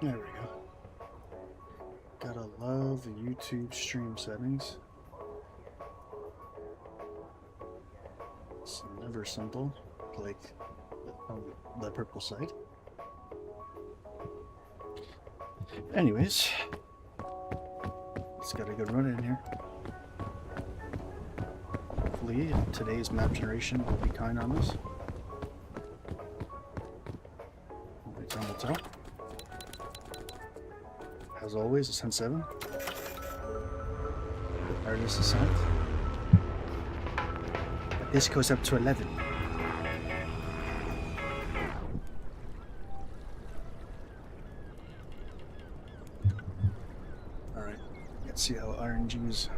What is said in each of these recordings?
There we go. Gotta love the YouTube stream settings. It's never simple, like on the purple side. Anyways, let's get a good run in here. Hopefully today's map generation will be kind on us. Only time will tell. As always, Ascent 7. The hardest Ascent. This goes up to 11. Alright, let's see how RNGs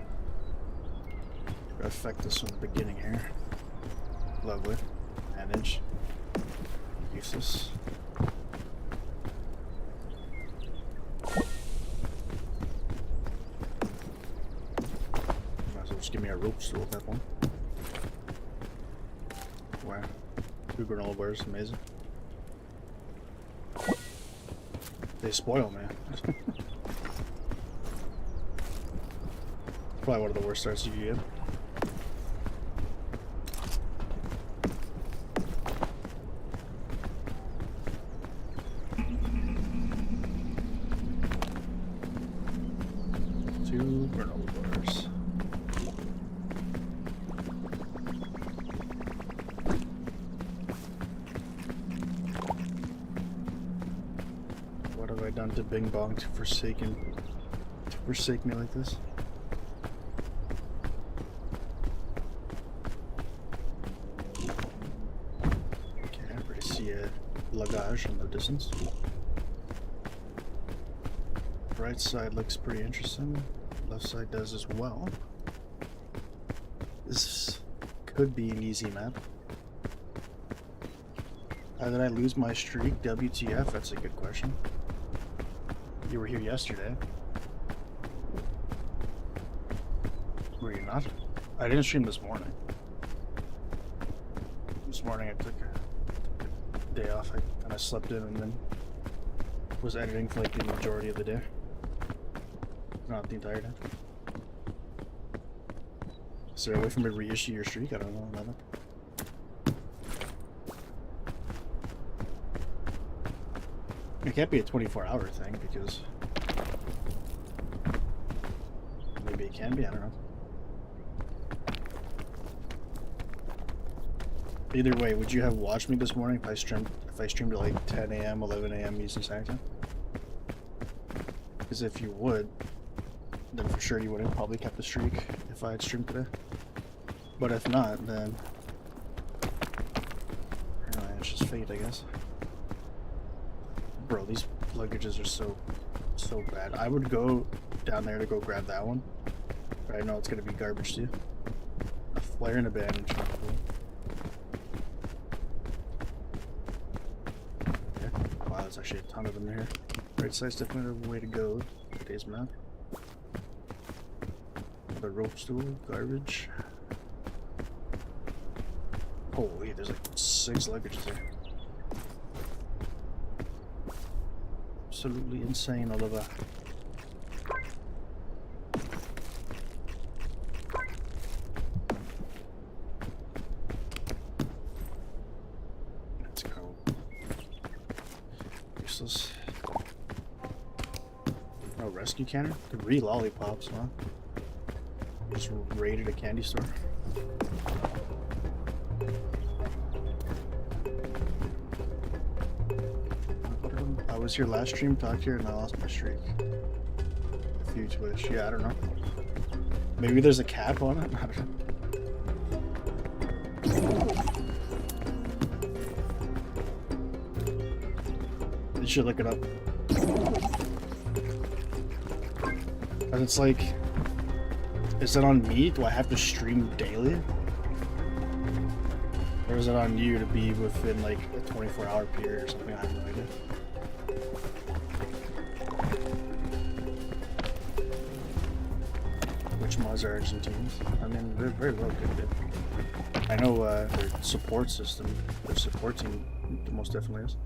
affect us from the beginning here. Lovely. Manage. Useless. Might as well just give me a rope stool at that point. Wow. 2 granola bars, amazing. They spoil, man. Probably one of the worst starts you can get. To Bing Bong to forsake me like this. Okay, I already see a lagage in the distance. Right side looks pretty interesting. Left side does as well. This could be an easy map. How did I lose my streak? WTF? That's a good question. You were here yesterday. Were you not? I didn't stream this morning. This morning I took a day off. I kind of slept in and then was editing for like the majority of the day. Not the entire day. Is there a way for me to reissue your streak? I don't know. Nothing. It can't be a 24-hour thing because maybe it can be, I don't know. Either way, would you have watched me this morning if I streamed at like 10 a.m., 11 a.m. Eastern Standard Time? Because if you would, then for sure you would have probably kept the streak if I had streamed today. But if not, then anyway, it's just fate, I guess. Bro, these luggages are so bad. I would go down there to go grab that one, but I know it's gonna be garbage too. A flare and a bandage. Yeah. Wow, there's actually a ton of them here. Right side's definitely the way to go. Today's map. The rope stool, garbage. Holy, there's like 6 luggages here. Absolutely insane, Oliver. Let's go. Useless. Oh, rescue cannon? 3 lollipops, huh? Just raided a candy store. I was here last stream, talked here, and I lost my streak. A few Twitch. Yeah, I don't know. Maybe there's a cap on it? I don't know. You should look it up. And it's like, is it on me? Do I have to stream daily? Or is it on you to be within like a 24-hour period or something? I have no idea. Which mods are Argentines? I mean, they're very well good. I know their support system, their support team most definitely is.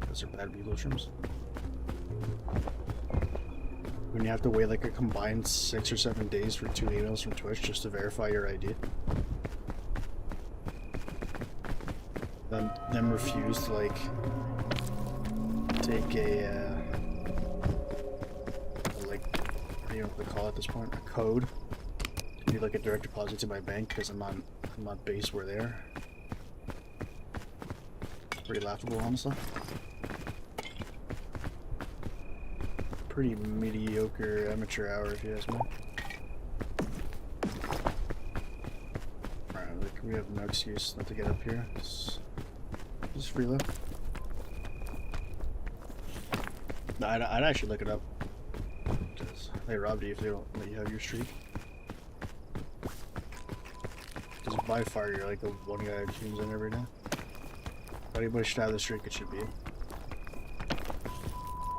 Those are bad Beagle trims. When you have to wait like a combined 6 or 7 days for 2 emails from Twitch just to verify your ID. Then them refuse to like take a like, what do you know what they call it at this point? A code. To do like a direct deposit to my bank because I'm not based where they are. Pretty laughable, honestly. Pretty mediocre amateur hour, if you ask me. Alright, like we have no excuse not to get up here. Just reload. No, I'd actually look it up. Because they robbed you if they don't let you have your streak. Because by far you're like the one guy who tunes in every day. If anybody should have the streak, it should be.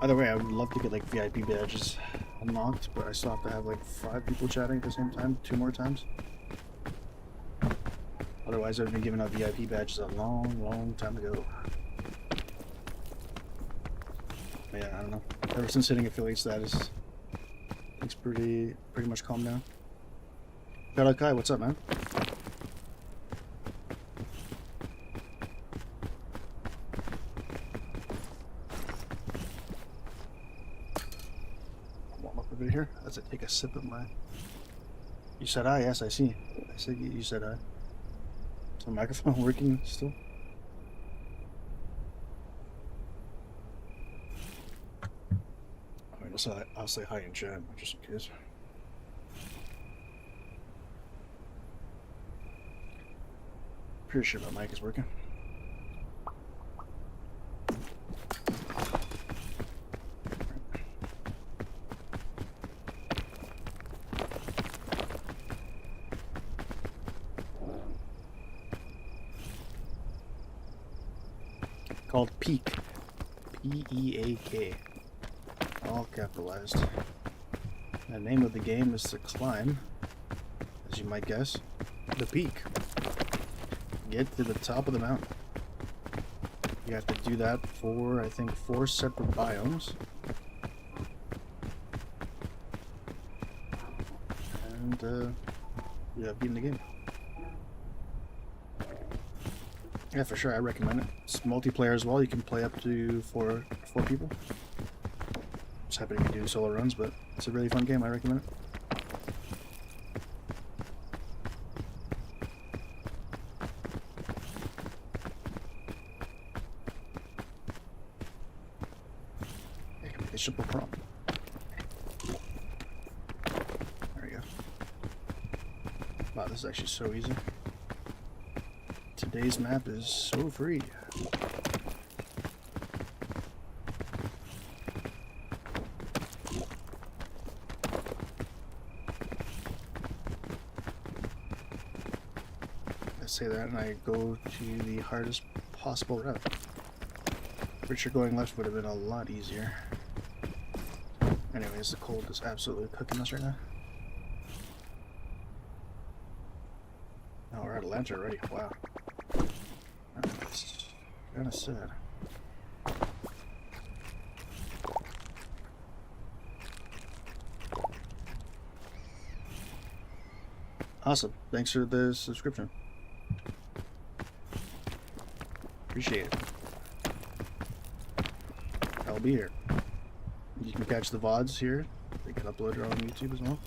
Either way, I would love to get like VIP badges unlocked, but I still have to have like 5 people chatting at the same time, 2 more times. Otherwise, I've been giving out VIP badges a long time ago. But yeah, I don't know. Ever since hitting affiliate status, it's pretty much calmed down. Shout out Kai, what's up, man? Here as I take a sip of my. You said hi, yes, I see. I said you said hi. Is the microphone working still? I mean, I'll say hi in chat just in case. Pretty sure my mic is working. Called Peak. P-E-A-K. All capitalized. The name of the game is to climb, as you might guess, the peak. Get to the top of the mountain. You have to do that for, I think, 4 separate biomes. And, yeah, beating the game. Yeah, for sure, I recommend it. It's multiplayer as well. You can play up to four people. Just happy to be doing solo runs, but it's a really fun game. I recommend it. I can make a simple prompt. There we go. Wow, this is actually so easy. Today's map is so free. I say that and I go to the hardest possible route. Pretty sure going left would have been a lot easier. Anyways, the cold is absolutely cooking us right now. Oh, we're at Atlanta already. Wow. That's kind of sad. Awesome. Thanks for the subscription. Appreciate it. I'll be here. You can catch the VODs here. They get uploaded on YouTube as well.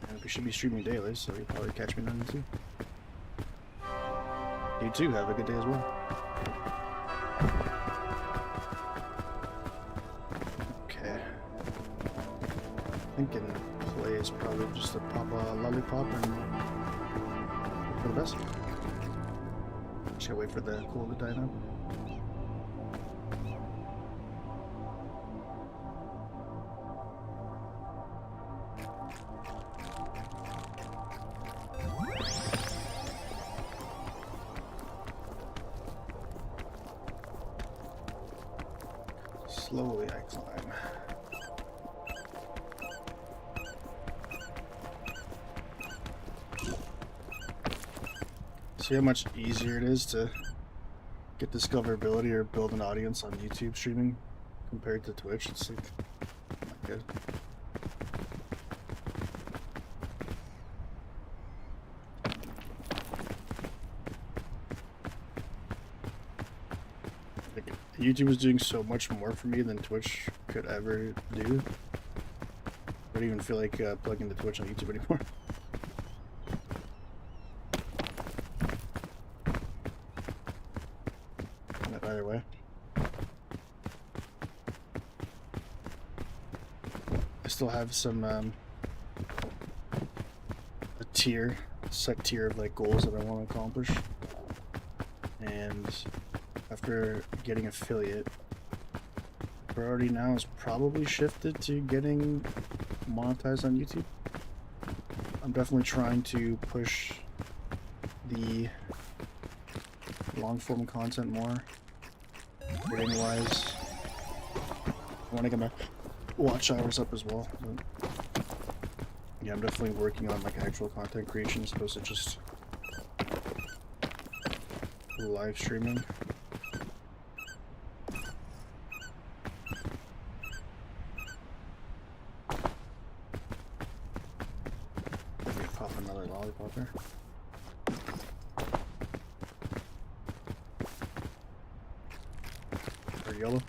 And we should be streaming daily, so you'll probably catch me then too. You too, have a good day as well. Okay. Thinking play is probably just to pop a lollipop and hope for the best. Should I wait for the cool to die down? Slowly I climb. See how much easier it is to get discoverability or build an audience on YouTube streaming compared to Twitch. It's like not good. Like, YouTube is doing so much more for me than Twitch could ever do. I don't even feel like plugging the Twitch on YouTube anymore. Either way. I still have some a set tier of like goals that I want to accomplish. And after getting affiliate, priority now is probably shifted to getting monetized on YouTube. I'm definitely trying to push the long form content more. Rating wise, I want to get my watch hours up as well. But yeah, I'm definitely working on like actual content creation as opposed to just live streaming. Let me pop another lollipop there. Or yellow.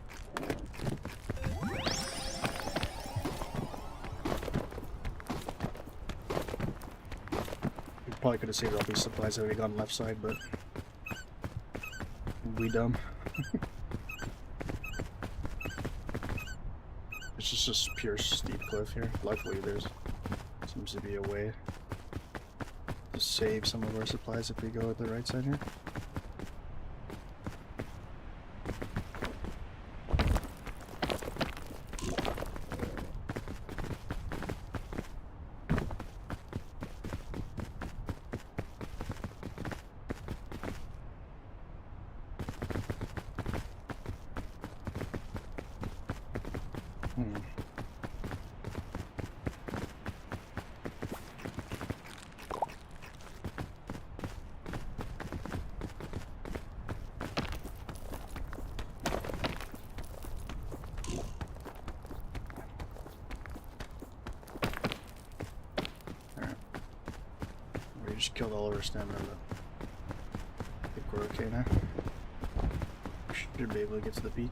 We probably could have saved all these supplies that we got on the left side, but we dumb. It's just a pure steep cliff here. Luckily, there's seems to be a way to save some of our supplies if we go at the right side here. Just killed all of our stamina, but I think we're okay now. Should be able to get to the peak.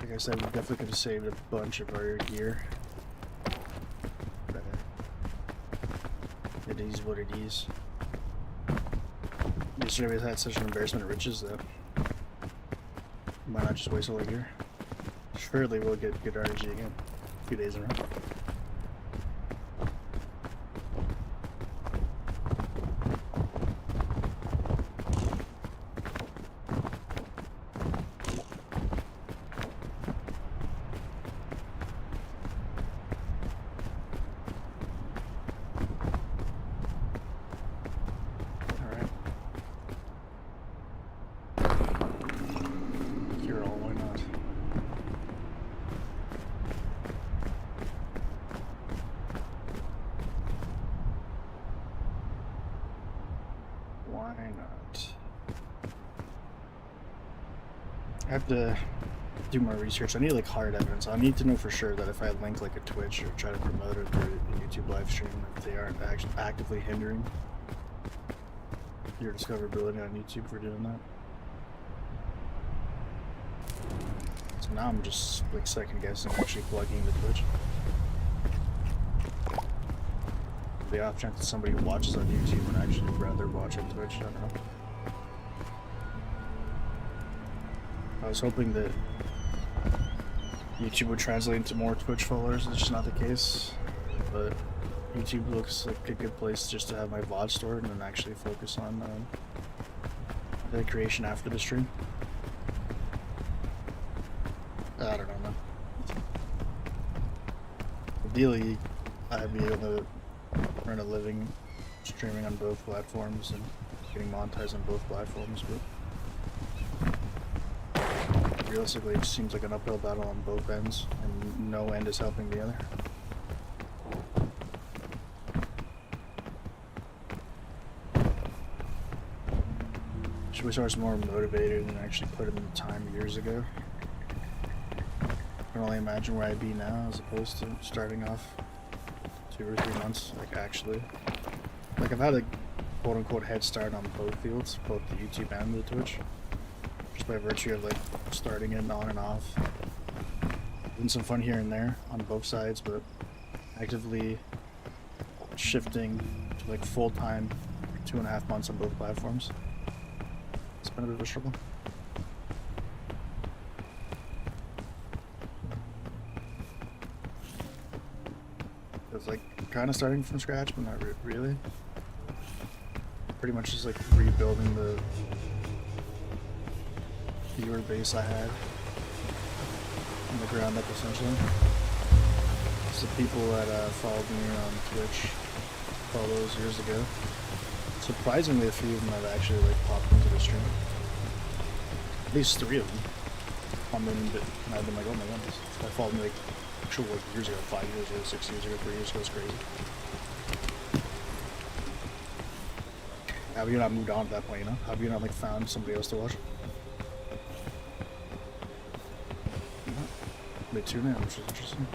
Like I said, we definitely could have saved a bunch of our gear. But it is what it is. Yesterday we had such an embarrassment of riches that why not just waste all our gear? Surely we'll get good RNG again. 2 days in a row. Alright. Cure all, why not? Why not? I have to do more research. I need like hard evidence. I need to know for sure that if I link like a Twitch or try to promote it through a YouTube live stream, if they aren't actually actively hindering your discoverability on YouTube for doing that. So now I'm just like second guessing actually plugging the Twitch. The off chance that somebody watches on YouTube and actually rather watch on Twitch, I don't know. I was hoping that YouTube would translate into more Twitch followers. It's just not the case. But YouTube looks like a good place just to have my VOD stored and then actually focus on the creation after the stream. I don't know, man. Ideally, I'd be able to earn a living streaming on both platforms and getting monetized on both platforms, but realistically it seems like an uphill battle on both ends and no end is helping the other. wish I was more motivated and actually put in the time years ago. I can only imagine where I'd be now as opposed to starting off 2 or 3 months, like actually. Like I've had a quote-unquote head start on both fields, both the YouTube and the Twitch. Just by virtue of like starting it on and off. Having some fun here and there on both sides, but actively shifting to like full-time 2.5 months on both platforms. It's been a bit of a struggle. It's like kind of starting from scratch, but not really. Pretty much just like rebuilding the viewer base I had from the ground up, essentially. So the people that followed me on Twitch all those years ago, surprisingly a few of them have actually like popped into the stream. At least 3 of them. And I've been like, oh my god, this guy followed me like actual like years ago, 5 years ago, 6 years ago, 3 years ago. It's crazy. How have you not moved on at that point, you know? How have you not like found somebody else to watch? They tune in, which is interesting.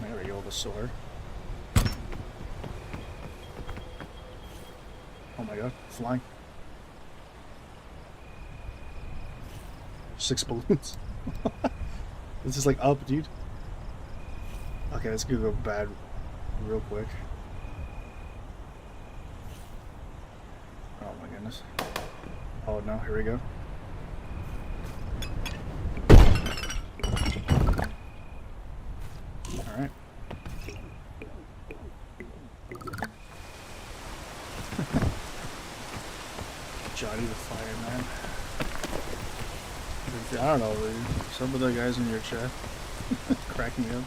There we go, the sword. Oh my god, flying. 6 balloons. This is like up, dude. Okay, this could go bad real quick. Oh my goodness. Oh no, here we go. Alright. Johnny the Fireman. I don't know, dude. Some of the guys in your chat crack me up.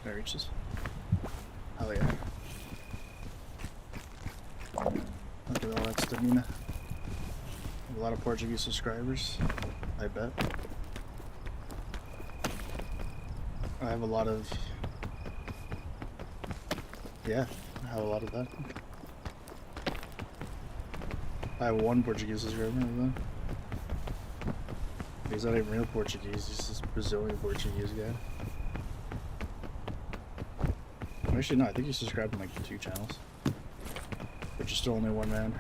Can I reach this? Hell yeah. Look at all that stamina. A lot of Portuguese subscribers, I bet. I have a lot of... Yeah, I have a lot of that. I have 1 Portuguese subscriber, though. He's not even real Portuguese, he's this Brazilian Portuguese guy. Actually, no, I think you subscribed to like 2 channels. But you're still only 1 man.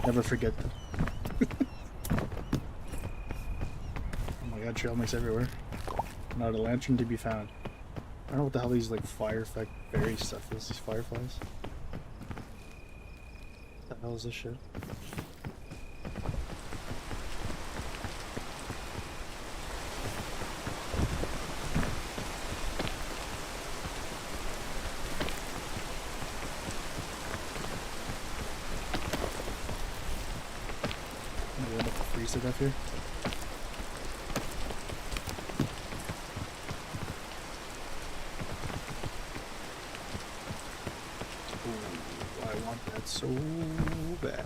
Never forget that. Oh my god, trail mix everywhere. Not a lantern to be found. I don't know what the hell these like fire effect berry stuff is, these fireflies. What the hell is this shit? It up here. Ooh, I want that so bad.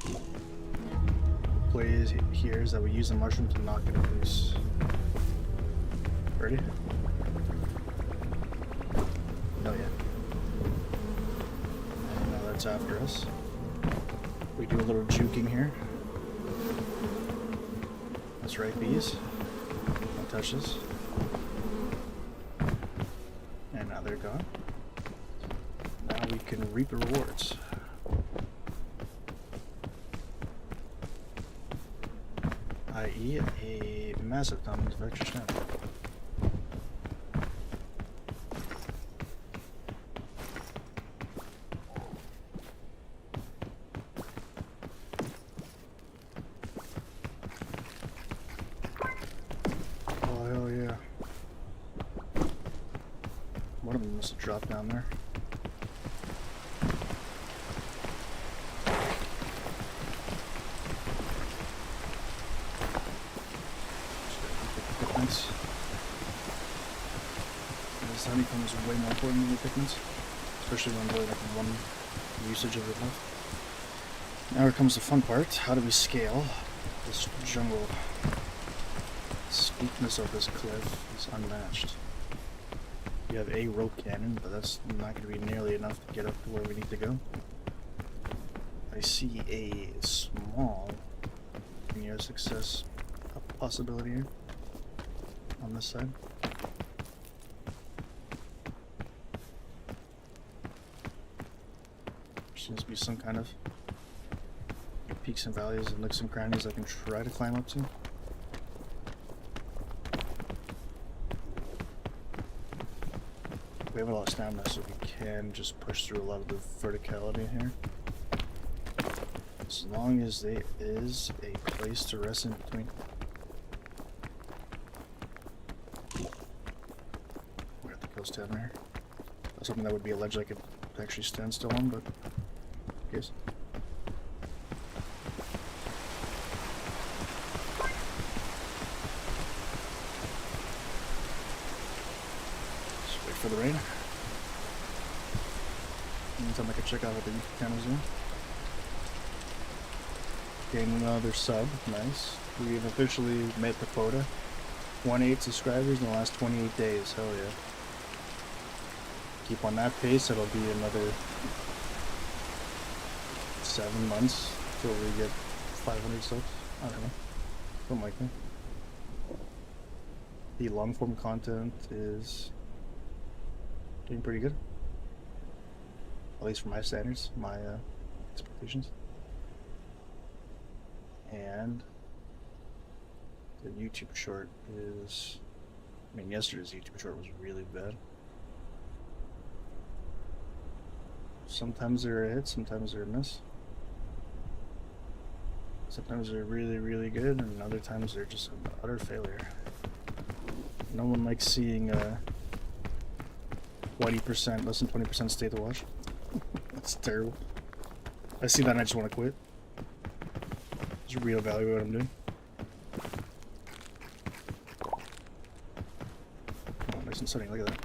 The play is here is that we use the mushroom to knock it loose. Ready? Oh yeah. After us. We do a little juking here. That's right, bees. Don't touch this. And now they're gone. Now we can reap the rewards. I.e. a massive diamond of extra stamina. Oh, hell yeah. supposed to drop down there. Pigments. This honeycomb is way more important than the pigments, especially when I'm really like one usage of it left. Now here comes the fun part. How do we scale this jungle? The steepness of this cliff is unmatched. You have a rope cannon, but that's not going to be nearly enough to get up to where we need to go. I see a small near success possibility here on this side. There seems to be some kind of peaks and valleys and nooks and crannies I can try to climb up to. We have a lot of stamina, so we can just push through a lot of the verticality here. As long as there is a place to rest in between. We're at the coast down there. That's something that would be a ledge I could actually stand still on, but in case. For the rain. Meantime, I can check out what the YouTube channel's doing. Gain another sub, nice. We've officially met the quota. 28 subscribers in the last 28 days, hell yeah. Keep on that pace, it'll be another 7 months till we get 500 subs. I don't know. Something like that. The long form content is doing pretty good, at least for my standards, my expectations. And the YouTube short is, I mean, yesterday's YouTube short was really bad. Sometimes they're a hit, sometimes they're a miss. Sometimes they're really, really good, and other times they're just an utter failure. No one likes seeing 20%, less than 20% stay to watch. That's terrible. I see that and I just want to quit. Just reevaluate what I'm doing. Oh, nice and sunny, look at that.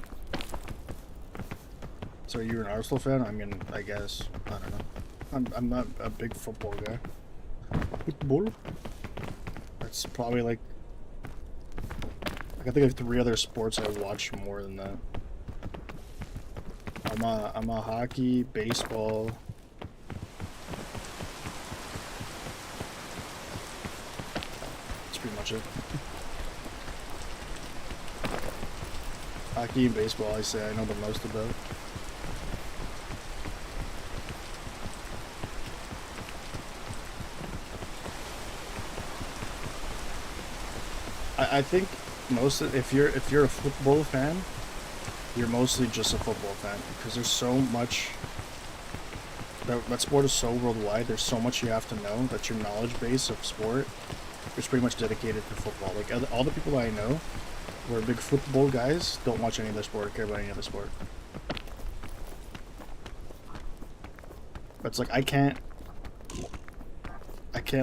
So you're an Arsenal fan? I mean, I guess. I don't know. I'm not a big football guy. Football? That's probably like... I can think of 3 other sports I watch more than that. I'm a hockey, baseball. That's pretty much it. Hockey and baseball, I say I know the most about. I think most of, if you're a football fan, you're mostly just a football fan, because there's so much, that sport is so worldwide, there's so much you have to know that your knowledge base of sport is pretty much dedicated to football. Like, all the people I know who are big football guys don't watch any other sport or care about any other sport. But it's like, I can't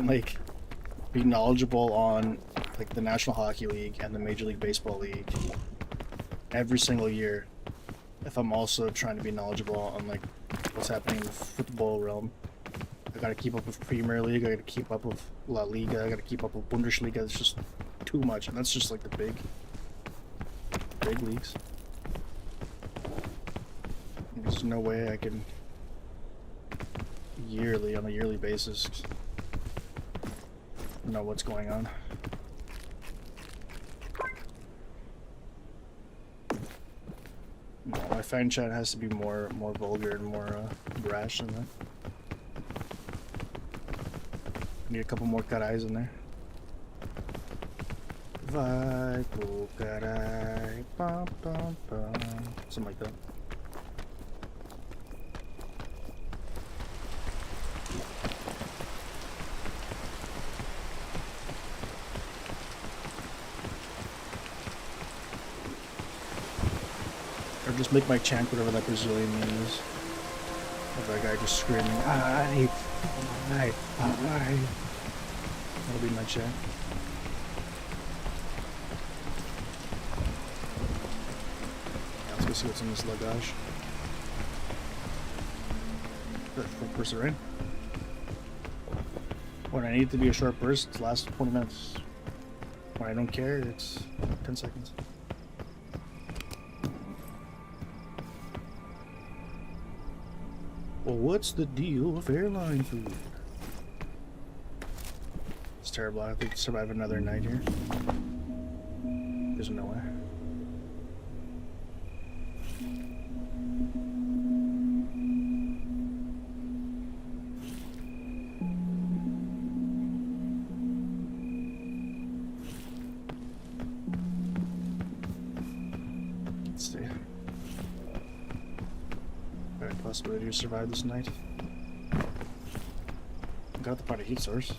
like be knowledgeable on like the National Hockey League and the Major League Baseball League every single year if I'm also trying to be knowledgeable on like what's happening in the football realm. I gotta keep up with Premier League, I gotta keep up with La Liga, I gotta keep up with Bundesliga. It's just too much, and that's just like the big leagues. There's no way I can on a yearly basis know what's going on. No, my fan chat has to be more vulgar and more brash than that. Need a couple more carais in there. Vai pro carai, pam pam pam, something like that. just make my chant whatever that Brazilian name is. Of that guy just screaming, "Aye, aye, aye." That'll be my chant. Yeah, let's go see what's in this luggage. Short burst, right? When I need it to be a short burst, it lasts 20 minutes. When I don't care, it's 10 seconds. Well, what's the deal with airline food? It's terrible. I think to survive another night here. There's no way. Let's see. Alright, possibility to survive this night. Got to find a heat source.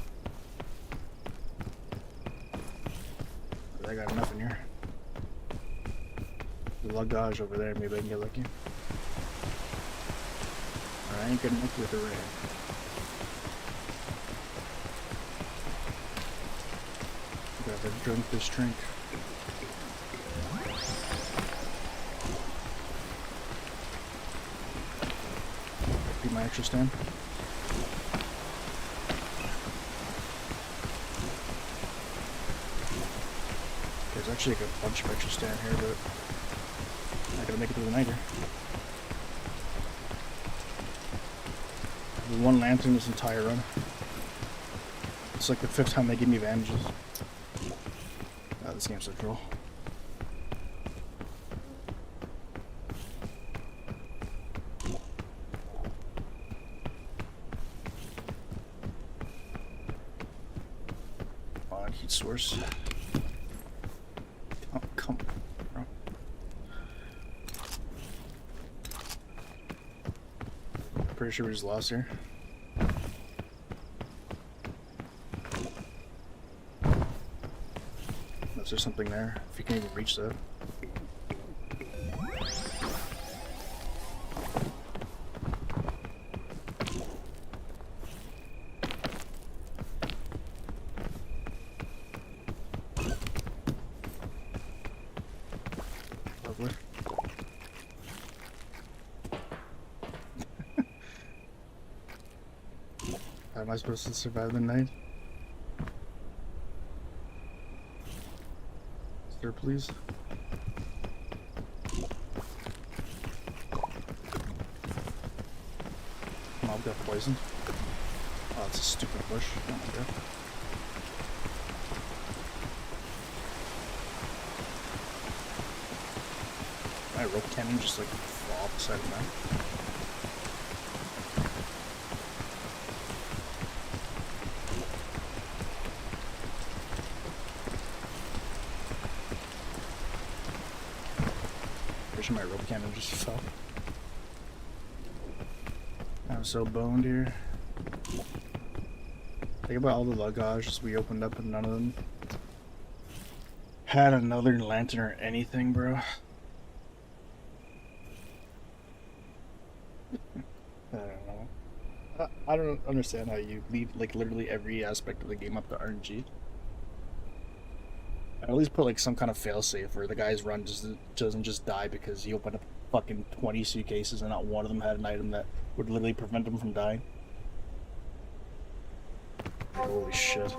I got nothing here. The luggage over there, maybe I can get lucky. I ain't getting lucky with the rain. Gotta drink this drink. Be my extra stand. There's actually like a bunch of extra stand here, but I'm not gonna make it through the night here. There's one lantern this entire run. It's like the 5th time they give me advantages. Oh, this game's so troll. Come on, heat source. Oh, come on, bro. Pretty sure we just lost here. Unless there's something there. If you can even reach that. Lovely. How am I supposed to survive the night? Sir, please. Mob got poisoned. Oh, it's a stupid bush. Oh my god. My rope cannon just like fall off the side of the map. My rope cannon just fell. I'm so boned here. Think about all the luggages we opened up and none of them had another lantern or anything, bro. I don't know. I don't understand how you leave like literally every aspect of the game up to RNG. At least put like some kind of failsafe where the guy's run just doesn't just die because he opened up fucking 20 suitcases and not one of them had an item that would literally prevent him from dying. Holy shit.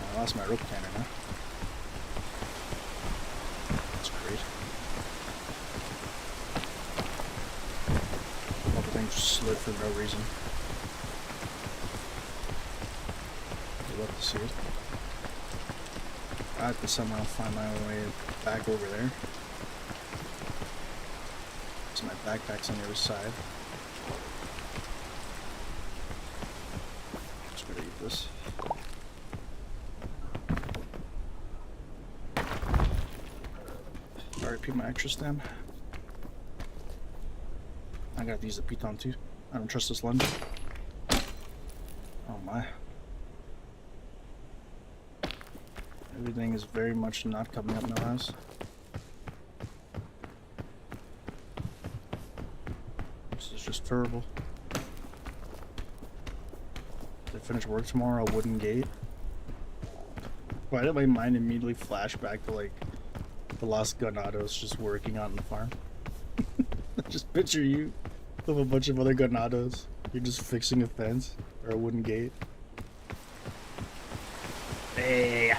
I lost my rope cannon, huh? That's great. Just slid for no reason. I'd love to see it. I have to somehow find my way back over there. So my backpack's on the other side. Just gotta eat this. Alright, repeat my extra stem. I gotta use the piton too. I don't trust this lunge. Oh my. Everything is very much not coming up now, house. This is just terrible. If I finish work tomorrow, a wooden gate. Why did my mind immediately flash back to like the Los Ganados just working out on the farm? Just picture you with a bunch of other Ganados. You're just fixing a fence or a wooden gate. Hey,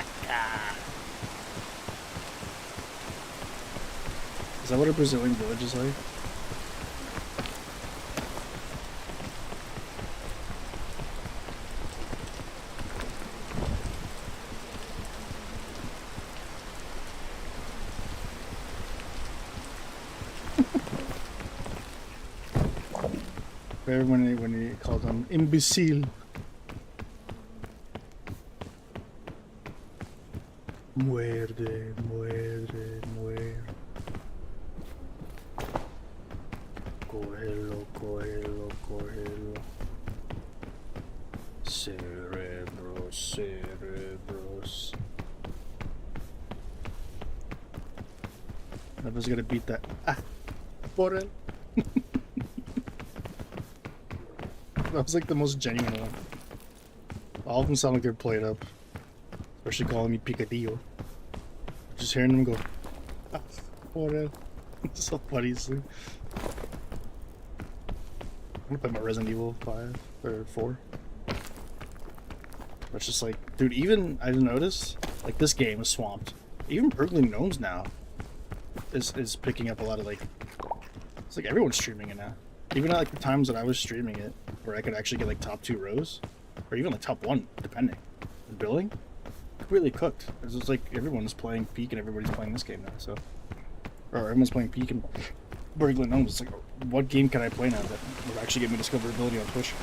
is that what a Brazilian village is like? When he called them imbecile. Muerde, muerde, muerde. Cógelo, cógelo, cógelo. Cerebros, cerebros. Never's gonna beat that. Ah, por él. That was like the most genuine one. All of them sound like they're played up. Especially calling me Picadillo. Just hearing them go, ah, por él. It's so funny. I'm gonna play my Resident Evil 5 or 4. It's just like, dude, even I noticed, like this game is swamped. Even Burgling Gnomes now is picking up a lot of like, it's like everyone's streaming it now. Even at like the times that I was streaming it, where I could actually get like top 2 rows, or even like top 1, depending. The billing, completely cooked. It's just like everyone's playing Peak and everybody's playing this game now. So, or everyone's playing Peak and Burgling Gnomes. It's like, what game can I play now that would actually get me discoverability on Twitch?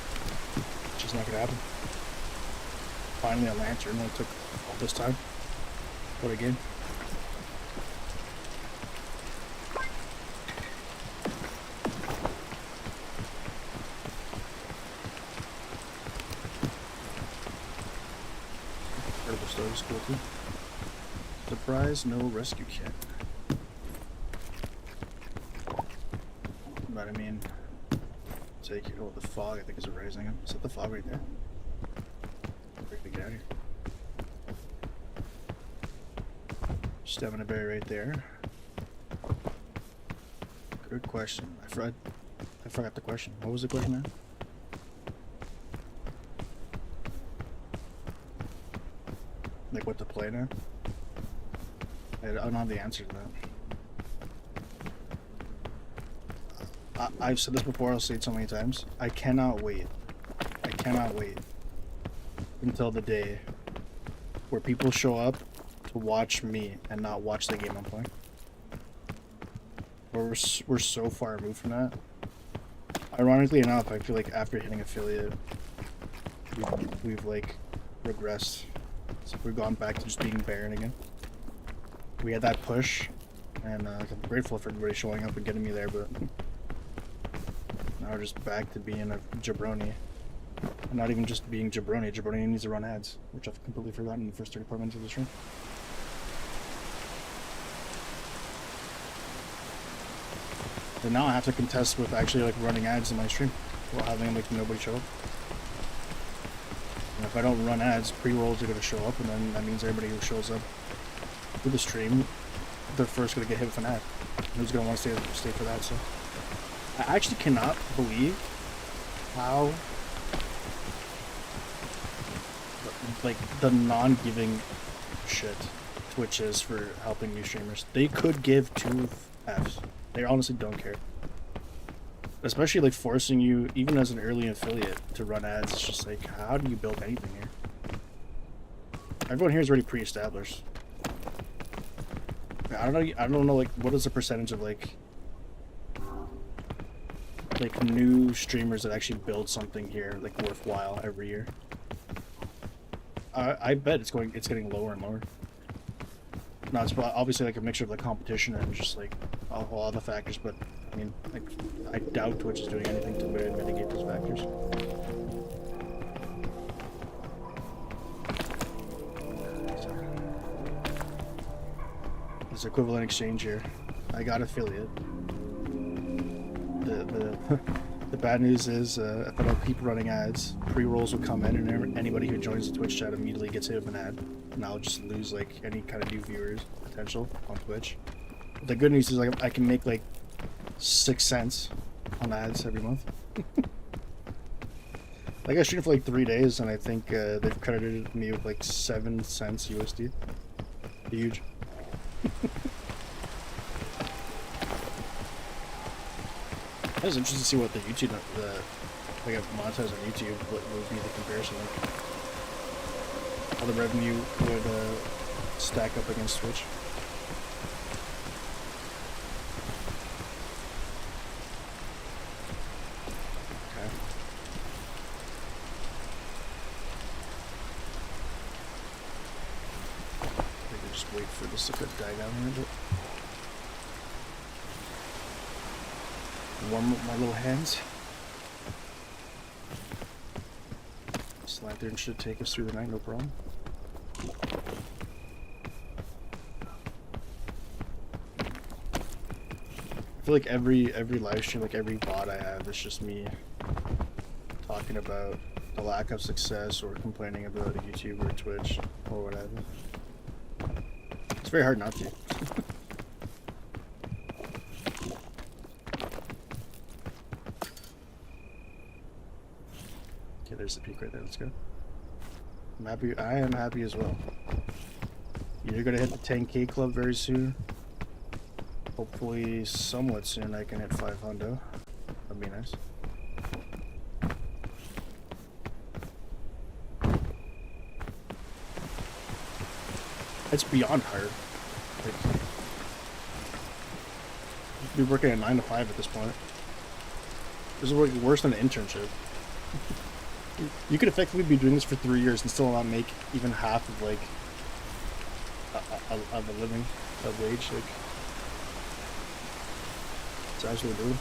It's just not gonna happen. Finally, a Lantern. It took all this time. What a game. Is cool too. Surprise, no rescue kit. But I mean, take it. Oh, the fog I think is erasing him. Is that the fog right there? Break the get out of here. Stamina berry right there. Good question. I forgot the question. What was the question, man? Like what to play now? I don't have the answer to that. I've said this before, I'll say it so many times. I cannot wait until the day where people show up to watch me and not watch the game I'm playing. We're so far removed from that. Ironically enough, I feel like after hitting affiliate, we've like regressed. So we've gone back to just being Baron again. We had that push, and I'm grateful for everybody showing up and getting me there, but now we're just back to being a jabroni. And not even just being jabroni. Jabroni needs to run ads, which I've completely forgotten in the first 34 minutes of the stream. And now I have to contest with actually like running ads in my stream while having like nobody show up. And if I don't run ads, pre-rolls are going to show up, and then that means everybody who shows up to the stream, they're first going to get hit with an ad. Who's going to want to stay for that? So I actually cannot believe how like the non-giving shit Twitch is for helping new streamers. They could give 2 Fs. They honestly don't care. Especially like forcing you, even as an early affiliate, to run ads. It's just like, how do you build anything here? Everyone here is already pre-established. I don't know like what is the percentage of like new streamers that actually build something here like worthwhile every year. I bet it's getting lower and lower. No, it's obviously like a mixture of the competition and just like a whole other factors. But I mean, like, I doubt Twitch is doing anything to mitigate those factors. There's equivalent exchange here. I got affiliate. The bad news is if I don't keep running ads, pre-rolls will come in, and anybody who joins the Twitch chat immediately gets hit with an ad, and I'll just lose like any kind of new viewers potential on Twitch. But the good news is like I can make like 6 cents on ads every month. Like I streamed for like 3 days, and I think they've credited me with like 7 cents USD. Huge. It was interesting to see what the YouTube, like a monetize on YouTube, what would be the comparison, like how the revenue would stack up against Twitch. Okay. I can just wait for this to die down a little bit. Warm up my little hands. This lantern should take us through the night, no problem. I feel like every live stream, like every VOD I have, is just me talking about the lack of success or complaining about a YouTube or Twitch or whatever. It's very hard not to. There's the peak right there. Let's go. I'm happy. I am happy as well. You're gonna hit the 10K club very soon. Hopefully, somewhat soon, I can hit 500. That'd be nice. It's beyond hard. Like, you're working at 9 to 5 at this point. This is working worse than an internship. You could effectively be doing this for 3 years and still not make even half of like of a living, a wage. Like, it's actually brutal.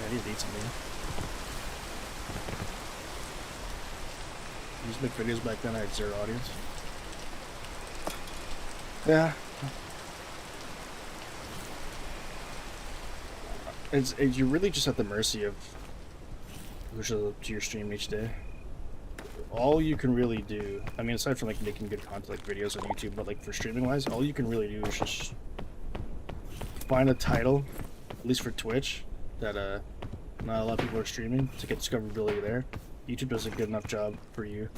I need to eat something. I used to make videos back then. I had 0 audience. Yeah. You're really just at the mercy of who shows up to your stream each day. All you can really do, I mean, aside from like making good content like videos on YouTube, but like for streaming wise, all you can really do is just find a title, at least for Twitch, that not a lot of people are streaming, to get discoverability there. YouTube does a good enough job for you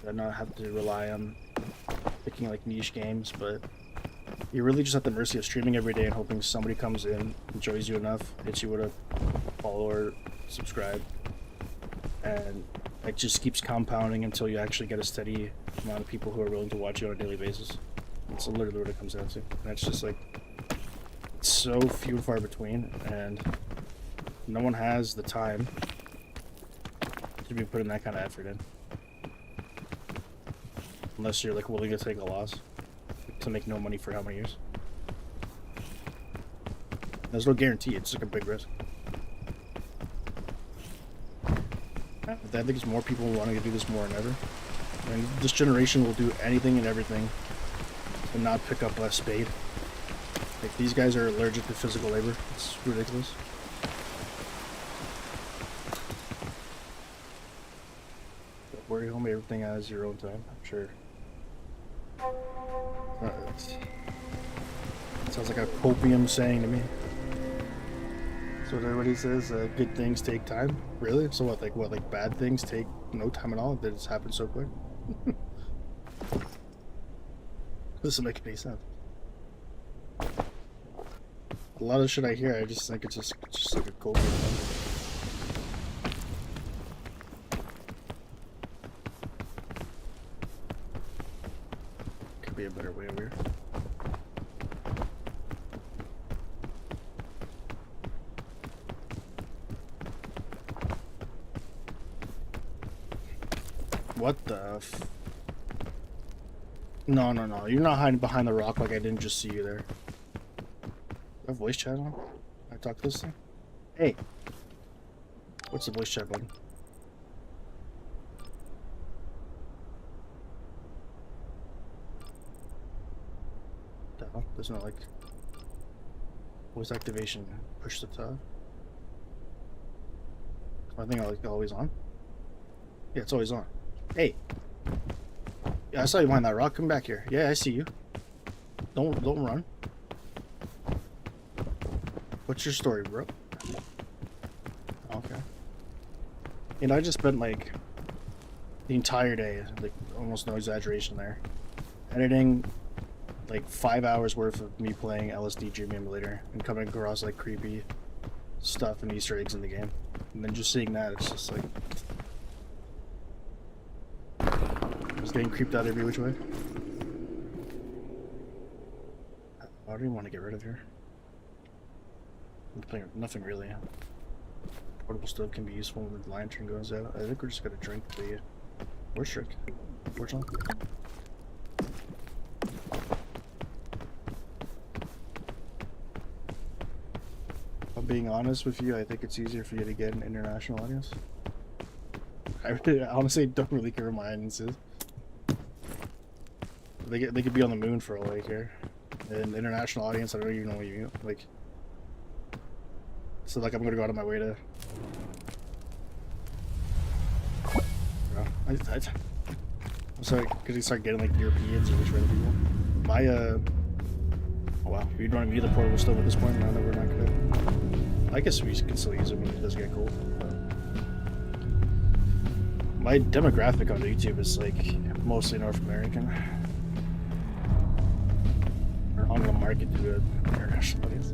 to not have to rely on picking like niche games, but you're really just at the mercy of streaming every day and hoping somebody comes in, enjoys you enough, hits you with a follow or subscribe, and it just keeps compounding until you actually get a steady amount of people who are willing to watch you on a daily basis. That's literally what it comes down to. And it's just like, it's so few and far between, and no one has the time to be putting that kind of effort in. Unless you're like willing to take a loss to make no money for how many years. There's no guarantee, it's like a big risk. I think there's more people wanting to do this more than ever. I mean, this generation will do anything and everything to not pick up a spade. Like, these guys are allergic to physical labor. It's ridiculous. Don't worry, homie, everything has your own time, I'm sure. Sounds like a copium saying to me. So everybody says good things take time. Really? So what? Like bad things take no time at all? They just happen so quick. Doesn't make any sense. A lot of shit I hear, I just think it's just like a copium. Could be a better way over here. What the f... No, no, no. You're not hiding behind the rock like I didn't just see you there. Do I have voice chat on? I talk to this thing? Hey! What's the voice chat button? The hell? There's no, like... voice activation. Push the tab. I think like always on. Yeah, it's always on. Hey! Yeah, I saw you behind that rock. Come back here. Yeah, I see you. Don't run. What's your story, bro? Okay. And I just spent like the entire day, like almost no exaggeration there, editing like 5 hours worth of me playing LSD Dream Emulator and coming across like creepy stuff and Easter eggs in the game. And then just seeing that, it's just like I was getting creeped out every which way. How do you want to get rid of here? Nothing really. Portable stove can be useful when the lantern goes out. I think we're just gonna drink the worst drink, unfortunately. If I'm being honest with you, I think it's easier for you to get an international audience. I honestly don't really care what my audience is. They could be on the moon for all I care. An international audience, I don't even know what you mean. Like, so like I'm gonna go out of my way to. I'm sorry, because you start getting like Europeans or which other people. My oh wow, we don't need the portable stove at this point. Now that we're not good. I guess we can still use it when it does get cold. But my demographic on YouTube is like mostly North American. I'm gonna market to an international audience.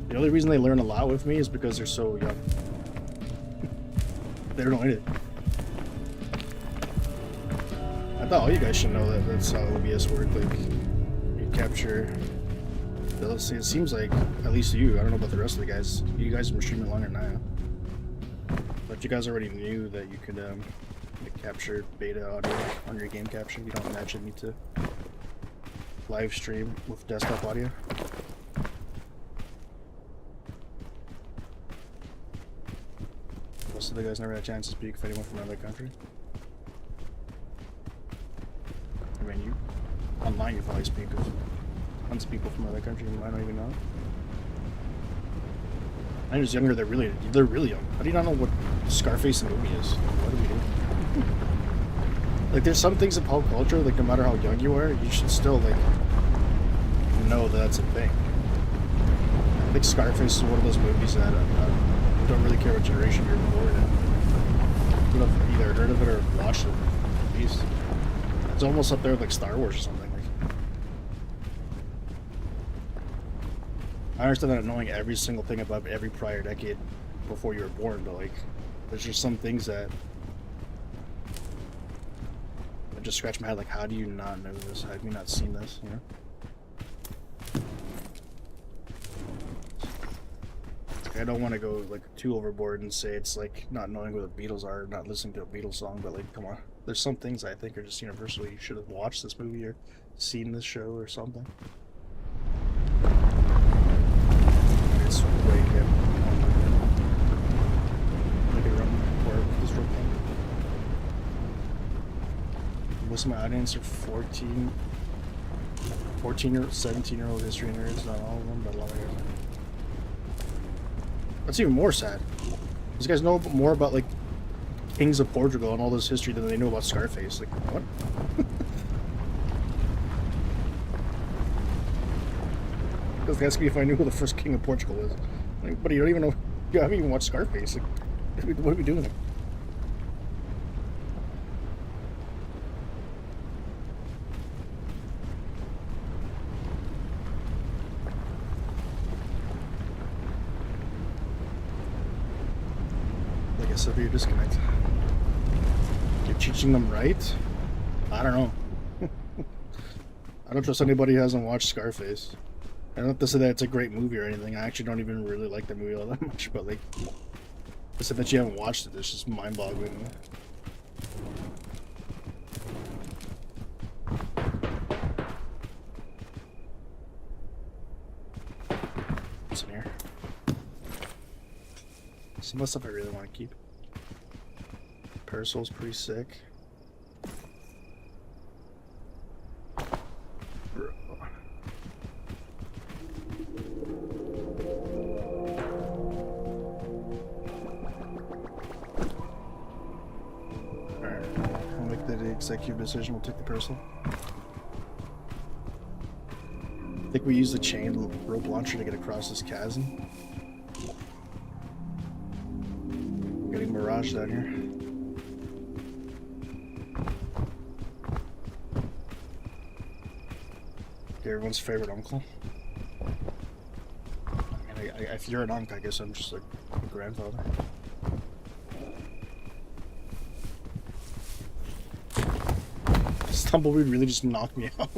The only reason they learn a lot with me is because they're so young. They don't need it. I thought all you guys should know that that's how OBS worked. Like, you capture. Let's see, it seems like, at least you, I don't know about the rest of the guys. You guys have been streaming longer than I am. But you guys already knew that you could like capture beta audio on your game capture. You don't actually need to live stream with desktop audio. Most of the guys never had a chance to speak if anyone from another country. I mean, you online you probably speak with tons of people from other countries you might not even know. I'm just younger. They're really young. How do you not know what Scarface and movie is? What do we do? Like, there's some things in pop culture, like no matter how young you are, you should still like know that that's a thing. I think Scarface is one of those movies that I don't really care what generation you're born in. You would have either heard of it or watched it, at least. It's almost up there with like Star Wars or something. Like, I understand that knowing every single thing about every prior decade before you were born, but like, there's just some things that I just scratch my head. Like, how do you not know this? How have you not seen this? You know. I don't want to go like too overboard and say it's like not knowing who the Beatles are, not listening to a Beatles song, but like, come on. There's some things I think are just universal. You should have watched this movie or seen this show or something. It's way again. Maybe run or this real thing. Most of my audience are 14 or 17-year-old history nerds, not all of them, but a lot of them. That's even more sad. These guys know more about like kings of Portugal and all this history than they know about Scarface. Like, what? Because ask me if I knew who the first king of Portugal was. Like, but you don't even know. You haven't even watched Scarface. Like, what are we doing? Severe disconnect. You're teaching them right? I don't know. I don't trust anybody who hasn't watched Scarface. I don't have to say that it's a great movie or anything. I actually don't even really like the movie all that much, but like, I bet you haven't watched it. It's just mind-boggling. What's in here? Some of the stuff I really want to keep. Parasol's pretty sick. Executive decision, we'll take the parasol. I think we use the chain rope launcher to get across this chasm. I'm getting mirage down here. You're everyone's favorite uncle. I mean, if you're an uncle, I guess I'm just like a grandfather. Tumbleweed really just knocked me out.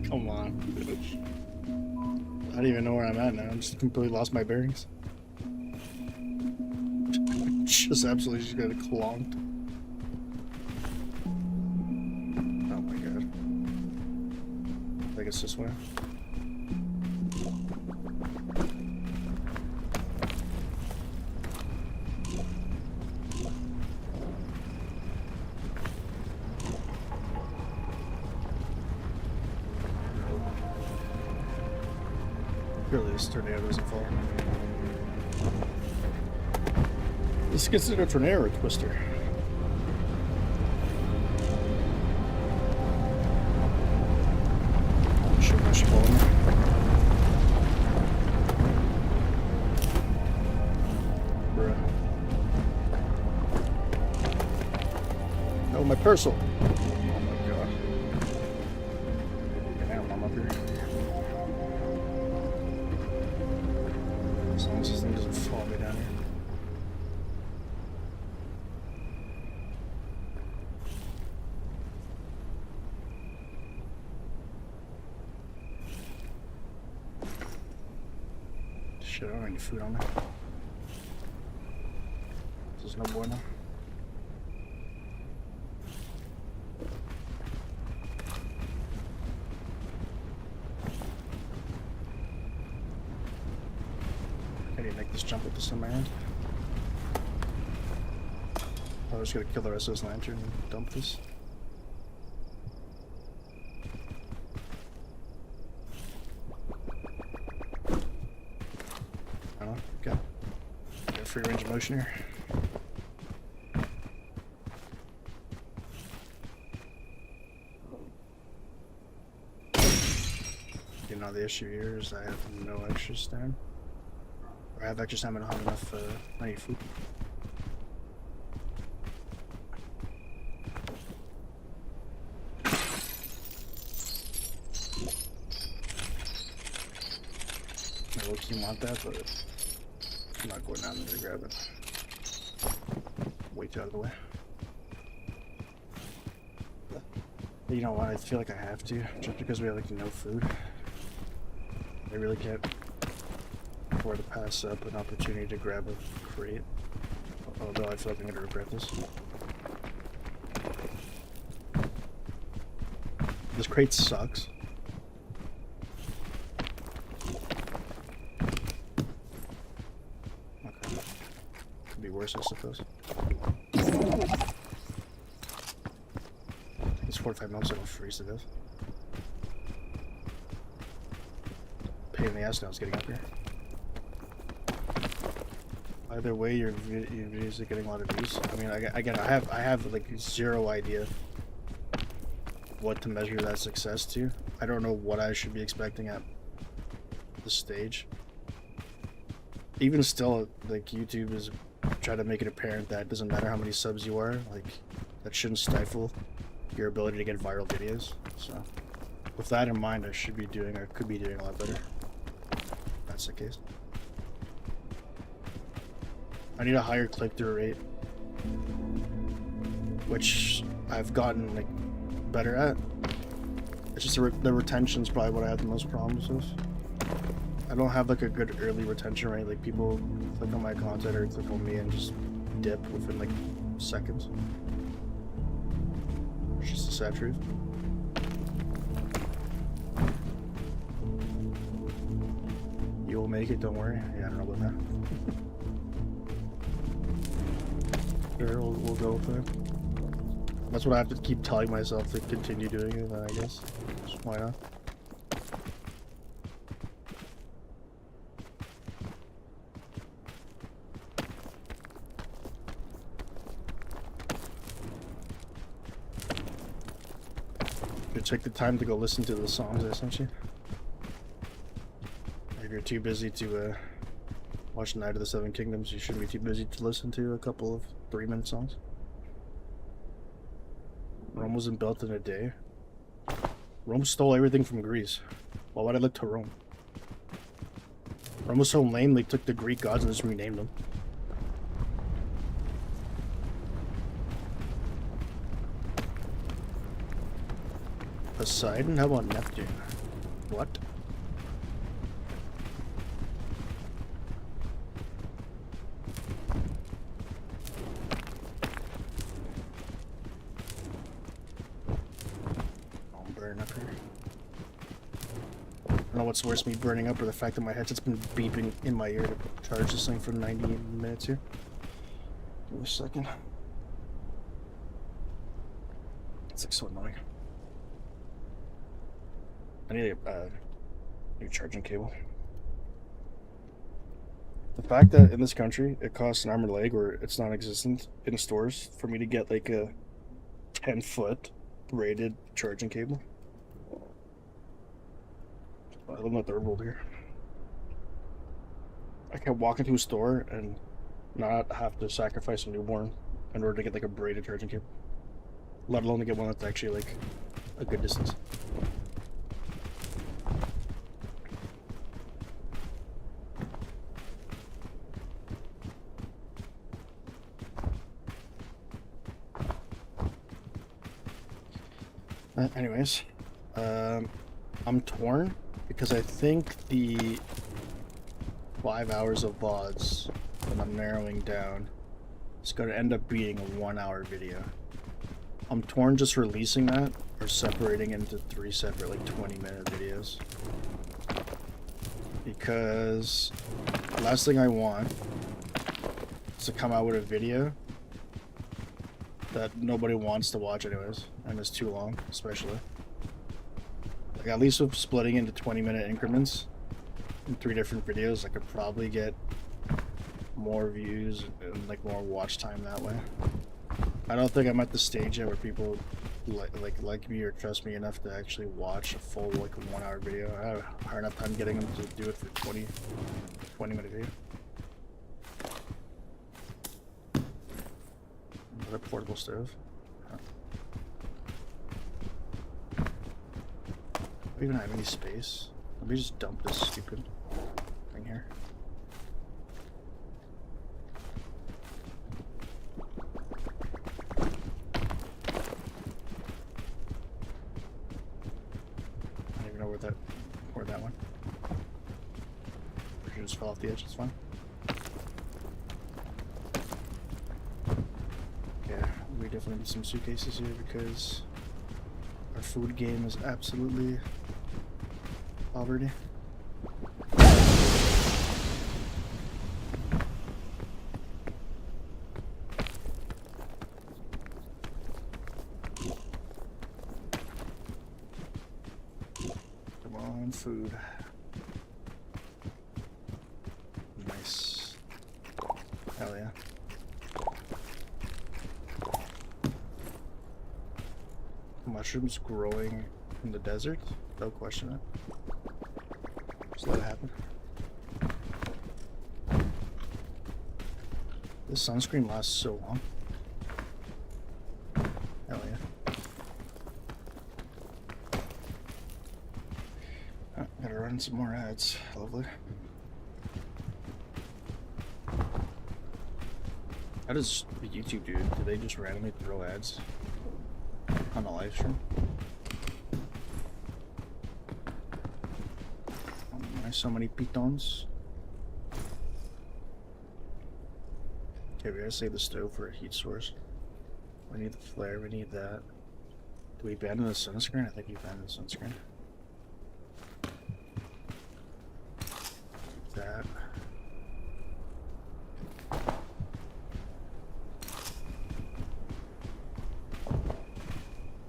Come on. I don't even know where I'm at now. I'm just completely lost my bearings. Just absolutely just got clonked. Oh my god. I think it's this way. Surely this tornado doesn't fall. This is considered a tornado or a twister. Oh shit, why is she falling? Bruh. Oh, my parasol! Oh my god. Damn, I'm up here. As long as this thing doesn't fall me down here. Shit, I don't have any food on me. There's no bueno. I need to make this jump with this in my hand. I was gonna kill the rest of this lantern and dump this. Oh, okay. Got free range of motion here. You know, the issue here is I have no extra stamina. Or I have extra stamina, I don't have enough, I need food. I low-key want that, but I'm not going down there to grab it. Way too out of the way. But you know what? I feel like I have to, just because we have like no food. I really can't afford to pass up an opportunity to grab a crate. Although I feel like I'm gonna regret this. This crate sucks. Okay. Could be worse, I suppose. It's 45 minutes, I don't freeze to death. Pain in the ass now it's getting up here. Either way, your videos are getting a lot of views. I mean, again, I have like zero idea what to measure that success to. I don't know what I should be expecting at this stage. Even still, like, YouTube is trying to make it apparent that it doesn't matter how many subs you are. Like, that shouldn't stifle your ability to get viral videos. So, with that in mind, I should be doing, or could be doing a lot better. If that's the case. I need a higher click-through rate, which I've gotten like better at. It's just the retention's probably what I have the most problems with. I I don't have like a good early retention rate. Like people click on my content or click on me and just dip within like seconds. It's just a sad truth. You will make it, don't worry. Yeah, I don't know about that. Sure, we'll go with that. That's what I have to keep telling myself to continue doing it, then I guess. Just why not? Should take the time to go listen to the songs I sent you. If you're too busy to watch Night of the Seven Kingdoms, you shouldn't be too busy to listen to a couple of 3-minute songs. Rome wasn't built in a day. Rome stole everything from Greece. Why would I look to Rome? Rome was so lame they took the Greek gods and just renamed them. Poseidon? How about Neptune? What? I don't know what's worse, me burning up or the fact that my headset's been beeping in my ear to charge this thing for 90 minutes here. Give me a second. It's like so annoying. I need a new charging cable. The fact that in this country it costs an arm and a leg, or it's non-existent in stores, for me to get like a 10-foot braided charging cable. I live in the third world here. I can walk into a store and not have to sacrifice a newborn in order to get like a braided charging cable. Let alone to get one that's actually like a good distance. Anyways, I'm torn because I think the 5 hours of VODs that I'm narrowing down is going to end up being a 1-hour video. I'm torn just releasing that or separating it into 3 separate like 20-minute videos. Because the last thing I want is to come out with a video that nobody wants to watch anyways, and it's too long, especially. Like, at least with splitting into 20-minute increments in 3 different videos, I could probably get more views and like more watch time that way. I don't think I'm at the stage yet where people like me or trust me enough to actually watch a full like 1-hour video. I have a hard enough time getting them to do it for 20-minute video. A portable stove. Huh. Do I even have any space? Let me just dump this stupid thing here. I don't even know where that went. It just fell off the edge, it's fine. We definitely need some suitcases here because our food game is absolutely poverty. Come on, food. Nice. Hell yeah. Mushrooms growing in the desert? Don't question it. Just let it happen. This sunscreen lasts so long. Hell yeah. Oh, gotta run some more ads. Lovely. How does YouTube do? Do they just randomly throw ads on the live stream? Oh, nice. so many pitons. Okay, we gotta save the stove for a heat source. We need the flare, we need that. Do we abandon the sunscreen? I think we abandoned the sunscreen. That.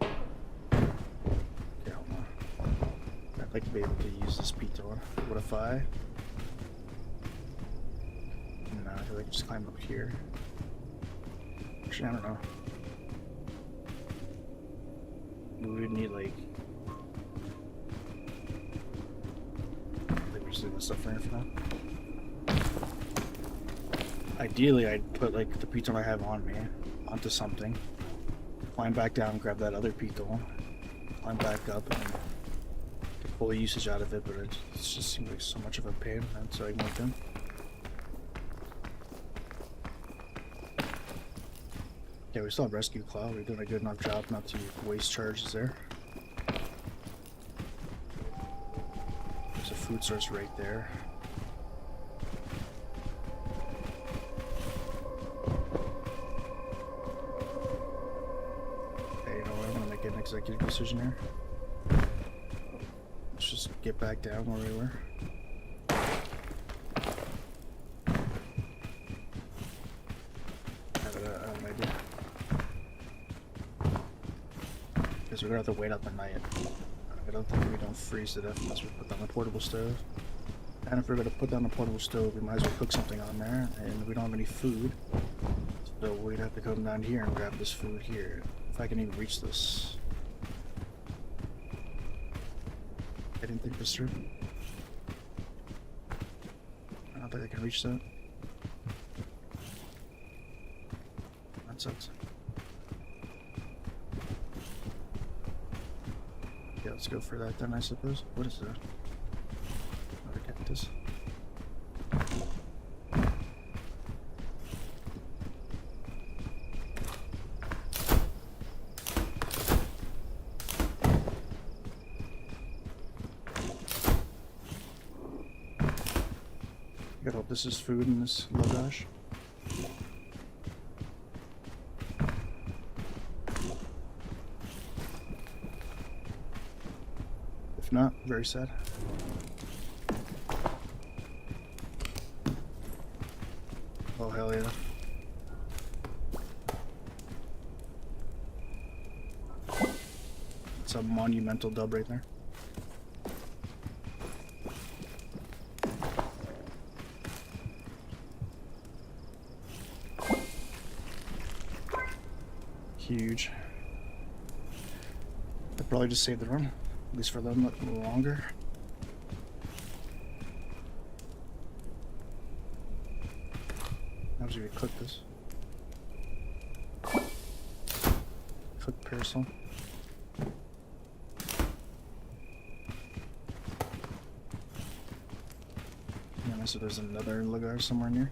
Okay, hold on. I'd like to be able to use this piton. What if I... No, I feel like I just climb up here. Actually, I don't know. We would need like... I think we're just doing the stuff right for now. Ideally, I'd put like the piton I have on me onto something. Climb back down, grab that other piton. Climb back up and get full usage out of it, but it just seems like so much of a pain, and so I ignored them. Yeah, we still have rescue cloud. We're doing a good enough job not to waste charges there. There's a food source right there. Okay, you know what? I'm gonna make an executive decision here. Let's just get back down where we were. I have an idea. Because we're gonna have to wait out the night. I don't think we don't freeze to death unless we put down the portable stove. And if we're gonna put down the portable stove, we might as well cook something on there, and we don't have any food. So we'd have to come down here and grab this food here. If I can even reach this. I didn't think this through. I don't think I can reach that. That sucks. Yeah, let's go for that then, I suppose. What is that? Another cactus. I hope this is food in this luggage. If not, very sad. Oh, hell yeah. It's a monumental dub right there. Huge. I'd probably just save the run. At least for a little longer. How should we cook this? Cook parasol. Yeah, so there's another lugar somewhere near.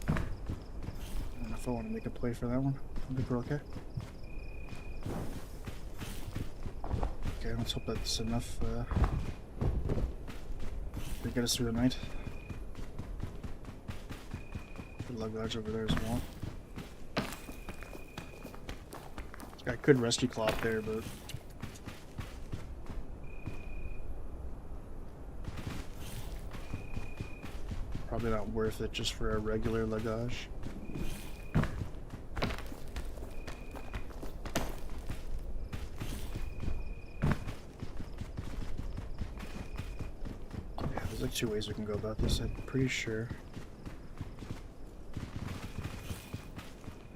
I don't know if I want to make a play for that one. I think we're okay. Okay, let's hope that's enough to get us through the night. The luggage over there as well. I could rescue Clop there, but probably not worth it just for a regular luggage. There's like 2 ways we can go about this, I'm pretty sure.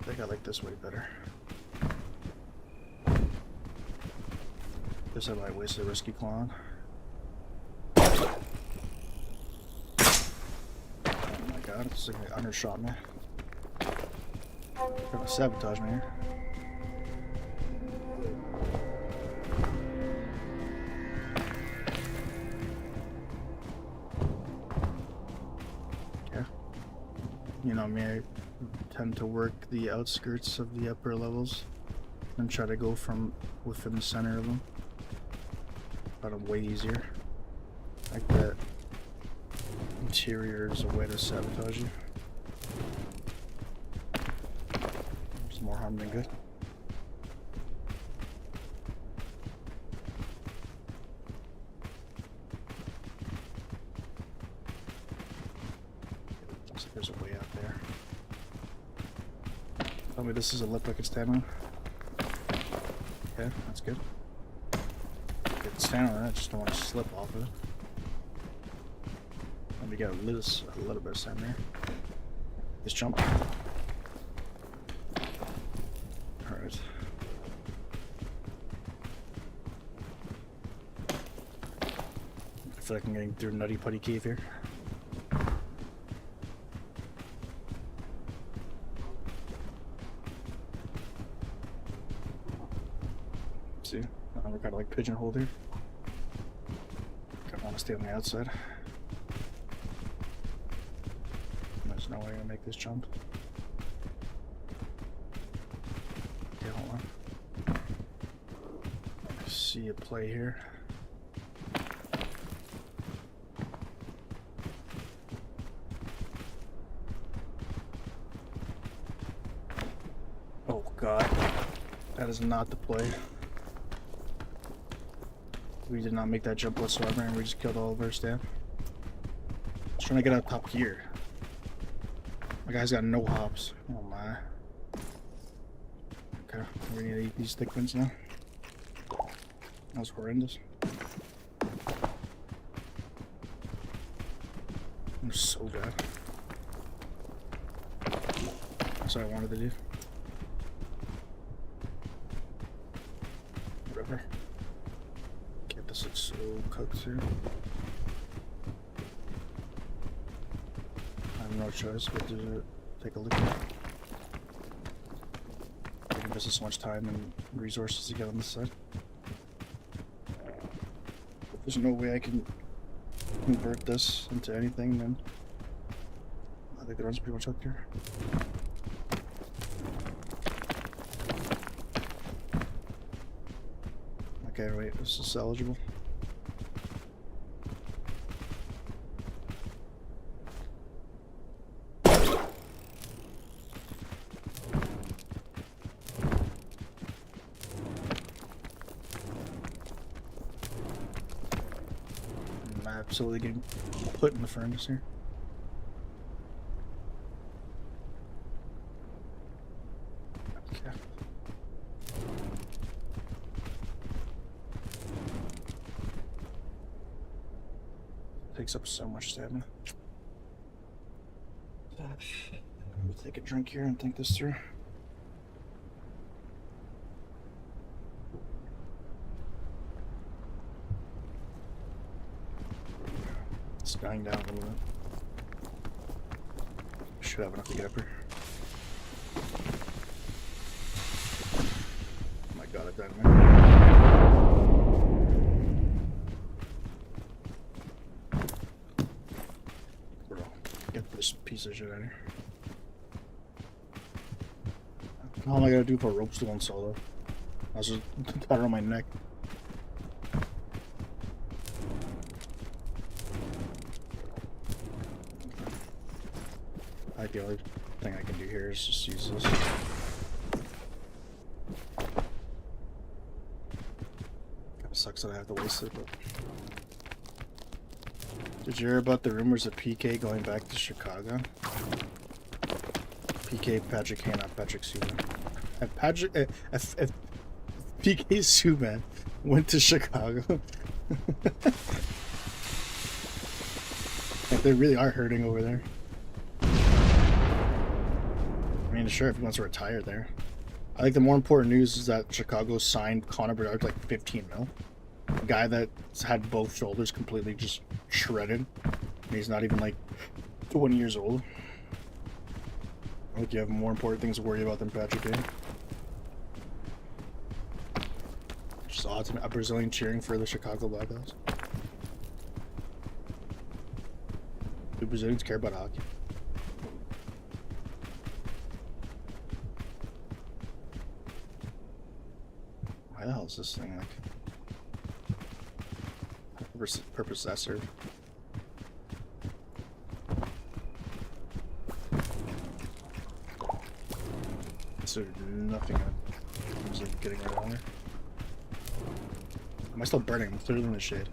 I think I like this way better. Guess I might waste a risky clone. Oh my god, it's like they undershot me. They're gonna sabotage me here. You know me, I tend to work the outskirts of the upper levels. and try to go from within the center of them. But way easier. Like that interior is a way to sabotage you. It's more harm than good. Looks like there's a way out there. Tell me this is a lip I can stand on. Okay, that's good. I can stand on it, I just don't want to slip off of it. Let me get a little bit of sand there. Just jump. Alright. I feel like I'm getting through Nutty Putty Cave here. See? We're kind of like pigeonholed here. I want to stay on the outside. There's no way to make this jump. Okay, hold on. I see a play here. Oh god. That is not the play. We did not make that jump whatsoever and we just killed all of our staff. I was trying to get out top here. My guy's got no hops. Oh my. Okay, we need to eat these thick ones now. That was horrendous. It was so bad. That's what I wanted to do. Whatever. Okay, this looks so cooked here. No choice but to take a look at it. I can invest so much time and resources to get on this side. If there's no way I can convert this into anything, then I think the run's pretty much up here. Okay, wait, this is eligible. Absolutely getting put in the furnace here. Okay. Takes up so much stamina. Let me take a drink here and think this through. It's dying down a little bit. Should have enough to get up here. Oh my god, I died in there. Bro, get this piece of shit out of here. How am I gonna do for a rope stool and solo? I was just tied around my neck. The only thing I can do here is just use this. Kinda sucks that I have to waste it, but... Did you hear about the rumors of PK going back to Chicago? PK Patrick Hay, not Patrick Subban. If PK Subban went to Chicago. Like, they really are hurting over there. I mean, sure, if he wants to retire there. I think the more important news is that Chicago signed Connor Bedard like 15 mil. A guy that's had both shoulders completely just shredded. And he's not even like 20 years old. I think you have more important things to worry about than Patrick Kane. Just odd to me, a Brazilian cheering for the Chicago Blackhawks. Do Brazilians care about hockey? Why the hell is this thing like? Purpose that serve? So nothing. I'm just like getting around there. Am I still burning? I'm clearly in the shade.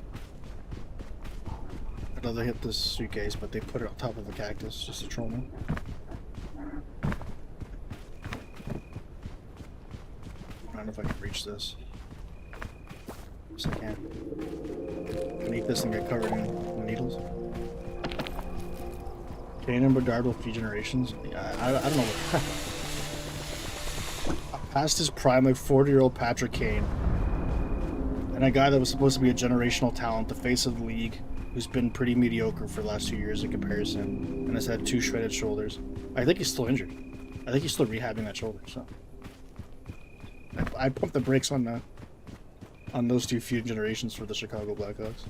I know they hit this suitcase, but they put it on top of a cactus just to troll me. I don't know if I can reach this. Yes, I can. I can eat this and get covered in needles. Kane and Bedard will feed generations. Yeah, I don't know what. Past his prime, like 40-year-old Patrick Kane. And a guy that was supposed to be a generational talent, the face of the league, who's been pretty mediocre for the last 2 years in comparison, and has had 2 shredded shoulders. I think he's still injured. I think he's still rehabbing that shoulder, so. I pumped the brakes on those 2 feud generations for the Chicago Blackhawks.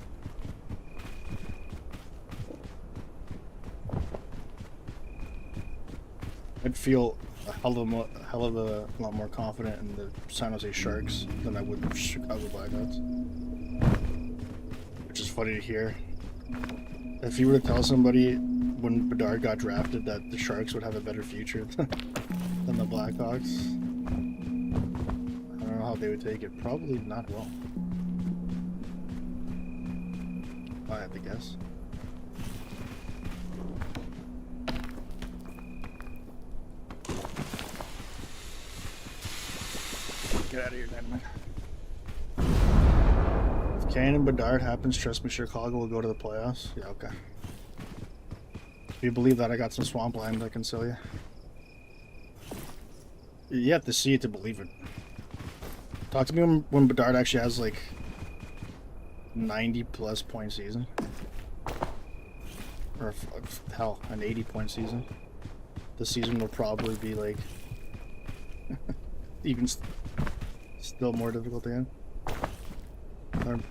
I'd feel a hell of a lot more confident in the San Jose Sharks than I would the Chicago Blackhawks. Which is funny to hear. If you were to tell somebody when Bedard got drafted that the Sharks would have a better future than the Blackhawks, I don't know how they would take it. Probably not well. I have to guess. Get out of here, Dynamite. If Kane and Bedard happens, trust me, Chicago will go to the playoffs. Yeah, okay. If you believe that, I got some swampland I can sell you. You have to see it to believe it. Talk to me when Bedard actually has like 90+ point season. Or hell, an 80-point season. The season will probably be like even still more difficult again.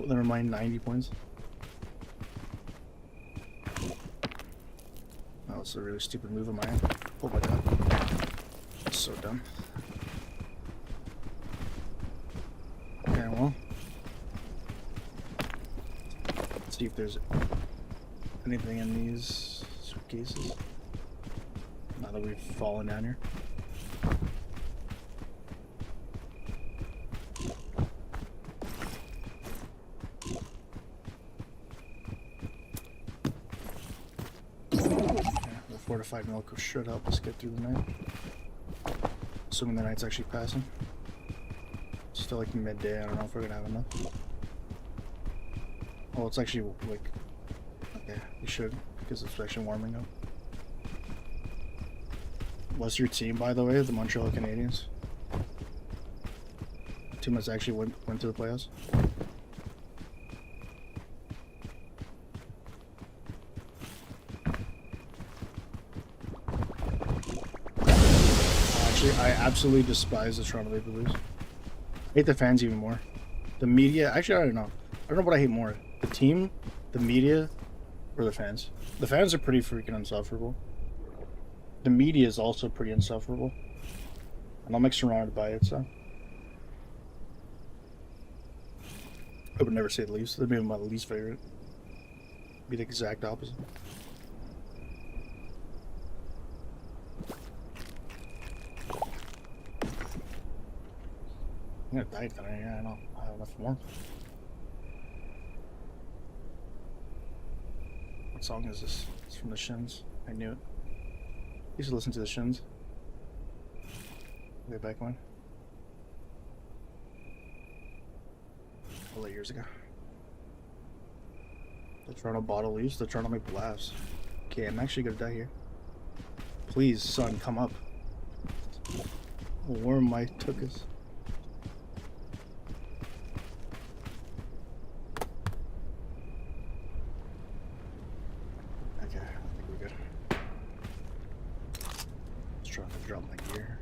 Never mind 90 points. That was a really stupid move of mine. Oh my god. That's so dumb. Okay, well. Let's see if there's anything in these suitcases. Now that we've fallen down here. Fortified milk should help us get through the night. Assuming the night's actually passing. It's still like midday, I don't know if we're gonna have enough. Oh, it's actually like... Okay, we should, because it's actually warming up. What's your team, by the way? The Montreal Canadiens. The team that's actually went to the playoffs. I absolutely despise the Toronto Maple Leafs. I hate the fans even more. The media, actually I don't know. I don't know what I hate more. The team, the media, or the fans. The fans are pretty freaking insufferable. The media is also pretty insufferable. And I'm like surrounded by it, so. I would never say the Leafs. They'd be my least favorite. Be the exact opposite. I'm gonna die tonight. Yeah, I don't have enough more. What song is this? It's from the Shins. I knew it. I used to listen to the Shins way back when. A couple of years ago. The Toronto Bottle Leafs, the Toronto Maple Leafs. Okay, I'm actually gonna die here. Please, son, come up. Warm my tuchus. Drop my gear.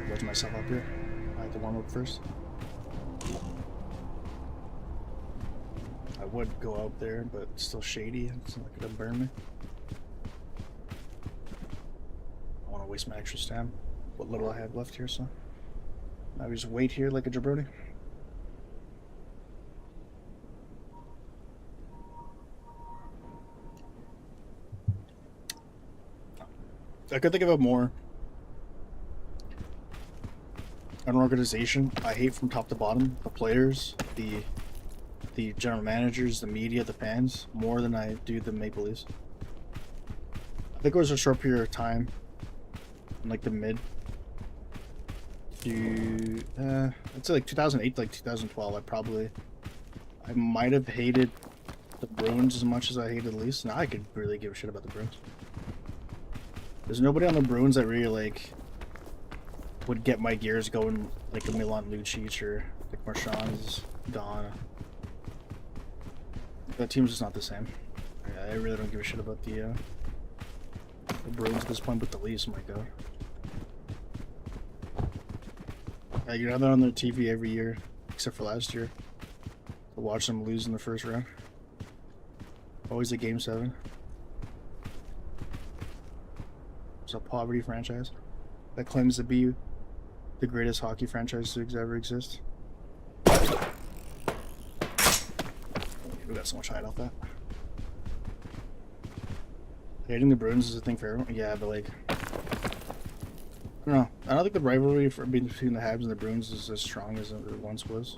Wedge myself up here. I have to warm up first. I would go out there, but it's still shady. It's not gonna burn me. waste my extra stam. What little I have left here, so I just wait here like a jabroni. I could think of an organization I hate from top to bottom. The players, the general managers, the media, the fans, more than I do the Maple Leafs. I think it was a short period of time, in like the mid to I'd say like 2008 to like 2012. I might have hated the Bruins as much as I hated the Leafs. Now I could really give a shit about the Bruins. There's nobody on the Bruins that really like would get my gears going like a Milan Lucic or like Marchand's gone. That team's just not the same. I really don't give a shit about the Bruins at this point, but the Leafs, my god. You know, they're on their TV every year, except for last year, to watch them lose in the first round. Always a Game 7. It's a poverty franchise that claims to be the greatest hockey franchise to ever exist. We got so much hide off that. Hating the Bruins is a thing for everyone. Yeah, but like, I don't know. I don't think the rivalry between the Habs and the Bruins is as strong as it once was.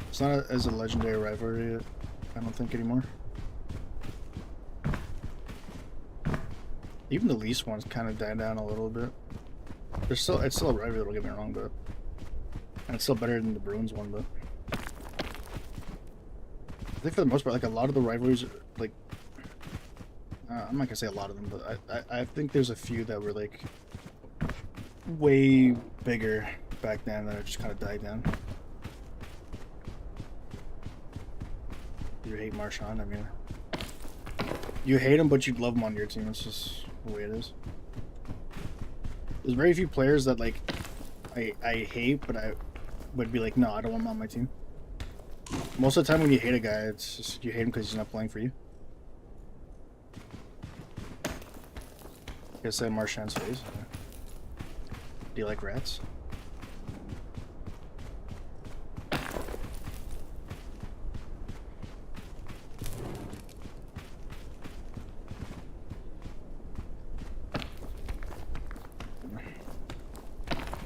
It's not as a legendary rivalry, I don't think, anymore. Even the Leafs one's kind of died down a little bit. It's still a rivalry, don't get me wrong, but and it's still better than the Bruins one, but I think for the most part, like a lot of the rivalries, like I'm not gonna say a lot of them, but I think there's a few that were like way bigger back then that just kind of died down. You hate Marchand? I mean, you hate him, but you'd love him on your team. It's just the way it is. There's very few players that like I hate, but I would be like, no, I don't want him on my team. Most of the time when you hate a guy, it's just you hate him because he's not playing for you. I guess that Marchand's face. Do you like rats?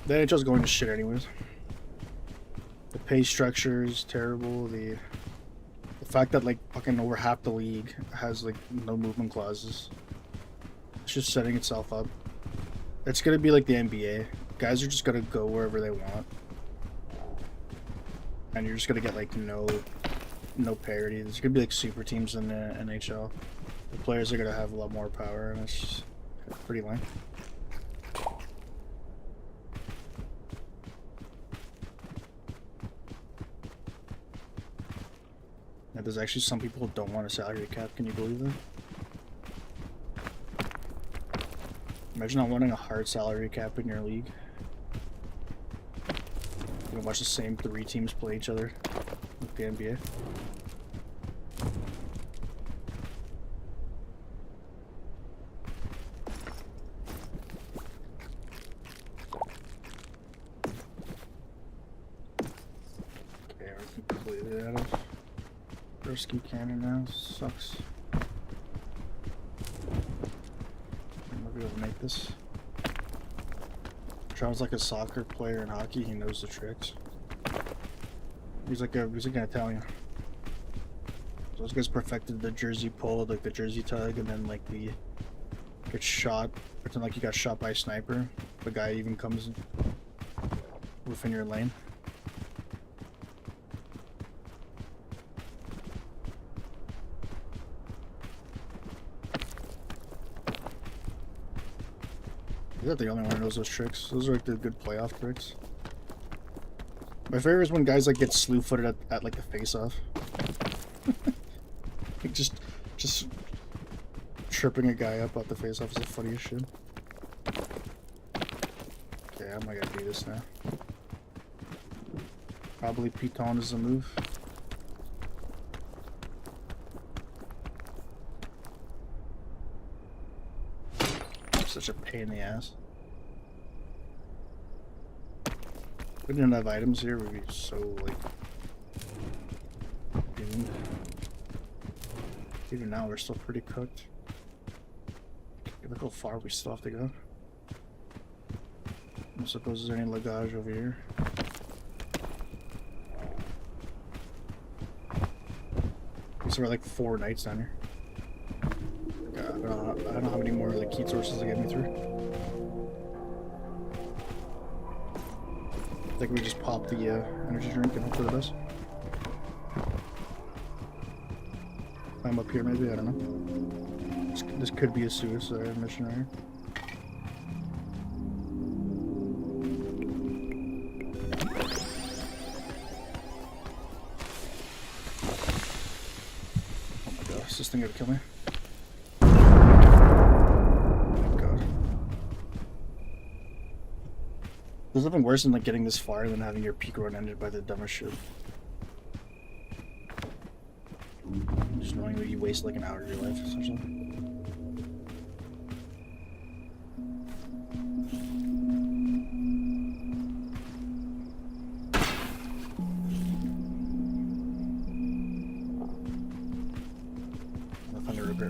The NHL's going to shit anyways. The pay structure is terrible. The fact that like fucking over half the league has like no movement clauses. It's just setting itself up. It's gonna be like the NBA. Guys are just gonna go wherever they want, and you're just gonna get like no parity. There's gonna be like super teams in the NHL. The players are gonna have a lot more power, and it's just pretty lame. Now, there's actually some people who don't want a salary cap. Can you believe that? Imagine not wanting a hard salary cap in your league. You can watch the same 3 teams play each other with the NBA. Okay, we're completely out of Risky cannon now. Sucks. I'll be able to make this. Charles like a soccer player in hockey. He knows the tricks. He's like an Italian. So those guys perfected the jersey pull, like the jersey tug, and then like the get shot, pretend like you got shot by a sniper. The guy even comes within your lane. He's not the only one who knows those tricks. Those are like the good playoff tricks. My favorite is when guys like get slew-footed at like the face-off. Like just tripping a guy up at the face-off is the funniest shit. Okay, I'm not gonna do this now. Probably Piton is the move. Such a pain in the ass. If we didn't have items here, we'd be so, like, doomed. Even now, we're still pretty cooked. Look how far we still have to go. I suppose there's any luggage over here. So we're like 4 nights down here. God, I don't know how many more like heat sources to get me through. I think we just pop the energy drink and hope for the best. I'm up here maybe, I don't know. This could be a suicide mission right here. This thing gonna kill me? Oh my god. There's nothing worse than like getting this far than having your peak run ended by the dumbest shit. Just knowing that you waste like an hour of your life, essentially.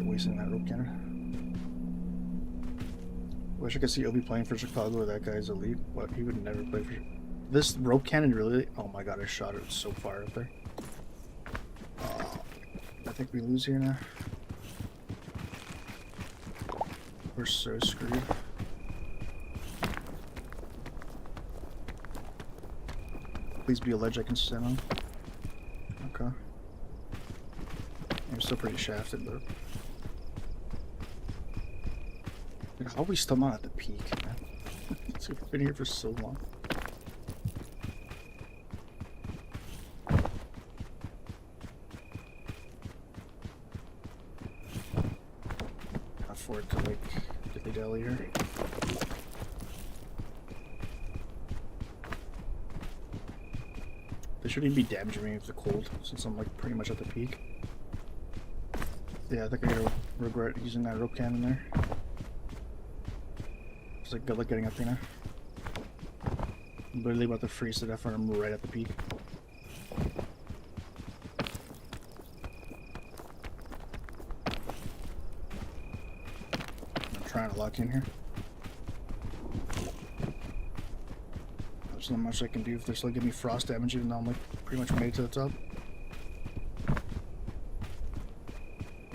Wasting that rope cannon. Wish I could see Obi playing for Chicago. That guy's elite. What? He would never play for this rope cannon. Really? Oh my god! I shot it so far up there. I think we lose here now. We're so screwed. Please be a ledge I can stand on. Okay. I'm still pretty shafted, but. How are we still not at the peak, man? We've been here for so long. Afford to like dilly dally here. They shouldn't even be damaging me with the cold, since I'm like pretty much at the peak. Yeah, I think I'm gonna regret using that rope cannon there. Like good luck getting up here now. I'm literally about to freeze to death when I'm right at the peak. I'm trying to lock in here. There's not much I can do if they still give me frost damage even though I'm like pretty much made it to the top.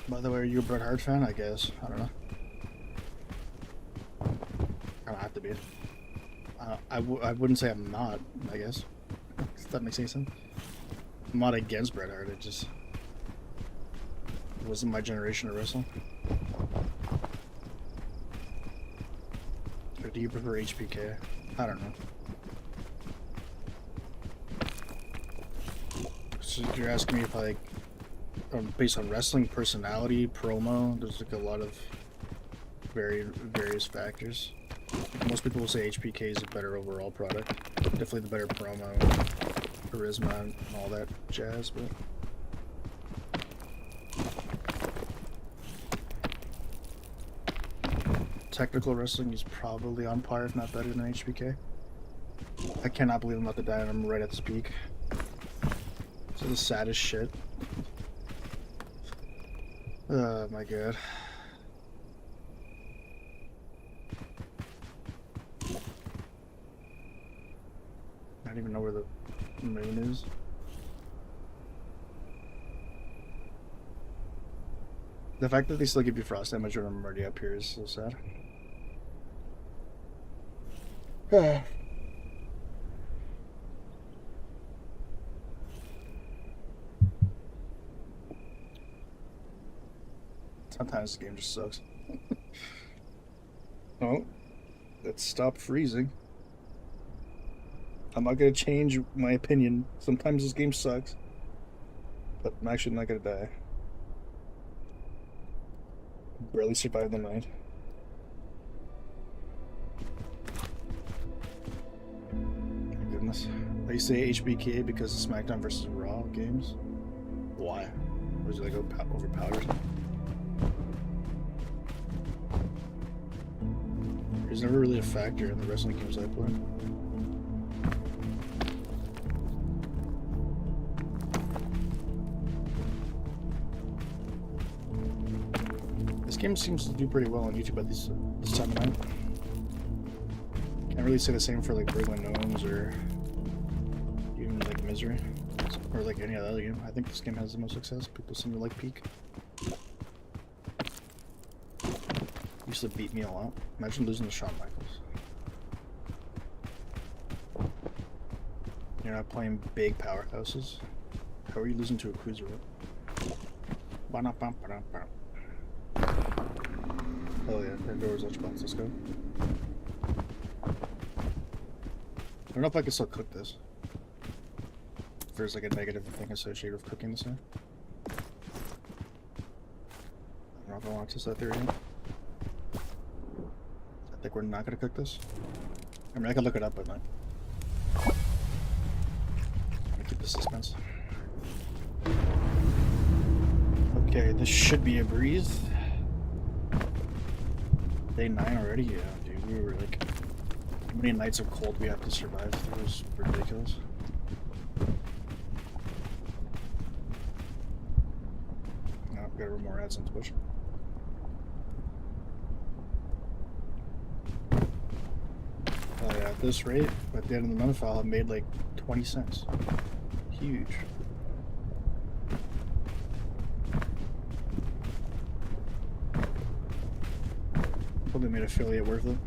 By the way, are you a Bret Hart fan? I guess. I don't know. I don't have to be. I wouldn't say I'm not, I guess. If that makes any sense. I'm not against Bret Hart, it just wasn't my generation of wrestling. Or do you prefer HBK? I don't know. So you're asking me if I like, based on wrestling personality, promo, there's like a lot of various factors. Most people will say HBK is a better overall product. Definitely the better promo, charisma, and all that jazz, but... Technical wrestling is probably on par, if not better than HBK. I cannot believe I'm about to die and I'm right at this peak. This is the saddest shit. Oh my god. I don't even know where the moon is. The fact that they still give you frost damage when I'm already up here is so sad. Sometimes the game just sucks. Oh, let's stop freezing. I'm not gonna change my opinion. Sometimes this game sucks, but I'm actually not gonna die. Barely survived the night. My goodness. They say HBK because of SmackDown vs. Raw games. Why? Was it like overpowered or something? was never really a factor in the wrestling games I played. This game seems to do pretty well on YouTube at this time of night. Can't really say the same for like Brooklyn Gnomes or even like Misery or like any other game. I think this game has the most success. People seem to like Peak. Used to beat me a lot. Imagine losing to Shawn Michaels. You're not playing big powerhouses. How are you losing to a cruiserweight? Oh yeah, that door's lunchbox. Let's go. I don't know if I can still cook this. If there's like a negative thing associated with cooking this now. I don't know if I want to test that theory yet. I think we're not going to cook this. I mean, I can look it up, but not. I'm going to keep the suspense. Okay, this should be a breeze. Day 9 already? Yeah, dude. We were like... How many nights of cold we have to survive? It was ridiculous. Now I've got more ads on Twitch. Oh yeah, at this rate, at the end of the month, I'll have made like 20 cents. Huge. Probably made affiliate worth it.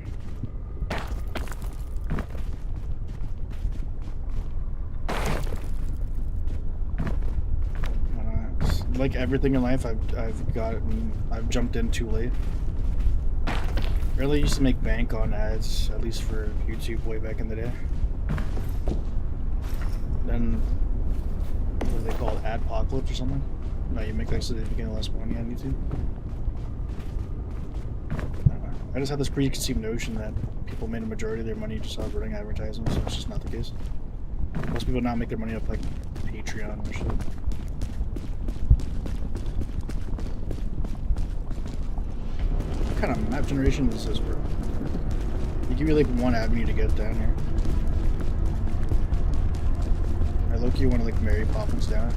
Like everything in life, I've jumped in too late. Really used to make bank on ads, at least for YouTube way back in the day. Then, what are they called? Adpocalypse or something? No, you make like significantly less money on YouTube. I just had this preconceived notion that people made a majority of their money just off running advertisements, so it's just not the case. Most people now make their money off like Patreon or shit. What kind of map generation is this, bro? They give you like one avenue to get down here. I low-key want to like Mary Poppins down.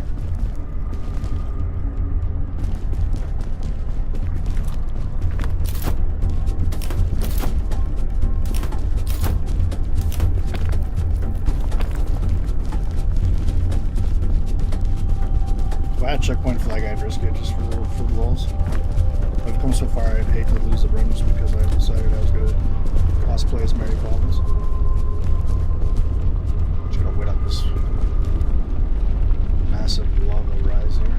If I had checkpoint flag, I'd risk it just for the lulz. I've come so far, I'd hate to lose the run just because I decided I was going to cosplay as Mary Poppins. Just gonna wait up this massive lava rise here.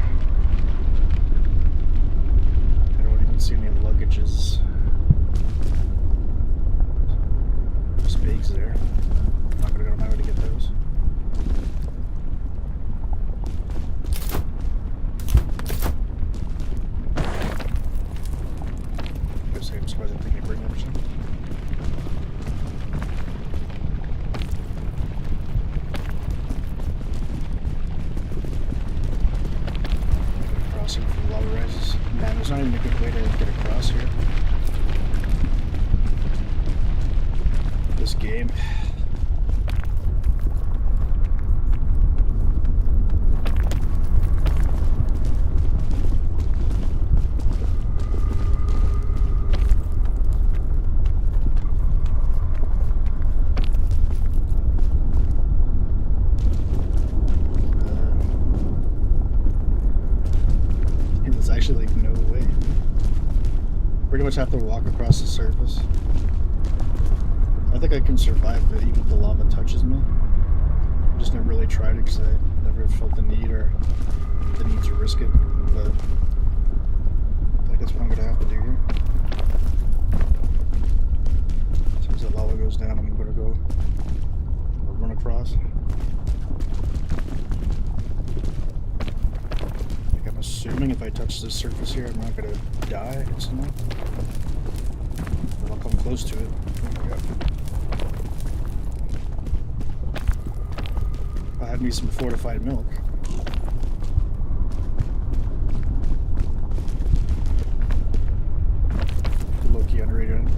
I don't even see any luggages. Just bags there. I'm not gonna go know how to get those. I'm surprised I think I bring everything. Crossing from lava rises. Man, there's not even a good way to get across here. This game. Actually, like, no way. Pretty much have to walk across the surface. I think I can survive it even if the lava touches me. I just never really tried it because I never felt the need or the need to risk it. But I think that's what I'm gonna have to do here. As soon as that lava goes down, I'm gonna go run across. I'm assuming if I touch this surface here, I'm not gonna die instantly. But I'll come close to it. I had me some fortified milk. Low-key underrated.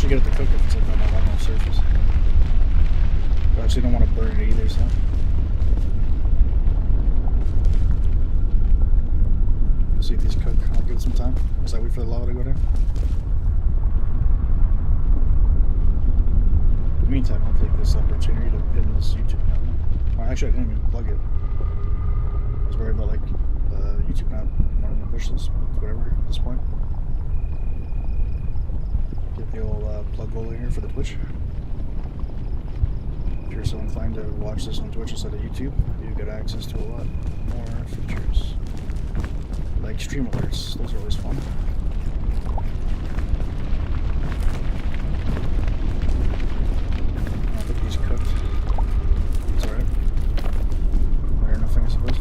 actually get it to cook if it's like on a normal surface. But I actually don't want to burn it either, so. See if these cook. I'll give it some time. As I wait for the lava to go down. In the meantime, I'll take this opportunity to pin this YouTube now. Well, actually, I didn't even plug it. I was worried about like YouTube not wanting to push this, whatever at this point. Get the old plug hole here for the Twitch. If you're so inclined to watch this on Twitch instead of YouTube, you get access to a lot more features. Like stream alerts, those are always fun. I think he's cooked. It's alright. Better nothing, I suppose.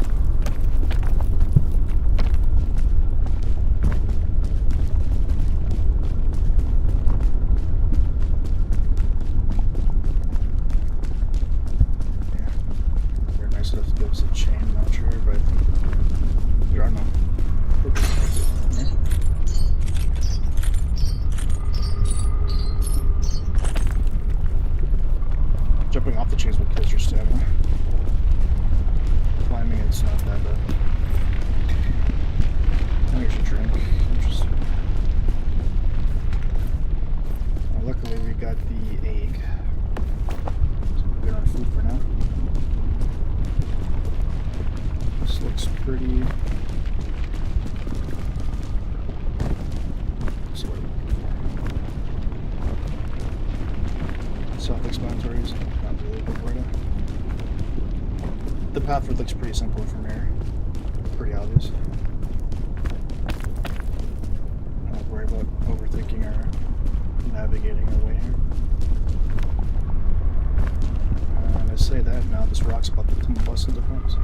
Yeah. They're nice enough to give us a chain launcher, but I think there are no. Jumping off the chains will kill your stamina. Climbing, it's not that bad. Here's your drink. Interesting. Well, luckily, we got the egg. So we're good on food for now. This looks pretty. Self-explanatory is not really good right now. The pathway looks pretty simple from here. Pretty obvious. I don't worry about overthinking or navigating our way here. And I say that, now this rock's about to bust into points.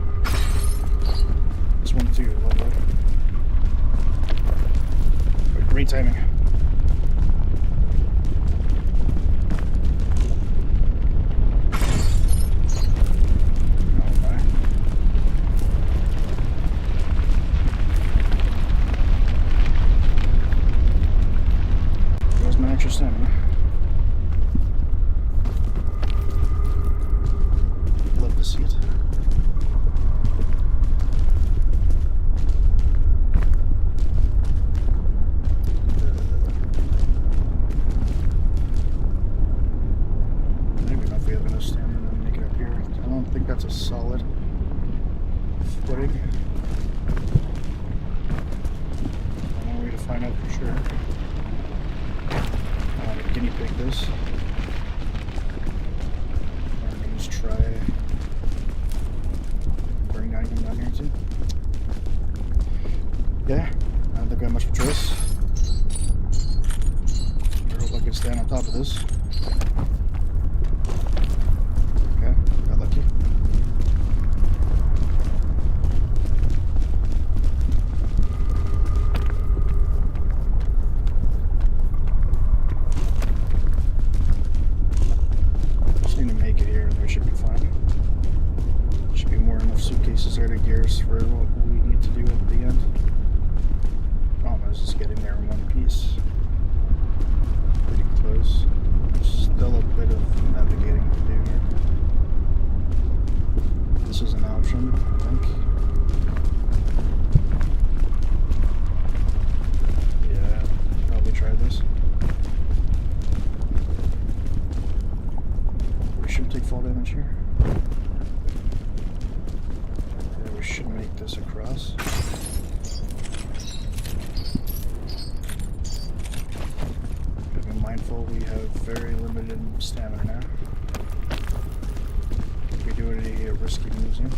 This one too, love that. But great timing. Stamina. Love to see it. I don't even know if we have enough stamina to make it up here. I don't think that's a solid footing. No way to find out for sure. Guinea pig this. Or just try bring anything down here too. Yeah, I don't think I have much of a choice. I hope I can stand on top of this. Okay, got lucky. Suitcases there to gear us for what we need to do at the end. Problem is just getting there in one piece. Pretty close. Still a bit of navigating to do here. This is an option, I think. Yeah, probably try this. We shouldn't take fall damage here. Should make this across. Gotta be mindful we have very limited stamina now. If we do any risky moves here.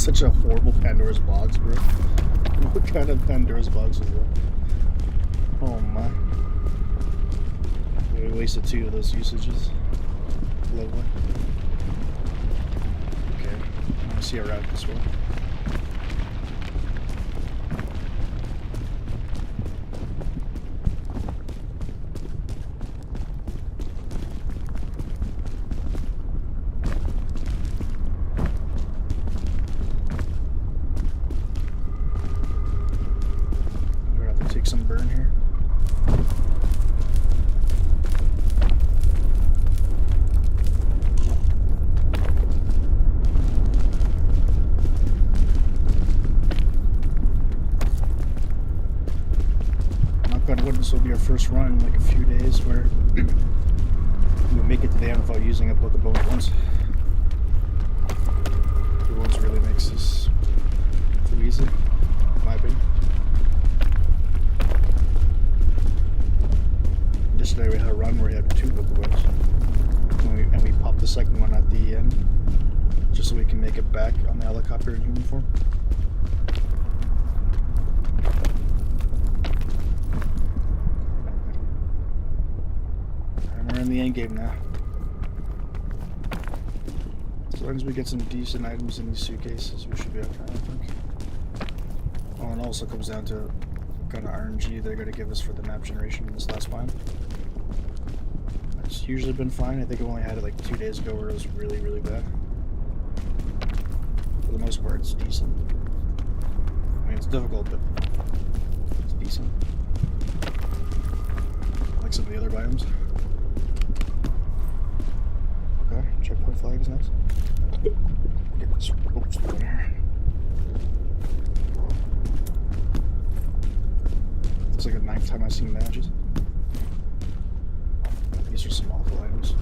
Such a horrible Pandora's box, bro. What kind of Pandora's box is that? Oh my. We wasted 2 of those usages. Lovely. Okay, I want to see a route this way. We're gonna have to take some burn here. This will be our first run in like a few days where we make it to the end without using up both the bones once. The bones really makes this too easy, in my opinion. Yesterday we had a run where we had 2 book bones, and we popped the second one at the end just so we can make it back on the helicopter in human form. We're in the end game now. As long as we get some decent items in these suitcases, we should be okay, I think. Oh, and it also comes down to what kind of RNG they're going to give us for the map generation in this last biome. It's usually been fine. I think I only had it like 2 days ago where it was really, really bad. For the most part, it's decent. I mean, it's difficult, but it's decent. Like some of the other biomes. Okay, checkpoint flag is nice. Get this ropes in here. It's like the 9th time I've seen badges. These are some awful items.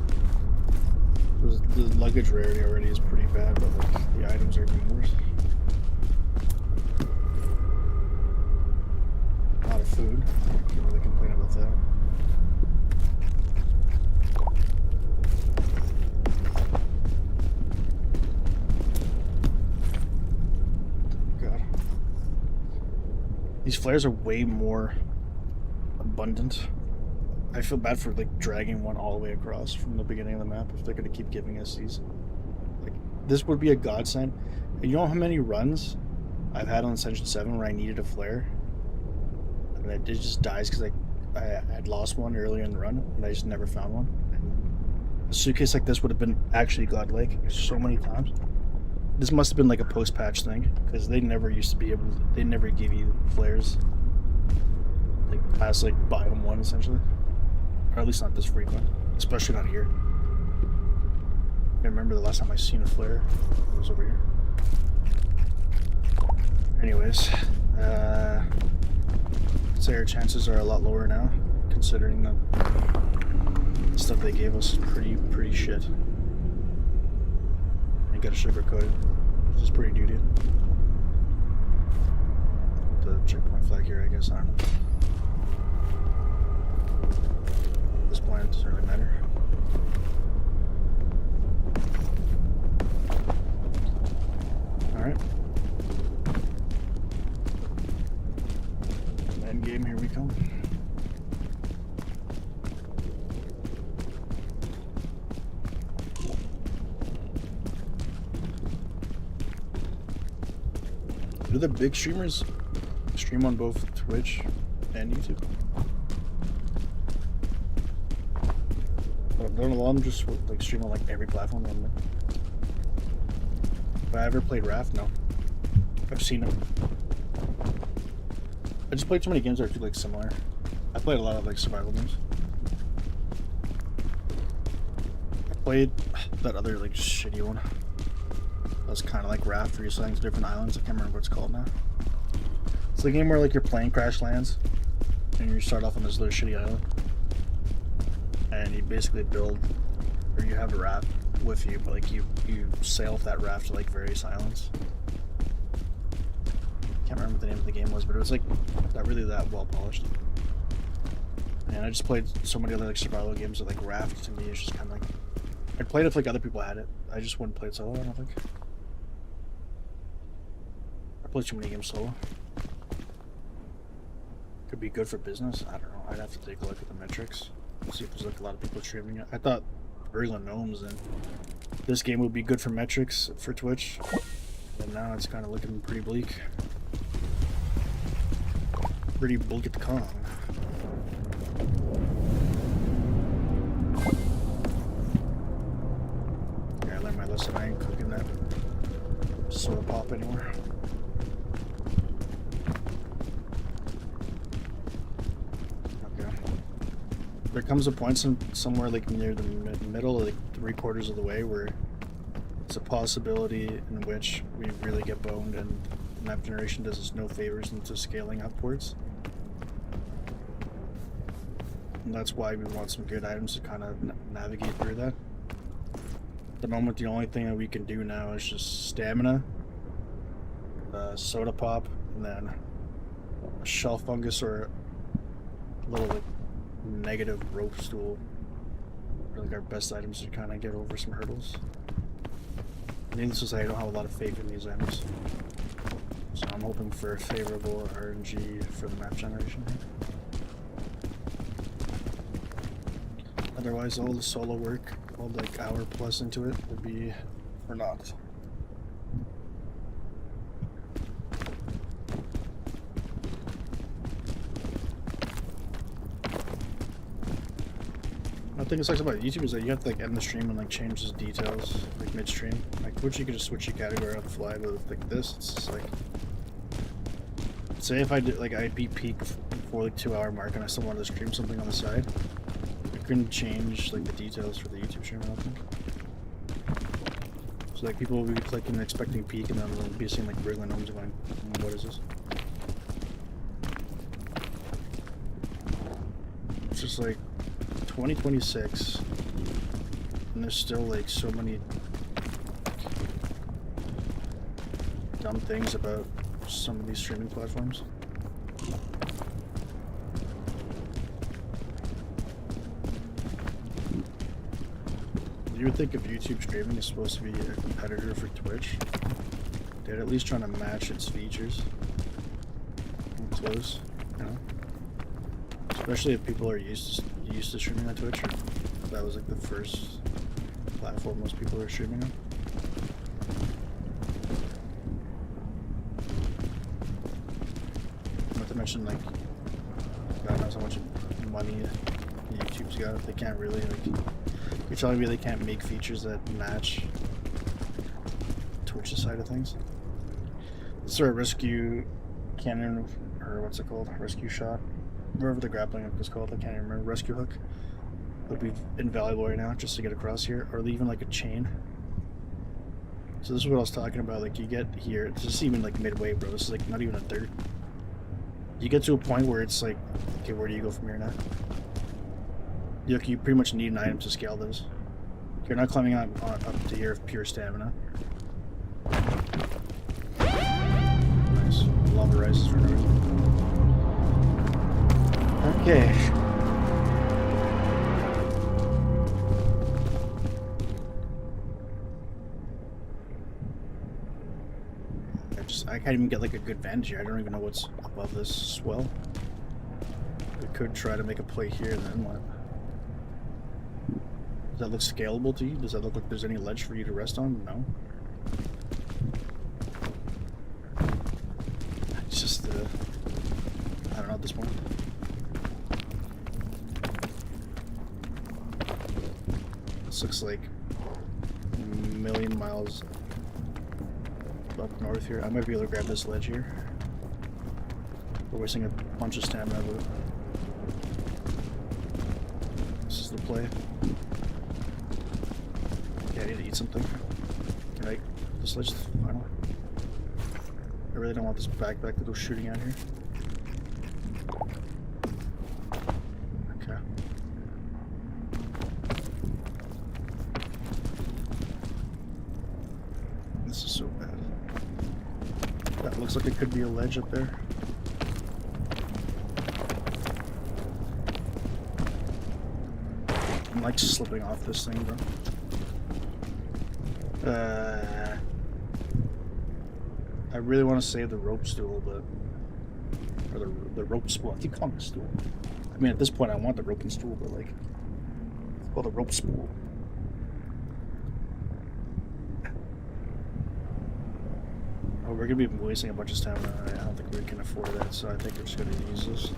The luggage rarity already is pretty bad, but like the items are even worse. A lot of food. I can't really complain about that. These flares are way more abundant. I feel bad for like dragging one all the way across from the beginning of the map if they're going to keep giving us these. Like, this would be a godsend. And you know how many runs I've had on Ascension 7 where I needed a flare? And it just dies because I had lost one earlier in the run and I just never found one. And a suitcase like this would have been actually godlike so many times. This must have been like a post-patch thing, because they never used to be able to, they never give you flares like past like biome 1 essentially, or at least not this frequent, especially not here. I remember the last time I seen a flare, it was over here. Anyways, I'd say our chances are a lot lower now, considering the stuff they gave us is pretty shit. Gotta sugarcoat it, which is pretty duty. The checkpoint flag here, I guess, I don't know. At this point, it doesn't really matter. Alright. End game, here we come. Do the big streamers stream on both Twitch and YouTube? Don't a lot of them just like stream on like every platform? Have I ever played Raft? No. I've seen them. I just played so many games that are too like similar. I played a lot of like survival games. I played that other like shitty one. That's kind of like Raft, where you're selling to different islands. I can't remember what it's called now. It's the game where like your plane crash lands, and you start off on this little shitty island, and you basically build, or you have a raft with you, but like you sail with that raft to like various islands. Can't remember what the name of the game was, but it was like not really that well polished. And I just played so many other like survival games that like Raft to me is just kind of like, I'd play it if like other people had it. I just wouldn't play it solo, I don't think. play too many games solo. Could be good for business. I don't know. I'd have to take a look at the metrics. See if there's like a lot of people streaming it. I thought Virgil Gnomes and this game would be good for metrics for Twitch, but now it's kind of looking pretty bleak. Pretty bleak at the Kong. Yeah, I learned my lesson. I ain't cooking that soda pop anymore. There comes a point somewhere like near the middle, like 3/4 of the way, where it's a possibility in which we really get boned and the map generation does us no favors into scaling upwards. And that's why we want some good items to kind of navigate through that. At the moment, the only thing that we can do now is just stamina, soda pop, and then a shell fungus or a little like negative rope stool are like our best items to kind of get over some hurdles. Needless to say, I don't have a lot of faith in these items, so I'm hoping for favorable RNG for the map generation here. Otherwise, all the solo work, all like hour plus into it, would be for naught. I think it sucks about YouTube is that you have to like end the stream and like change the details like midstream. Like Twitch, you could just switch your category on the fly, but with like this, it's just like, say if I did like I beat peak before like 2 hour mark and I still wanted to stream something on the side, I couldn't change like the details for the YouTube stream. I don't think. So like people will be clicking and expecting peak, and then they'll be seeing like Wriggling Gnomes going, what is this? It's just like 2026, and there's still like so many dumb things about some of these streaming platforms. You would think if YouTube streaming is supposed to be a competitor for Twitch, they'd at least trying to match its features and close, you know? Especially if people are used to streaming on Twitch, or that was like the first platform most people are streaming on. Not to mention, like, God knows how much money YouTube's got if they can't really, like, you're telling me they can't make features that match Twitch's side of things. This sort of rescue cannon, or what's it called? Rescue shot. Wherever the grappling hook is called, I can't even remember. Rescue hook would be invaluable right now just to get across here, or even like a chain. So this is what I was talking about. Like you get here, this is even like midway, bro. This is like not even a third. You get to a point where it's like, okay, where do you go from here now? You pretty much need an item to scale this. You're not climbing up to here of pure stamina. Nice. Lava rises for no reason. Okay. I can't even get like a good vantage here. I don't even know what's above this swell. We could try to make a play here and then what? Does that look scalable to you? Does that look like there's any ledge for you to rest on? No. It's just I don't know at this point. This looks like a million miles up north here. I might be able to grab this ledge here. We're wasting a bunch of stamina, but this is the play. Okay, I need to eat something. Can I? This ledge is final. I really don't want this backpack to go shooting out here. Okay. This is so bad. That looks like it could be a ledge up there. I'm like slipping off this thing, bro. I really want to save the rope stool, but... Or the rope spool. I keep calling it a stool. I mean, at this point, I want the rope and stool, but like... Well, the rope spool. Oh, we're gonna be wasting a bunch of stamina. I don't think we can afford that, so I think we're just gonna use this.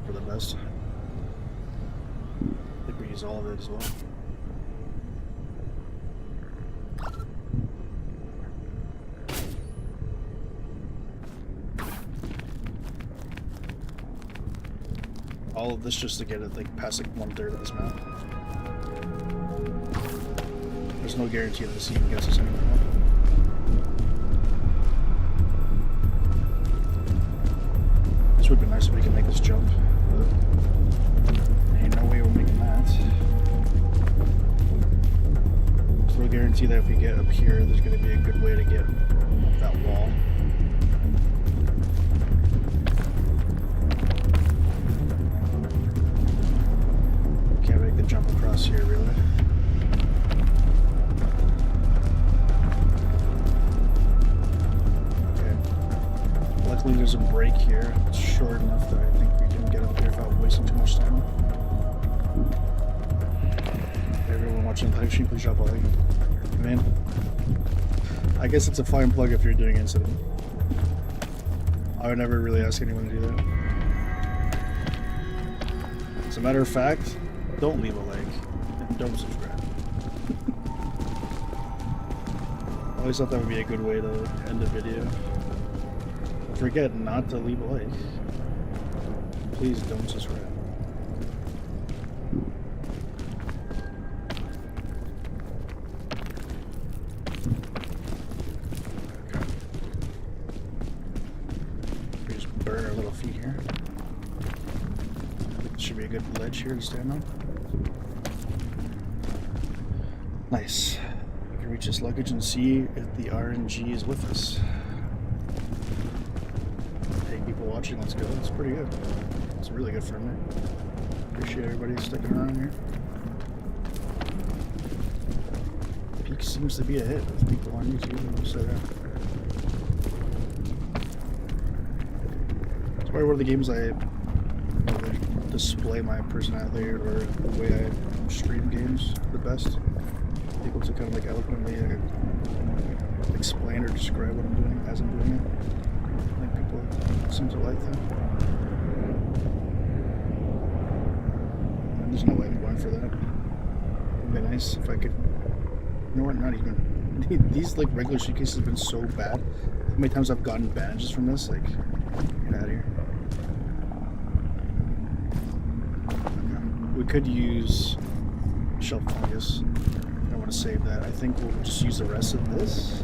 For the best. I think we use all of it as well. All of this just to get it like past like 1/3 of this map. There's no guarantee that this even gets us anywhere. This would be nice if we could make this jump, but ain't no way we're making that. There's no guarantee that if we get up here, there's going to be a good way to get up that wall. Can't make the jump across here, really. Luckily there's a break here. It's short enough that I think we can get up here without wasting too much time. Everyone watching the live stream, please drop a like. I mean, I guess it's a fine plug if you're doing Incident. I would never really ask anyone to do that. As a matter of fact, don't leave a like and don't subscribe. I always thought that would be a good way to end a video. Forget not to leave a like. Please don't subscribe. Okay. We just burn our little feet here. This should be a good ledge here to stand on. Nice. We can reach this luggage and see if the RNG is with us. Watching, let's go. It's pretty good. It's really good for me. Appreciate everybody sticking around here. Peak seems to be a hit with people on YouTube. So it's probably one of the games I display my personality or the way I stream games the best. Able to kind of like eloquently explain or describe what I'm doing as I'm doing it. Seem to like that. And there's no way I'm going for that. It'd be nice if I could. You know what? Not even. These like regular suitcases have been so bad. How many times I've gotten bandages from this? Like, get out of here. Okay. We could use shelf fungus. I want to save that. I think we'll just use the rest of this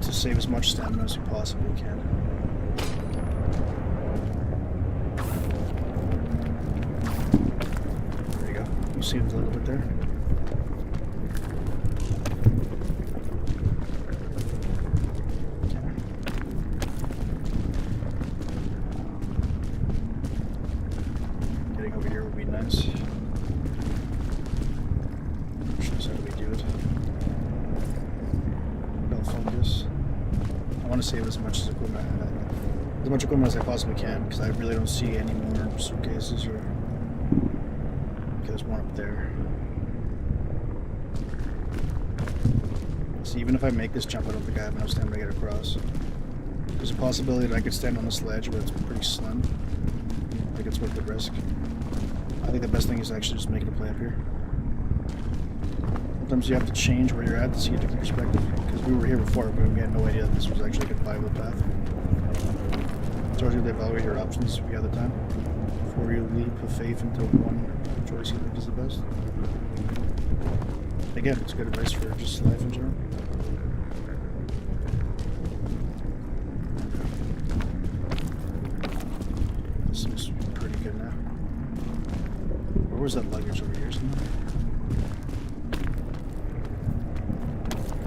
to save as much stamina as we possibly can. There you go. You see it a little bit there. Okay. Getting over here would be nice. Shows how we do it. Don't focus. I want to save as much equipment as I possibly can, because I really don't see any more suitcases. Or okay, there's one up there. So even if I make this jump, I don't think I have enough stamina to get across. There's a possibility that I could stand on this ledge, but it's pretty slim. I think it's worth the risk. I think the best thing is actually just making a play up here. Sometimes you have to change where you're at to see a different perspective. Because we were here before, but we had no idea that this was actually a good viable path. It's always good to evaluate your options if you have the time before you leap of faith into one choice you think is the best. Again, it's good advice for just life in general. This seems pretty good now. Where was that luggage over here somewhere?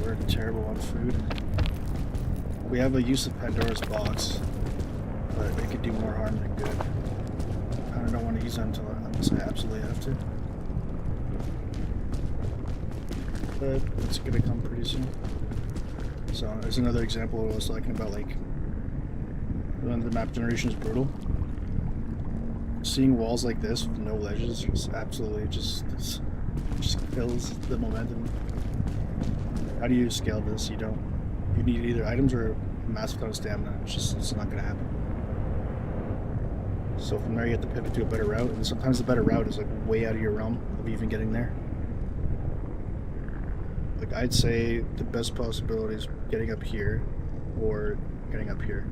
We're terrible on food. We have a use of Pandora's box, but it could do more harm than good. I don't want to use it unless I absolutely have to. But it's gonna come pretty soon. So there's another example of what I was talking about, like when the map generation is brutal. Seeing walls like this with no ledges is absolutely just kills the momentum. How do you scale this? You don't. You need either items or a massive ton of stamina. It's not gonna happen. So from there you have to pivot to a better route, and sometimes the better route is like way out of your realm of even getting there. Like I'd say the best possibility is getting up here or getting up here.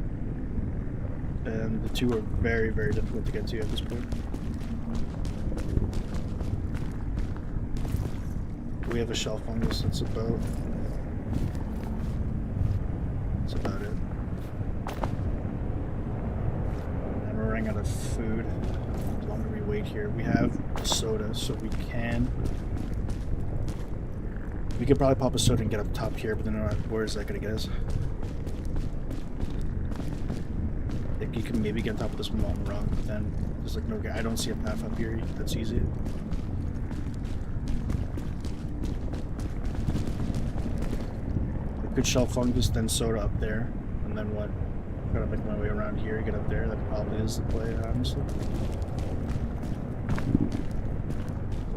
And the two are very, very difficult to get to at this point. We have a shelf on this, that's about it. And we're running out of food. The longer we wait here, we have soda, so we could probably pop a soda and get up top here, but then where is that gonna get us? Like you can maybe get on top of this mountain rock, but then there's like no. I don't see a path up here that's easy. Good shell fungus, then soda up there, and then what? Gotta make my way around here, get up there. That probably is the play, honestly.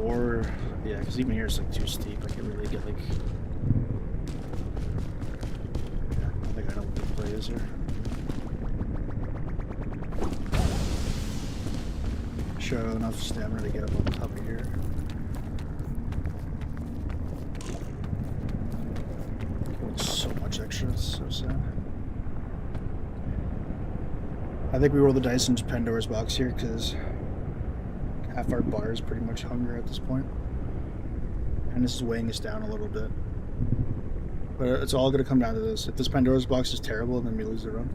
Or yeah, because even here it's like too steep. I can really get like. Yeah, I think I know what the play is here. Show enough stamina to get up on top of here. So much extra, it's so sad. I think we roll the dice into Pandora's box here because half our bar is pretty much hunger at this point. And this is weighing us down a little bit. But it's all going to come down to this. If this Pandora's box is terrible, then we lose the run.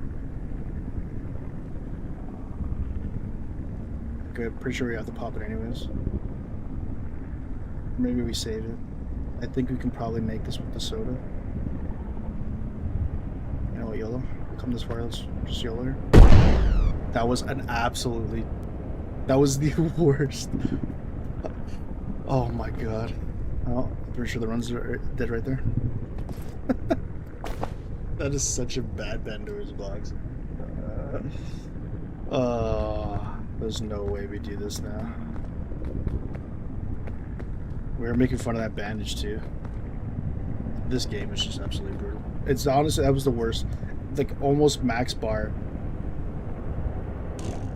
Okay, pretty sure we have to pop it anyways. Maybe we save it. I think we can probably make this with the soda. You know what, YOLO? Come this far, let's just YOLO here. That was an absolutely... That was the worst. Oh my god. Oh, I'm pretty sure the runs are dead right there. That is such a bad Pandora's box. There's no way we do this now. We were making fun of that bandage too. This game is just absolutely brutal. It's honestly, that was the worst. Like almost max bar.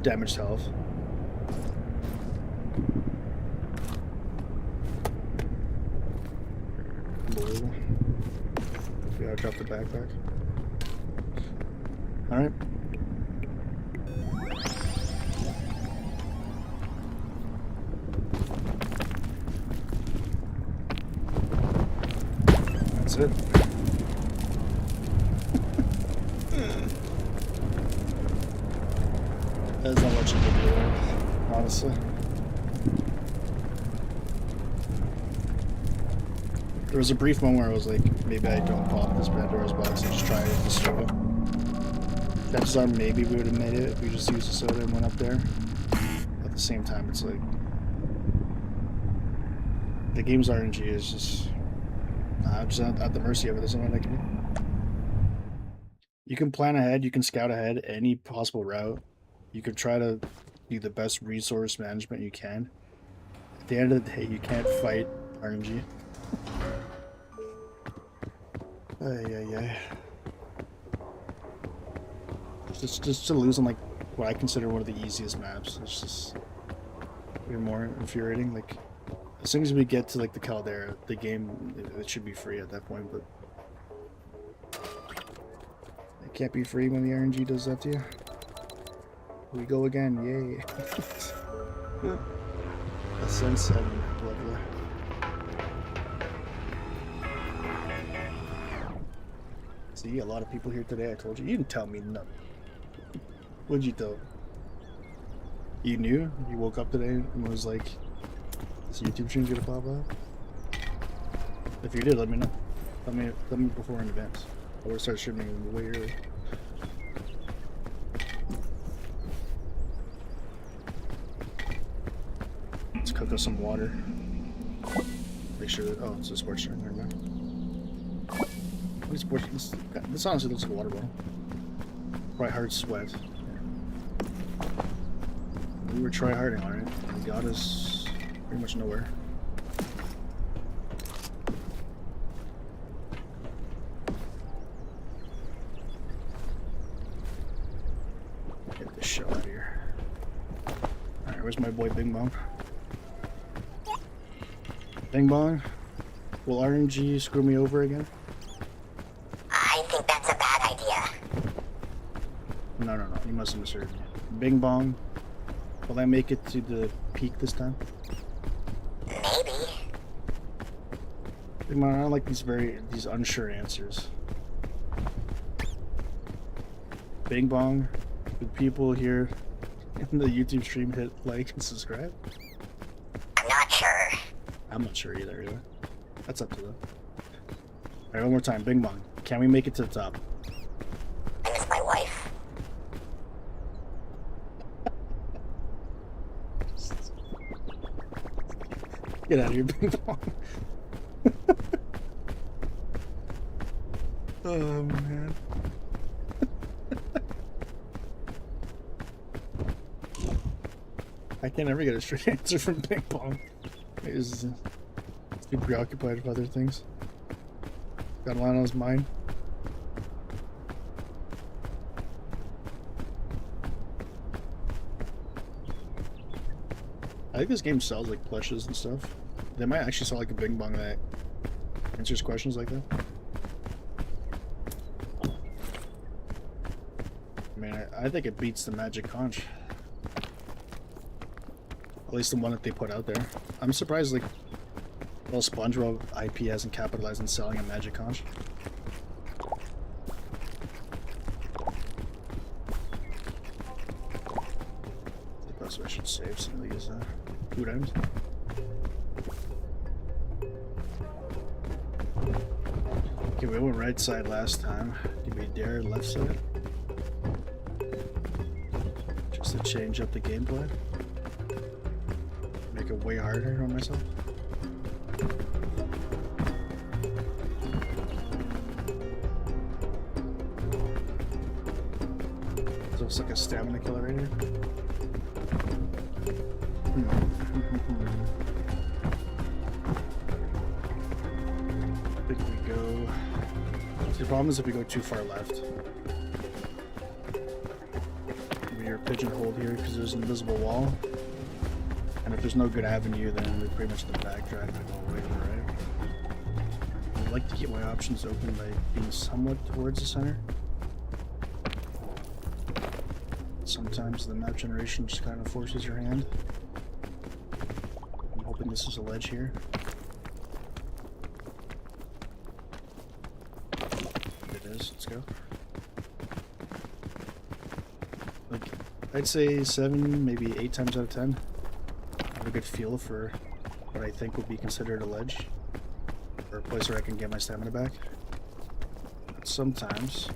Damaged health. Unbelievable. We gotta drop the backpack. Alright. That's it. There's not much you can do there, honestly. There was a brief moment where I was like, maybe I don't pop this Pandora's box and just try it with the soda. That's our maybe we would have made it if we just used the soda and went up there. At the same time, it's like the game's RNG is just at the mercy of it. There's nothing I can do. You can plan ahead, you can scout ahead any possible route. You can try to do the best resource management you can. At the end of the day, you can't fight RNG. Ay. Just to lose on like what I consider one of the easiest maps. It's just even more infuriating. Like as soon as we get to like the Caldera, the game it should be free at that point, but it can't be free when the RNG does that to you. We go again, yay. Ascent 7, lovely. See, a lot of people here today, I told you. You didn't tell me nothing. What'd you tell? You knew? You woke up today and was like, this YouTube stream's gonna pop up? If you did, let me know. Let me before in advance. I would start streaming way early. Let's cook us some water. Make sure that, oh, it's a sports drink, never mind. This honestly looks like a water bottle. Probably hard sweat. We were try-harding on it, and it got us pretty much nowhere. Get this shell out of here. Alright, where's my boy Bing Bong? Bing Bong? Will RNG screw me over again? I think that's a bad idea. No, you must have misheard me. Bing Bong, will I make it to the peak this time? Maybe. Bing Bong, I don't like these unsure answers. Bing Bong, would people here in the YouTube stream hit like and subscribe? I'm not sure. I'm not sure either. That's up to them. Alright, one more time. Bing Bong, can we make it to the top? I miss my wife. Get out of here, Bing Bong. Oh, man. I can't ever get a straight answer from Bing Bong. He's too preoccupied with other things. Got a lot on his mind. I think this game sells like plushes and stuff. They might actually sell like a Bing Bong that answers questions like that. I mean, I think it beats the Magic Conch. At least the one that they put out there. I'm surprised like little SpongeBob IP hasn't capitalized on selling a Magic Conch. I think that's where I should save some of these food items. Okay, we went right side last time. Give me a dare left side. Just to change up the gameplay. Make it way harder on myself. So it's like a stamina killer right here. I think we go. The problem is if we go too far left. We are pigeonholed here because there's an invisible wall. And if there's no good avenue, then we pretty much have to backtrack and go all the way to the right. I'd like to keep my options open by being somewhat towards the center. Sometimes the map generation just kind of forces your hand. I'm hoping this is a ledge here. It is, let's go. Like, I'd say 7, maybe 8 times out of 10. I have a good feel for what I think would be considered a ledge. Or a place where I can get my stamina back. But sometimes,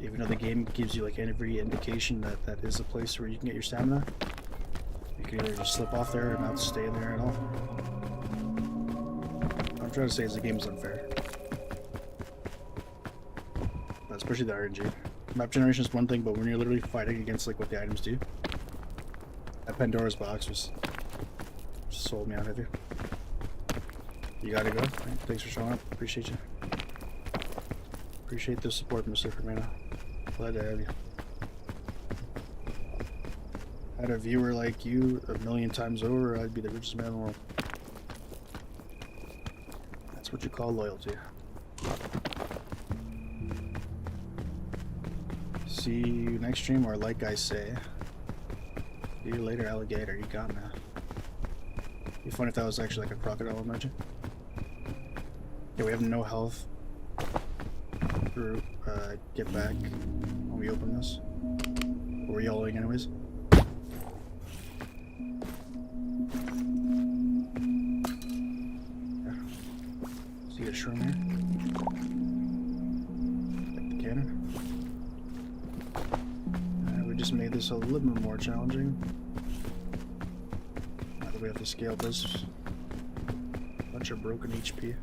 even though the game gives you like every indication that that is a place where you can get your stamina, you can either just slip off there or not stay there at all. What I'm trying to say is the game is unfair. Especially the RNG. Map generation is one thing, but when you're literally fighting against like what the items do, that Pandora's box just sold me out of here. You gotta go. Thanks for showing up. Appreciate you. Appreciate the support, Mr. Firmino. Glad to have you. Had a viewer like you 1,000,000 times over, I'd be the richest man in the world. That's what you call loyalty. See you next stream, or like I say, see you later, alligator. You got me. It'd be funny if that was actually like a crocodile emoji. Yeah, we have no health. Through get back when we open this. Or we're yelling anyways. Yeah. See a shroom here. Get the cannon. We just made this a little bit more challenging. Now that we have to scale this. Bunch of broken HP.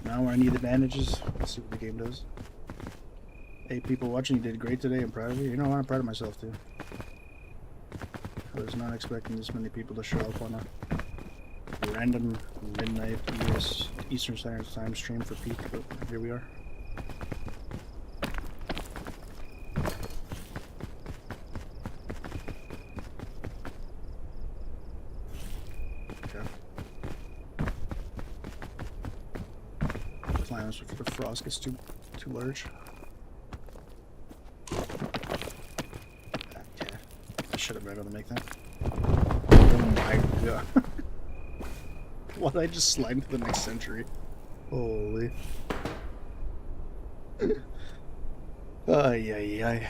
Now I need advantages. Let's see what the game does. Hey, people watching, you did great today. I'm proud of you. You know what? I'm proud of myself too. I was not expecting this many people to show up on a random midnight US Eastern Standard Time stream for Peak, but here we are. Climbs before the frost gets too large. Okay. I should have been able to make that. Oh my god. Why did I just slide into the next century? Holy. Ay ay ay.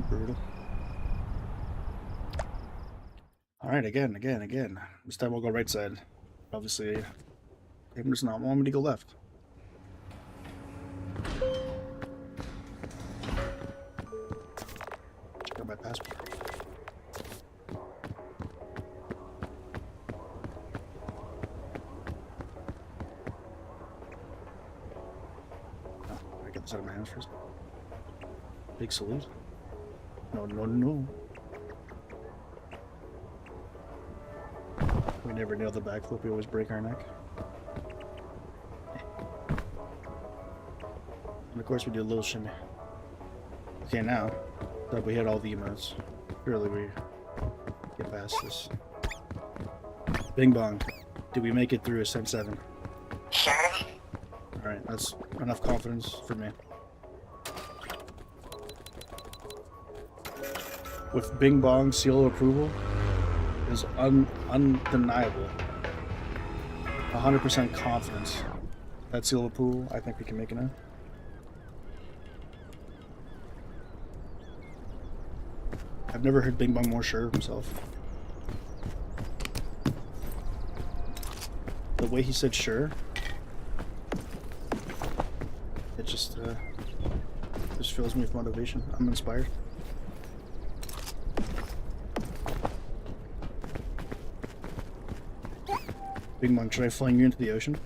Brutal. Alright, again. This time we'll go right side. Obviously, game does not want me to go left. Check out my passport. Oh, I get this out of my hands first. Big salute. No. We never nail the backflip, we always break our neck. And of course we do a little shimmy. Okay, now that we hit all the emotes, surely we get past this. Bing bong. Did we make it through Ascent 7? Sure. Alright, that's enough confidence for me. With Bing Bong seal of approval is undeniable. 100% confidence. That seal of approval, I think we can make it now. I've never heard Bing Bong more sure of himself. The way he said sure, it just fills me with motivation. I'm inspired. Bing Bong, should I fling you into the ocean?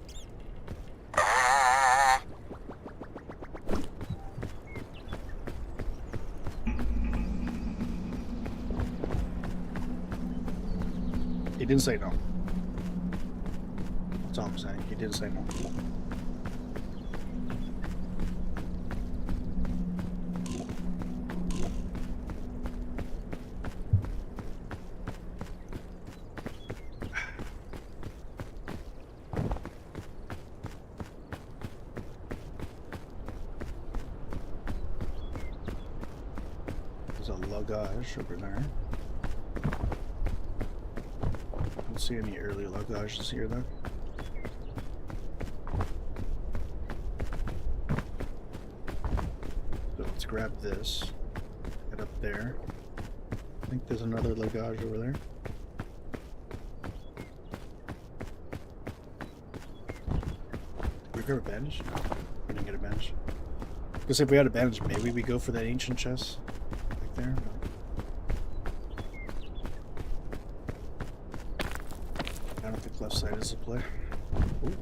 He didn't say no. That's all I'm saying. He didn't say no. There's a luggage over there. Don't see any early luggages here though. So let's grab this. Head up there. I think there's another luggage over there. Did we grab a bandage? No, we didn't get a bandage. Because if we had a bandage, maybe we go for that ancient chest. Like there. No. I don't think left side is the play. Ooh.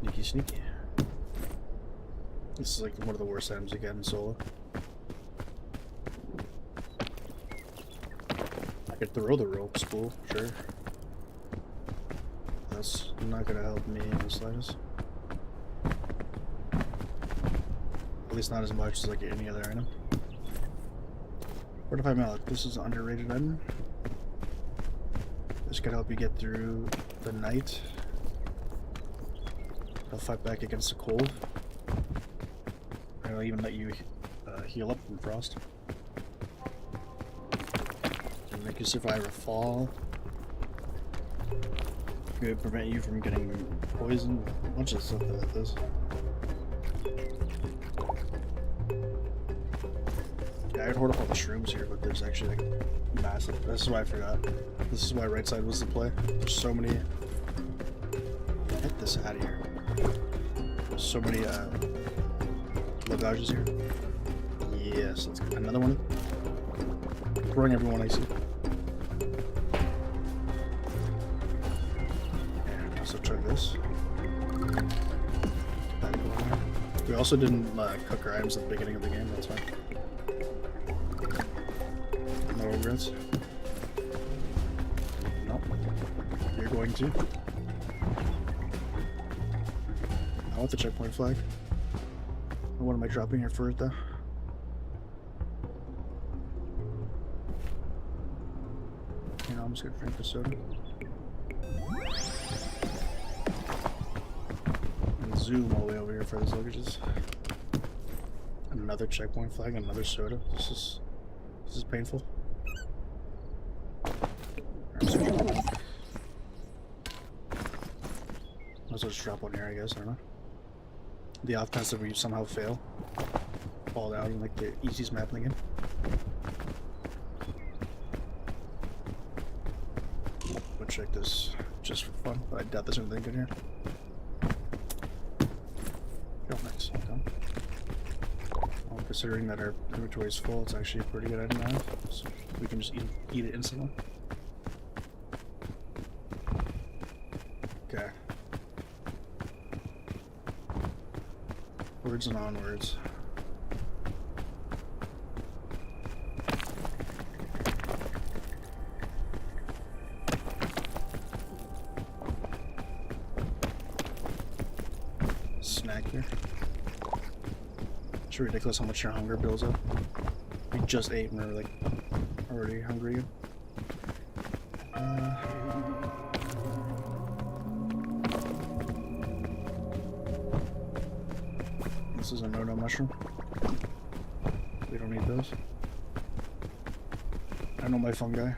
Sneaky, sneaky. This is like one of the worst items you get in solo. I could throw the rope spool, sure. That's not gonna help me in the slightest. At least not as much as like any other item. Fortified mallet. This is an underrated item. This could help you get through the night. It'll fight back against the cold. It'll even let you heal up from frost. It'll make you survive a fall. It could prevent you from getting poisoned. A bunch of stuff like this. Yeah, I'd hoard up all the shrooms here, but there's actually like massive. This is why I forgot. This is why right side was the play. There's so many. Get this out of here. There's so many luggages here. Yes, let's get another one. throwing everyone I see. And also try this. We also didn't cook our items at the beginning of the game, that's fine. No regrets. Nope. You're going to. I want the checkpoint flag. What am I dropping here for it though? You know, I'm just gonna drink the soda. And zoom all the way over here for those luggages. Another checkpoint flag, another soda. This is painful. Let's just drop one here, I guess, I don't know. The off chance that we somehow fail. Fall down in like the easiest map in the game. We'll check this just for fun, but I doubt there's anything good here. Oh, nice. Okay. Well, considering that our inventory is full, it's actually a pretty good item to have. So we can just eat it instantly. Okay. Words and onwards. Snack here. It's ridiculous how much your hunger builds up. We just ate and we're like already hungry again. This is a no-no mushroom. We don't need those. I know my fungi.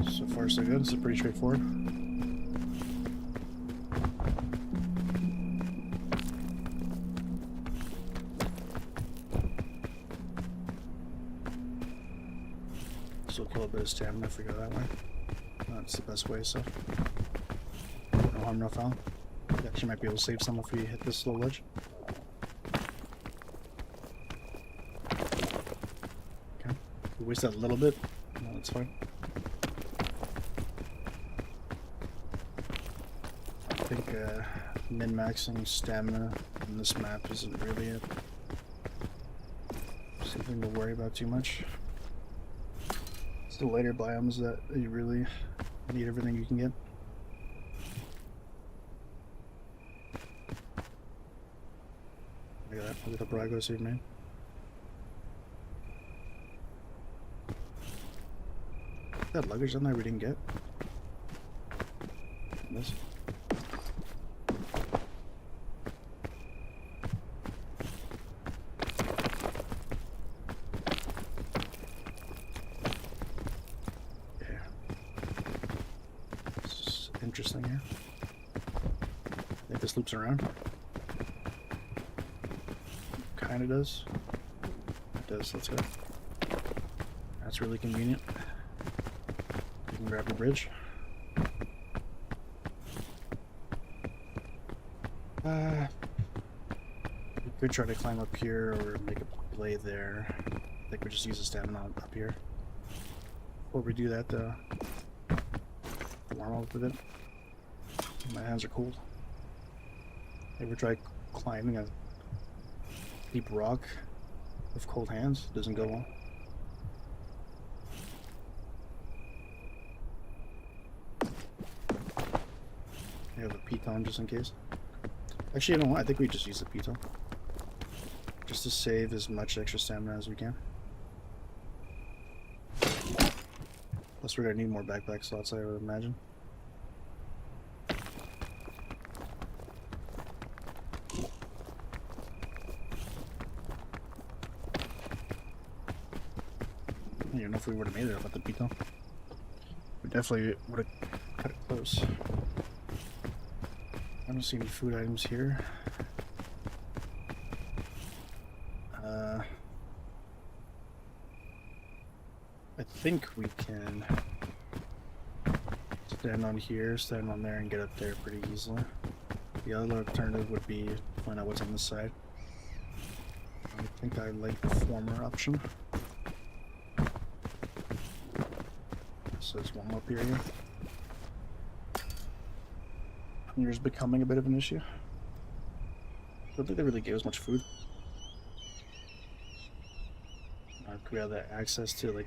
So far so good. This is pretty straightforward. So kill a bit of stamina if we go that way. That's the best way, so no harm, no foul. We actually might be able to save some if we hit this little ledge. Okay. We wasted a little bit. No, that's fine. I think min-maxing stamina in this map isn't really something to worry about too much. It's the later biomes that you really need everything you can get. Look at that. Look at the progress we've made. That luggage on there we didn't get. This. Interesting here. I think this loops around. Kinda does. It does, let's go. That's really convenient. You can grab a bridge. We could try to climb up here or make a blade there. I think we just use the stamina up here. Before we do that, warm up a bit. My hands are cold. Ever try climbing a deep rock with cold hands? Doesn't go well. I have a piton just in case. Actually, you know what? I think we just use the piton. Just to save as much extra stamina as we can. Plus we're gonna need more backpack slots, I would imagine. I don't even know if we would have made it up at the piton. We definitely would have cut it close. I don't see any food items here. think we can stand on here, stand on there, and get up there pretty easily. The other alternative would be find out what's on this side. I think I like the former option. So there's one up here. Hunger's becoming a bit of an issue. I don't think they really gave us much food. Could we have that access to like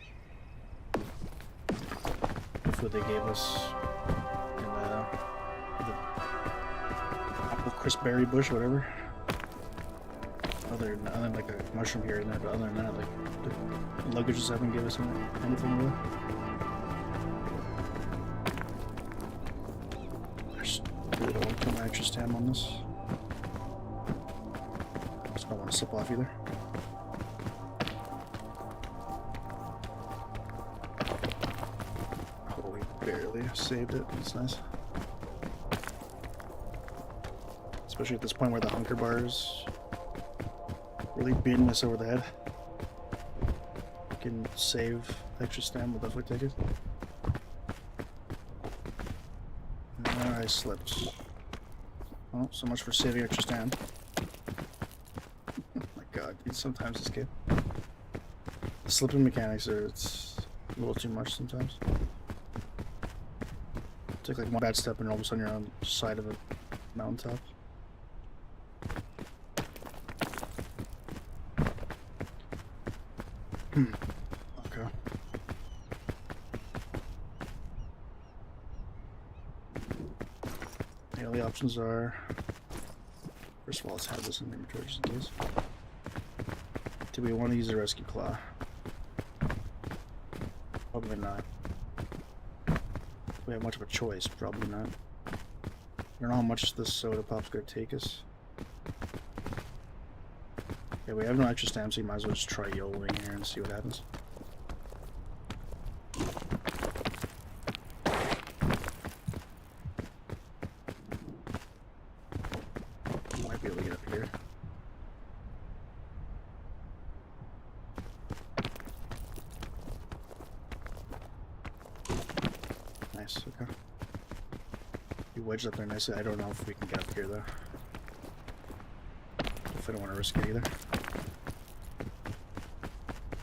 the food they gave us in the apple crisp berry bush, or whatever? Other than like a mushroom here and there, but other than that, like the luggage just haven't given us anything really. There's really don't want to put my extra stam on this. Just don't want to slip off either. Oh, we barely saved it. That's nice. Especially at this point where the hunker bars really beating us over the head. We can save extra stam, we'll definitely take it. I slipped. Oh, so much for saving extra stam. Oh my god, dude, sometimes this game. The slipping mechanics are, it's a little too much sometimes. Take like one bad step and all of a sudden you're on the side of a mountaintop. Okay. The only options are, first of all, let's have this in inventory just in case. Do we want to use a rescue claw? Probably not. Do we have much of a choice? Probably not. I don't know how much this soda pop's gonna take us. Yeah, we have no extra stamps, so you might as well just try YOLOing here and see what happens. Might be able to get up here. Nice, okay. You wedged up there nicely. I don't know if we can get up here though. If I don't want to risk it either.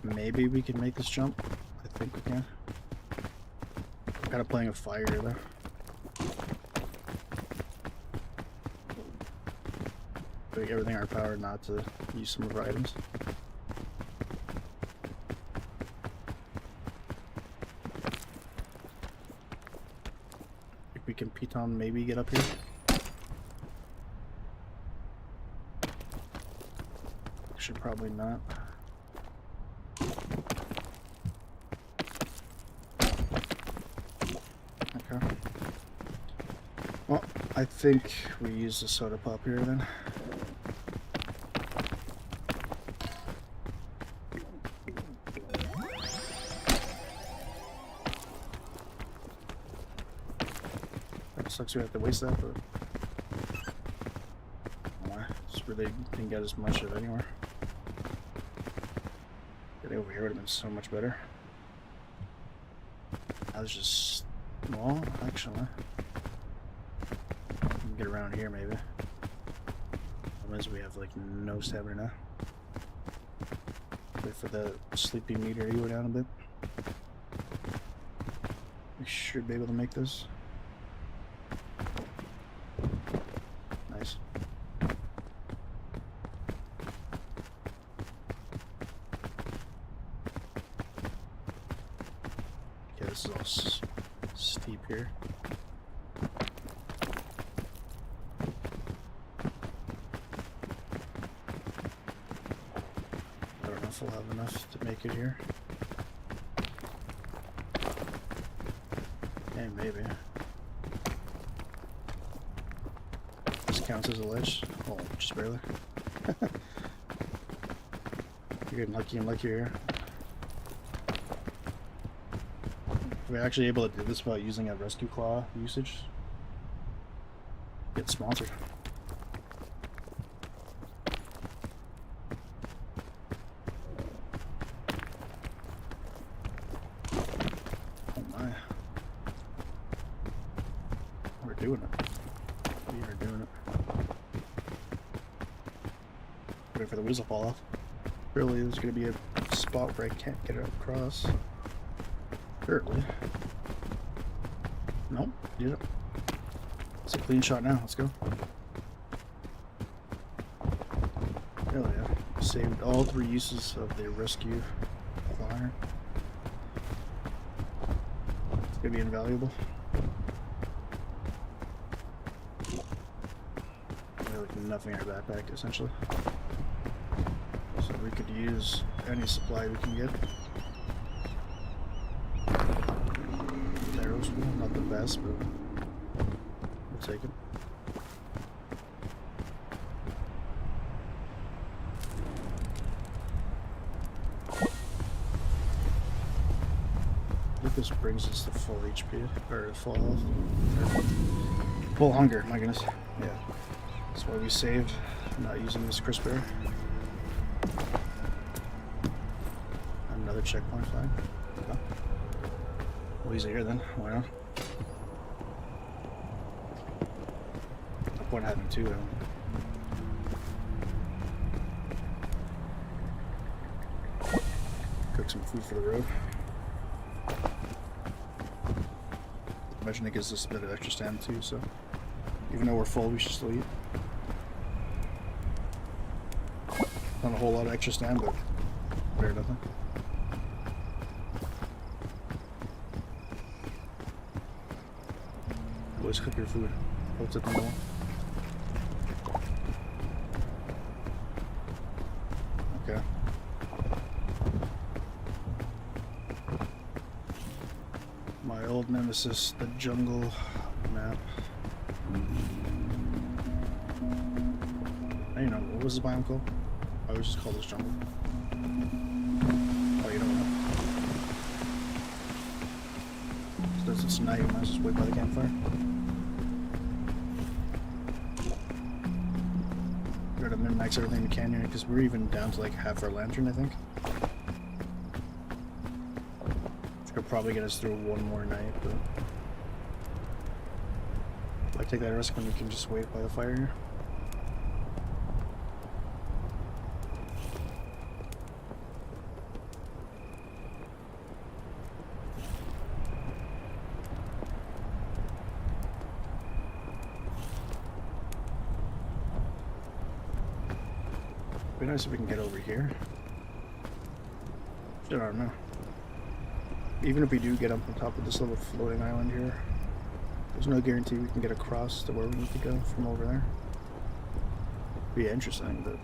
Maybe we can make this jump. I think we can. I'm kind of playing a fire though. Doing everything in our power not to use some of our items. If we can piton maybe get up here. Should probably not. Okay. Well, I think we use the soda pop here then. That sucks we have to waste that, but just really didn't get as much of it anywhere. Getting over here would have been so much better. I was just, well, actually, we can get around here maybe. Otherwise we have like no stamina now. Wait for the sleepy meter to go down a bit. We should be able to make this. Nice. Okay, this is all steep here. I don't know if we'll have enough to make it here. Okay, maybe. This counts as a ledge? Oh, just barely. You're getting lucky and luckier. We're actually able to do this without using a rescue claw usage. Get sponsored. We are doing it. Wait for the wheels to fall off. Surely there's going to be a spot where I can't get it across. Surely. Nope, did it. It's a clean shot now. Let's go. Hell yeah. Saved all 3 uses of the rescue flyer. It's going to be invaluable. Like nothing in our backpack, essentially. So we could use any supply we can get. Arrows, not the best, but we'll take it. I think this brings us to full HP, or full health, or full hunger, my goodness. Yeah. That's why we saved not using this crisp air. Another checkpoint flag. Okay. We'll use it here then. Why not? No point having 2 though. Cook some food for the road. Imagine it gives us a bit of extra stamina too, so even though we're full, we should still eat. Not a whole lot of extra stamina, but better than nothing. Always cook your food. Hold it in the wall. Okay. My old nemesis, the jungle map. I don't know, what was the biome called? I always just call this jungle. Oh, you don't know. Since it's night, you might as well just wait by the campfire. Try to min-max everything we can here, because we're even down to like half our lantern, I think. It'll probably get us through one more night, but if I take that risk when we can just wait by the fire here. It'd be nice if we can get over here. Shit, I don't know. Even if we do get up on top of this little floating island here, there's no guarantee we can get across to where we need to go from over there. Be interesting, but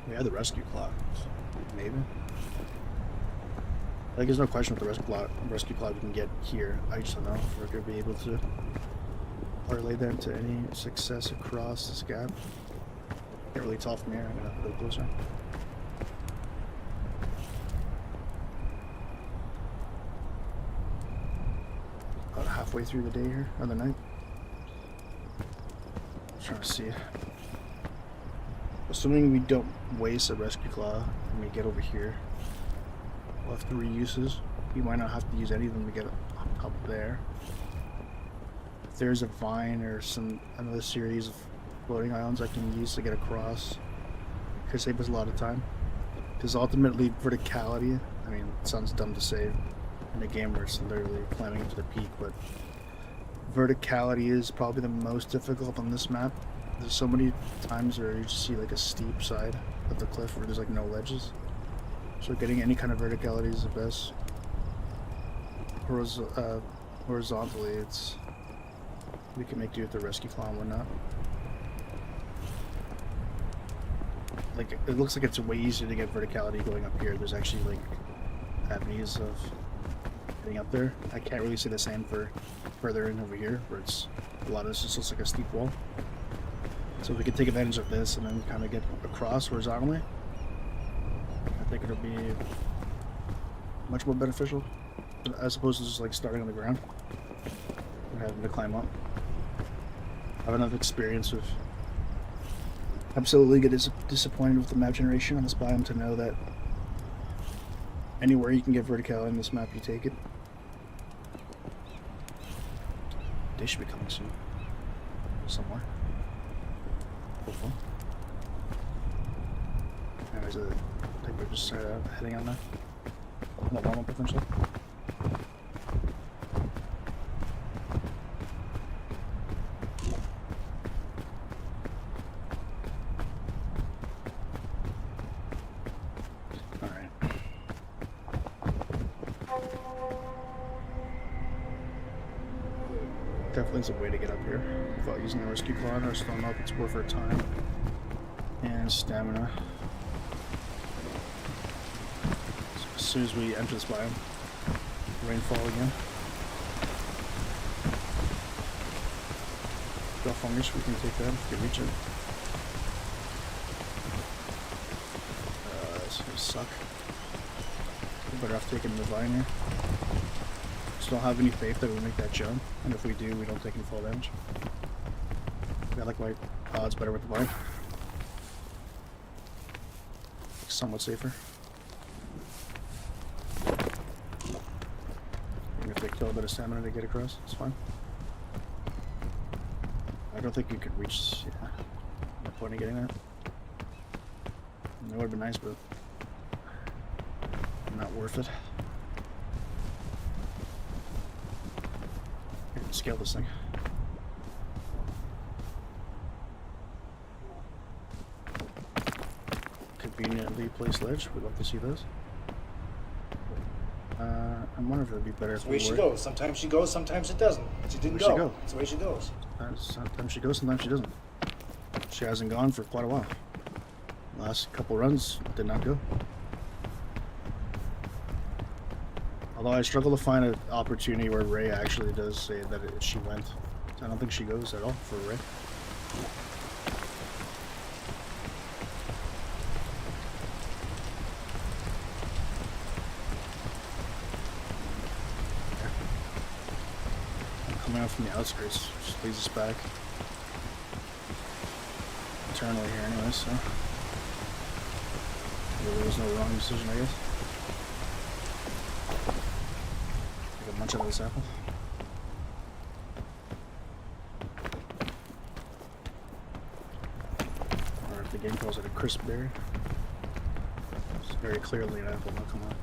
we had the rescue clock, maybe. Like, there's no question with the rescue clock we can get here. I just don't know if we're gonna be able to parlay that into any success across this gap. Can't really tell from here. I'm gonna have to go closer. About halfway through the day here, or the night. I'm trying to see. Assuming we don't waste a rescue claw when we get over here, we'll have 3 uses. We might not have to use any of them to get up there. If there's a vine or another series of floating islands I can use to get across, it could save us a lot of time. Because ultimately, verticality, I mean, it sounds dumb to say in a game where it's literally climbing to the peak, but verticality is probably the most difficult on this map. There's so many times where you just see like a steep side of the cliff where there's like no ledges. So getting any kind of verticality is the best. Horizontally, we can make do with the rescue claw and whatnot. Like, it looks like it's way easier to get verticality going up here. There's actually like avenues of getting up there. I can't really say the same for further in over here, where it's a lot of this just looks like a steep wall. So if we could take advantage of this and then kind of get across horizontally, I think it'll be much more beneficial as opposed to just like starting on the ground and having to climb up. I have enough experience with absolutely get disappointed with the map generation on this biome to know that anywhere you can get verticality in this map, you take it. They should be coming soon. Somewhere. Hopefully. Anyways, I think we're just heading on now. No warm-up potentially. Definitely is a way to get up here without using the rescue climb. I just don't know if it's worth our time and stamina. So as soon as we enter this biome, rainfall again. Drop fungus, we can take that if we can reach it. This is gonna suck. We're better off taking the vine here. Just don't have any faith that we'll make that jump, and if we do, we don't take any fall damage. I like my odds better with the vine. Somewhat safer. Even if they kill a bit of stamina to get across, it's fine. I don't think you could reach. Yeah, no point in getting that. That would have been nice, but not worth it. Scale this thing. Conveniently placed ledge. We'd love to see this. I'm wondering if it would be better if That's the way she goes. Sometimes she goes, sometimes it doesn't. She didn't go. That's the way she goes. Sometimes she goes, sometimes she doesn't. She hasn't gone for quite a while. Last couple runs did not go. Although I struggle to find an opportunity where Ray actually does say that she went. I don't think she goes at all for Ray. I'm coming out from the outskirts, just leads us back. Internally here anyway, so there was no wrong decision, I guess. Take a bunch out of this apple. Or if the game calls it a crisp berry. It's very clearly an apple, now come on.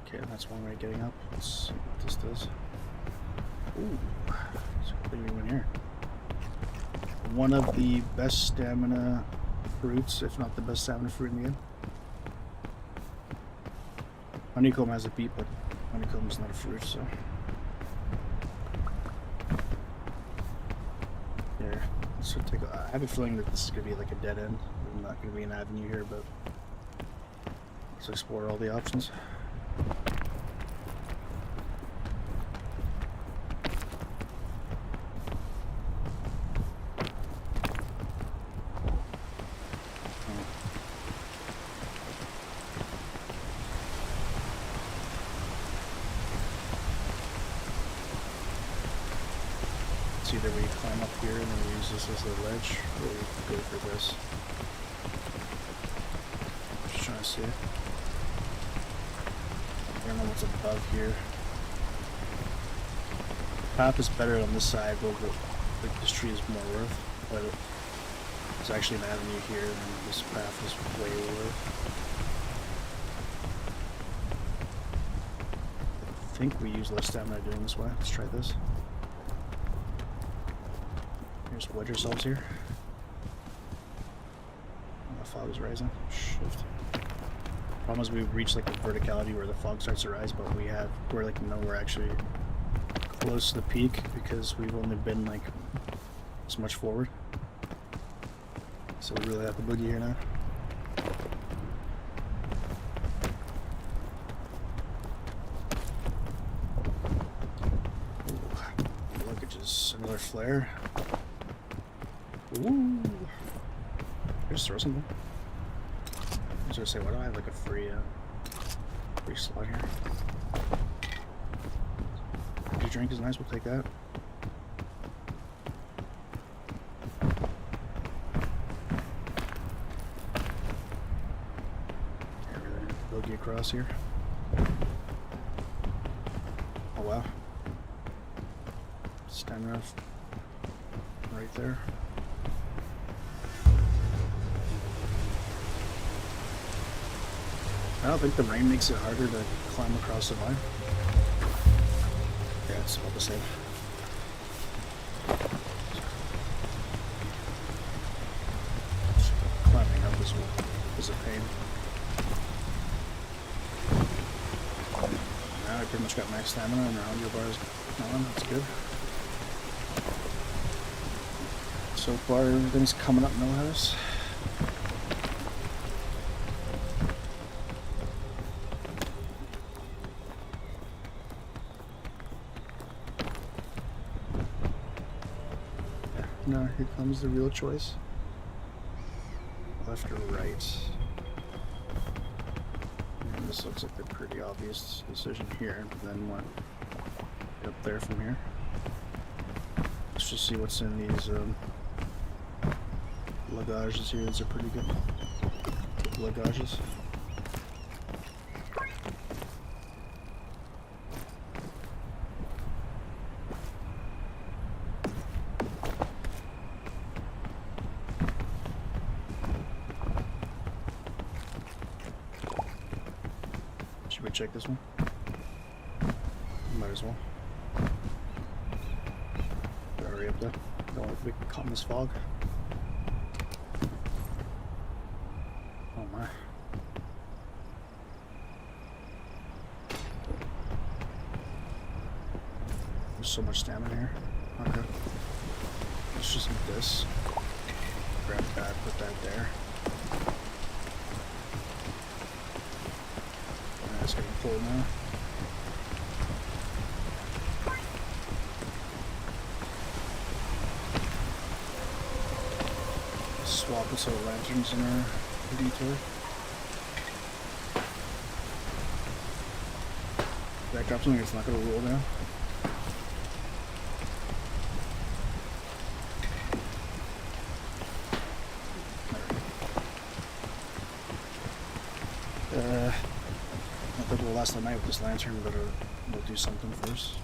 Okay, that's one way getting up. Let's see what this does. Ooh, it's a pretty good one here. One of the best stamina fruits, if not the best stamina fruit in the game. Honeycomb has a beat, but honeycomb is not a fruit, so. Here, let's take I have a feeling that this is gonna be like a dead end. There's not gonna be an avenue here, but let's explore all the options. It's either we climb up here and then we use this as a ledge, or we go for this. Just trying to see. I don't know what's above here. Path is better on this side, but this tree is more worth. But there's actually an avenue here, and this path is way worth. I think we use less stamina doing this way. Let's try this. Just wedge ourselves here. Oh, the fog is rising. Shift. Problem is we've reached like the verticality where the fog starts to rise, but we're like nowhere actually close to the peak because we've only been like this much forward. So we really have to boogie here now. Ooh, look at just another flare. Ooh. Just throw something. I was gonna say, why do I have like a free slot here? Your drink is nice, we'll take that. boogie across here. Oh wow. Stamina right there. I don't think the rain makes it harder to climb across the line. Yeah, it's about the same. Climbing up is a pain. Now I pretty much got max stamina and around your bars on. That's good. So far, everything's coming up Millhouse. Now here comes the real choice. Left or right? And this looks like a pretty obvious decision here. Then what? Get up there from here. Let's just see what's in these lagages here. These are pretty good lagages. Should we check this one? Might as well. Hurry up there. Don't want to get caught in this fog. Oh my. There's so much stamina here. Okay. Let's just eat this. Grab that, put that there. It's getting full now. Swap a set of lanterns in our detour. Back up something, it's not going to roll down. I think we'll last the night with this lantern, but we'll do something first.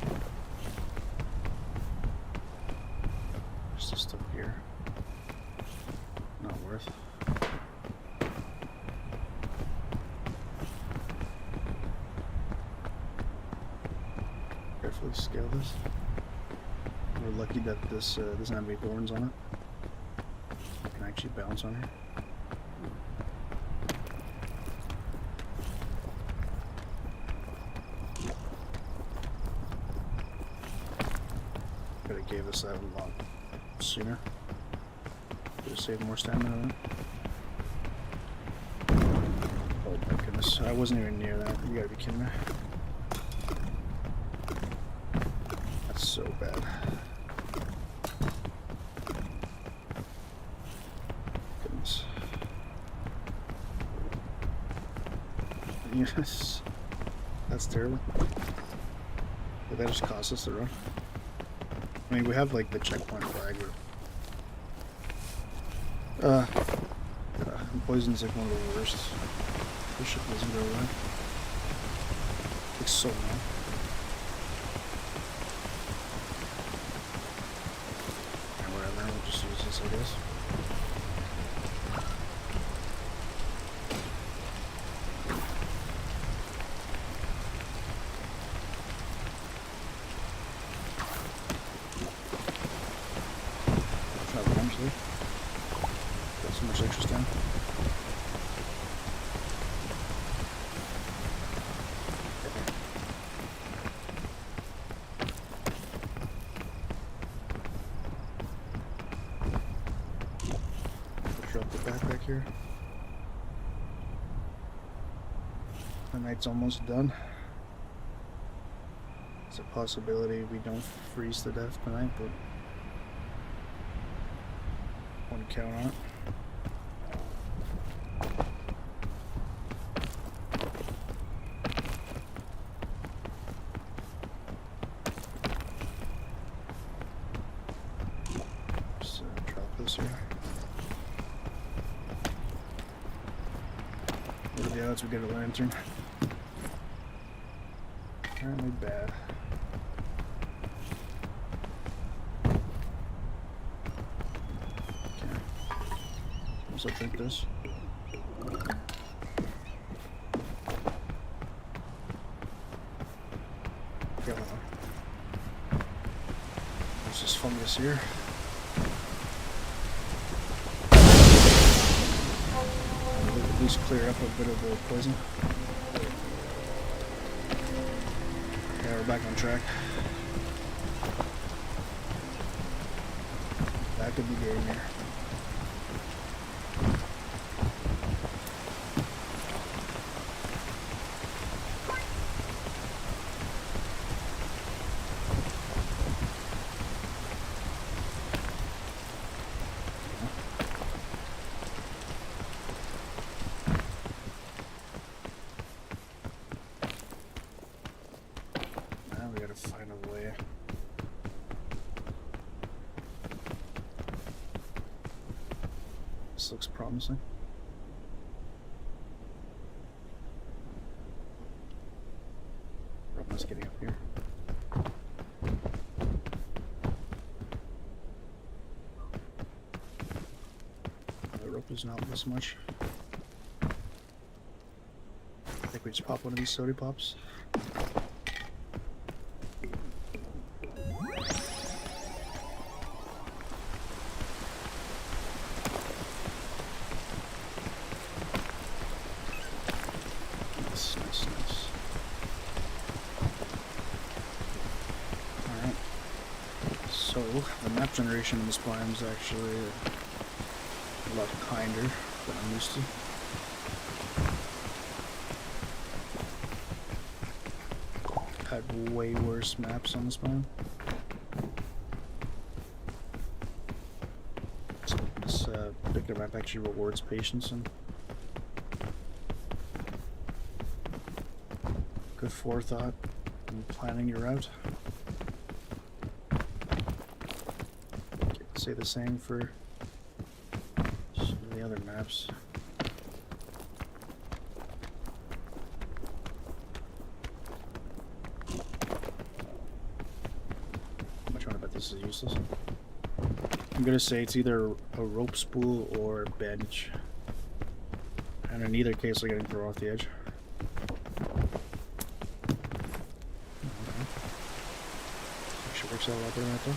There's this stuff here. Not worth. Carefully scale this. We're lucky that this doesn't have any thorns on it. I can actually bounce on her. Could have gave us that a lot sooner. Could have saved more stamina on it. Oh my goodness, I wasn't even near that. You gotta be kidding me. That's so bad. Goodness. Yes. That's terrible. But that just cost us the run. I mean, we have like the checkpoint flag. Poison's like one of the worst. This shit doesn't go away. It's so long. And whatever, we'll just use this, I guess. Got so much extra stamina. Drop the backpack here. The night's almost done. It's a possibility we don't freeze to death tonight, but wouldn't count on it. Just drop this here. It'll be the odds we get a lantern? Apparently bad. Okay. So drink this. Okay, there's this fungus here. At least clear up a bit of the poison. Yeah, we're back on track. Back in the game here. Find a way. This looks promising. Problem's getting up here. The rope is not this much. I think we just pop one of these soda pops. Nice. Alright. So, the map generation in this biome is actually a lot kinder than I'm used to. Had way worse maps on this biome. So this particular map actually rewards patience and good forethought in planning your route. Say the same for some of the other maps. I'm trying to bet this is useless. I'm gonna say it's either a rope spool or bandage. And in either case, we're getting thrown off the edge. Works out a lot better right there.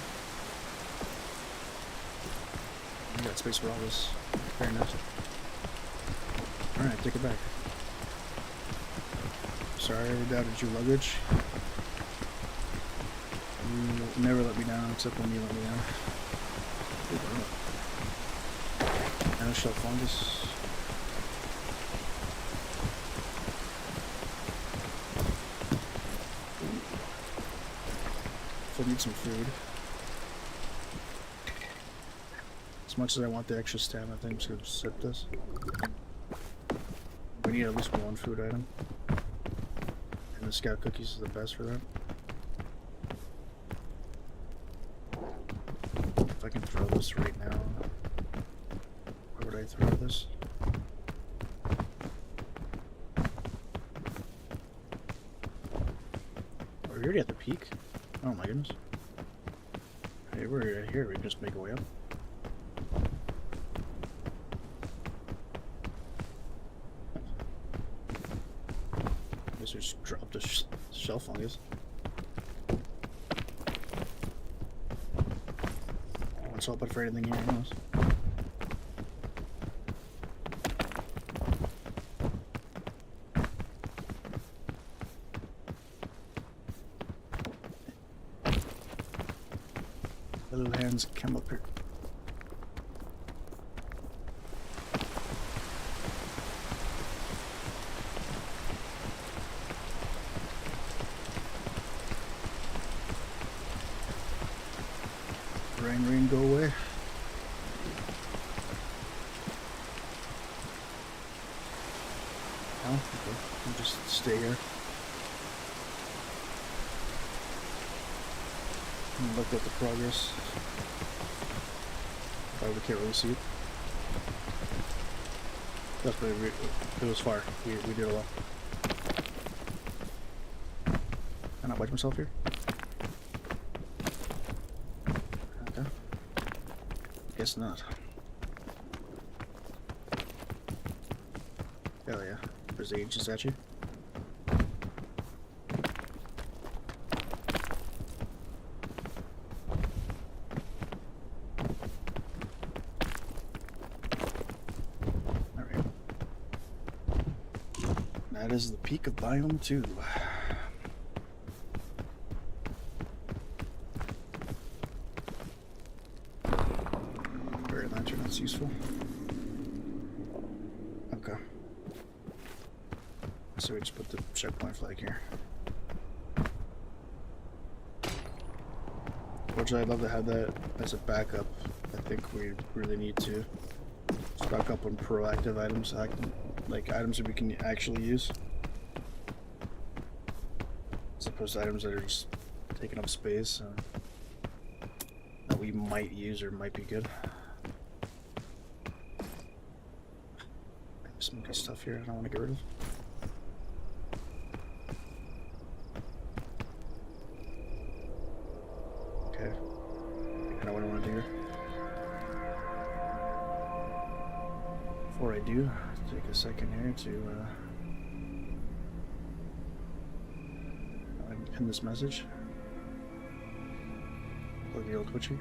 You got space for all this. Very nice. Alright, take it back. Sorry I doubted your luggage. You never let me down except when you let me down. And a shell fungus. I need some food. As much as I want the extra stamina, I think I'm just gonna sip this. We need at least one food item. And the scout cookies is the best for that. If I can throw this right now, where would I throw this? We're already at the peak. Oh my goodness. Hey, we're here, we can just make our way up. I guess we just dropped a shell fungus. What's up for anything here anyways? Little hands come up here. Rain, go away. Oh, okay. I'll just stay here. And look at the progress. We can't really see it. That's what it was far. We did a lot. Can I wedge myself here? Okay. Guess not. Hell yeah. There's the ancient statue. Alright. That is the peak of Biome 2. Very lantern, that's useful. Okay. So we just put the checkpoint flag here. Fortunately, I'd love to have that as a backup. I think we really need to stock up on proactive items, like items that we can actually use, as opposed to items that are just taking up space that we might use or might be good. There's some good stuff here I don't want to get rid of. Okay, kind of what I want to do here. Before I do, take a second here to pin this message. Plug the old Twitch here.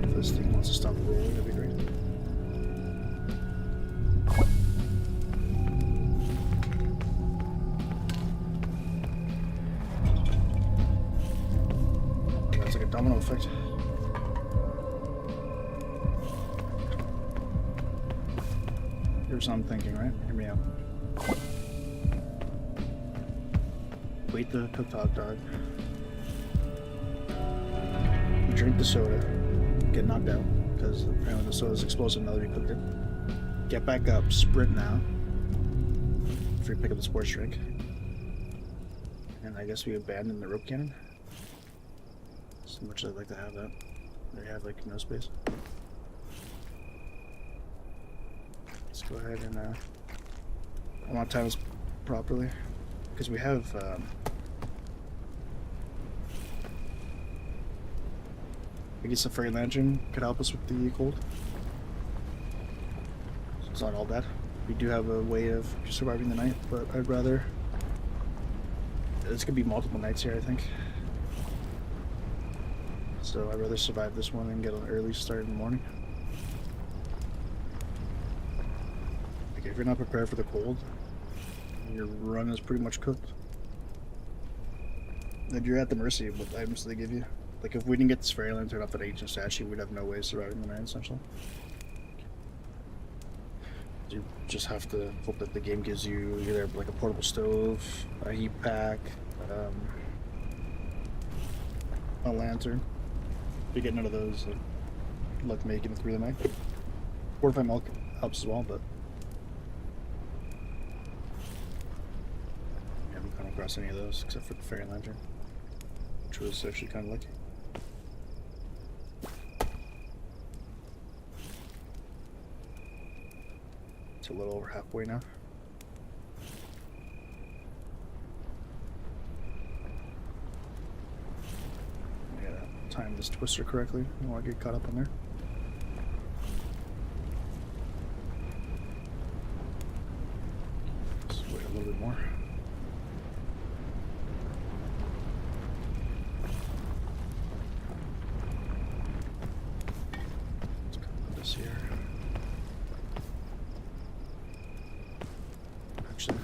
If this thing wants to stop rolling, that'd be great. That's like a domino effect. Here's what I'm thinking, right? Hear me out. Wait the cooked hot dog. You drink the soda. Get knocked out because apparently the soda's explosive now that we cooked it. Get back up. Sprint now. Before you pick up the sports drink. And I guess we abandon the rope cannon. As much as I'd like to have that. They have like no space. Let's go ahead and I want to time this properly because we have I guess a fairy lantern could help us with the cold. So it's not all bad. We do have a way of surviving the night, but I'd rather. It's gonna be multiple nights here, I think. So I'd rather survive this one and get an early start in the morning. Like if you're not prepared for the cold, your run is pretty much cooked. Then you're at the mercy of what items they give you. Like if we didn't get this fairy lantern off that ancient statue, we'd have no way of surviving the night essentially. You just have to hope that the game gives you either like a portable stove, a heat pack, a lantern. If you get none of those, luck making it through the night. Fortified milk helps as well, but I haven't come across any of those except for the fairy lantern, which was actually kind of lucky. It's a little over halfway now. Yeah, time this twister correctly. I don't want to get caught up in there. Let's wait a little bit more. Let's cut this here. Actually,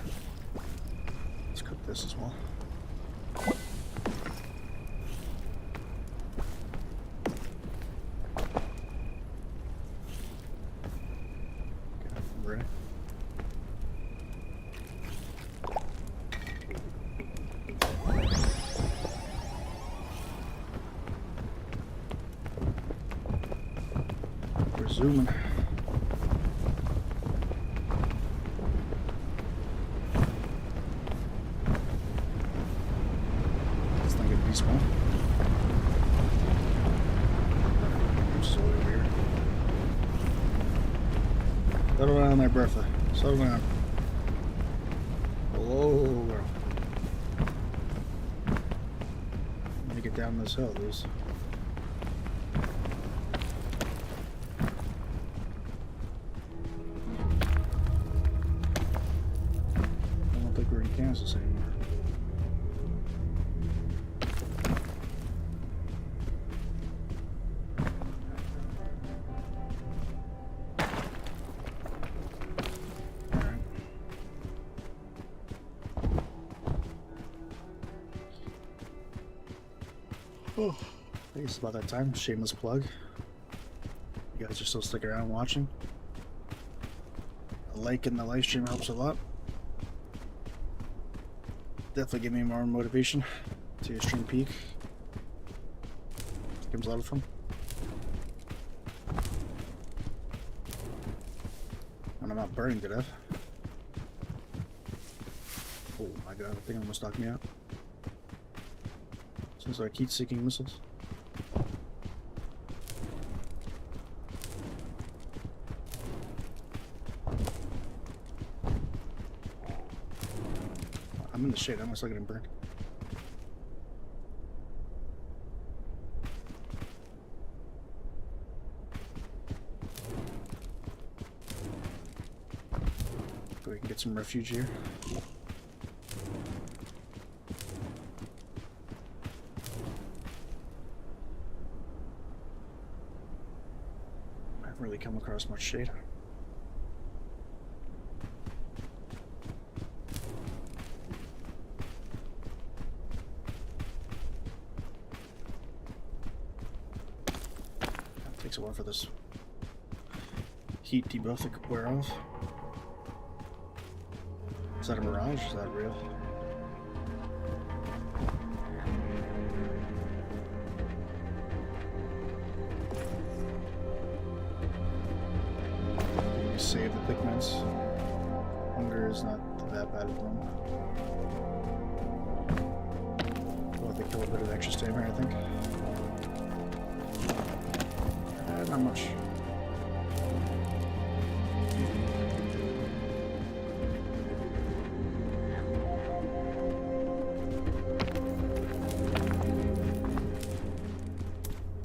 let's cook this as well. Okay, I'm ready. We're zooming. small. I'm still over here. Settle down there, Bertha. Settle down. Hello, girl. Let me get down this hill, please. I don't think we're in Kansas anymore. Oh, I think it's about that time. Shameless plug. You guys are still sticking around watching. A like in the live stream helps a lot. Definitely give me more motivation to stream Peak. Game's a lot of fun. And I'm not burning to death. Oh my god, I think almost knocked me out. Seems like heat-seeking missiles. I'm in the shade, I'm still getting burned. So we can get some refuge here. Really come across much shade. It takes a while for this heat debuff to wear off. Is that a mirage? Is that real? Save the pigments. Hunger is not that bad at the moment. We'll have to kill a bit of extra stamina, I think. Not much.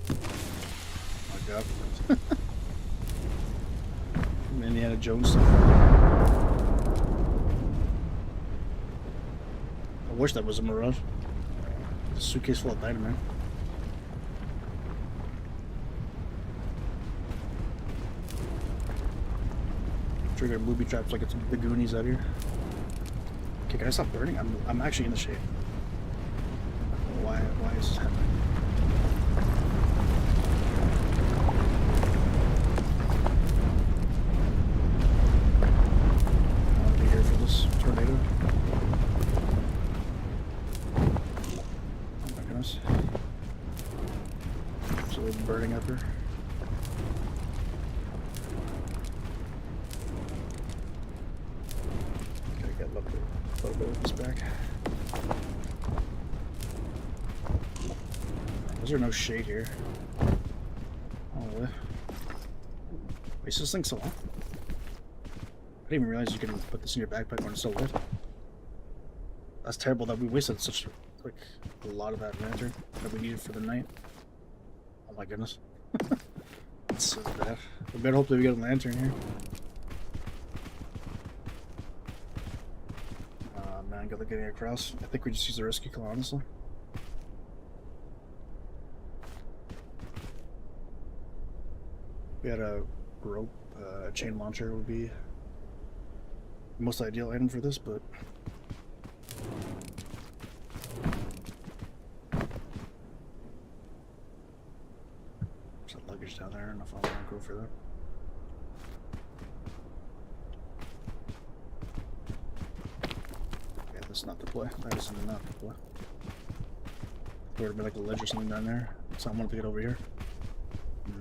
Oh my god. Indiana Jones stuff. I wish that was a mirage. A suitcase full of dynamite. Trigger booby traps like it's the Goonies out here. Okay, can I stop burning? I'm actually in the shade. Why is this happening? Tornado. Oh my goodness. Absolutely burning up here. Gotta get a little bit of this back. Is there no shade here? Oh, wait, is this thing so long? I didn't even realize you can put this in your backpack when it's so lit. That's terrible that we wasted such like a lot of that lantern that we needed for the night. Oh my goodness. That's so bad. We better hope that we get a lantern here. Man, good luck getting across. I think we just use the rescue claw, honestly. We had a rope, chain launcher would be the most ideal item for this, but there's that luggage down there. I don't know if I want to go for that. Yeah, that's not the play. That is not the play. There would be like a ledge or something down there. So I want to get over here.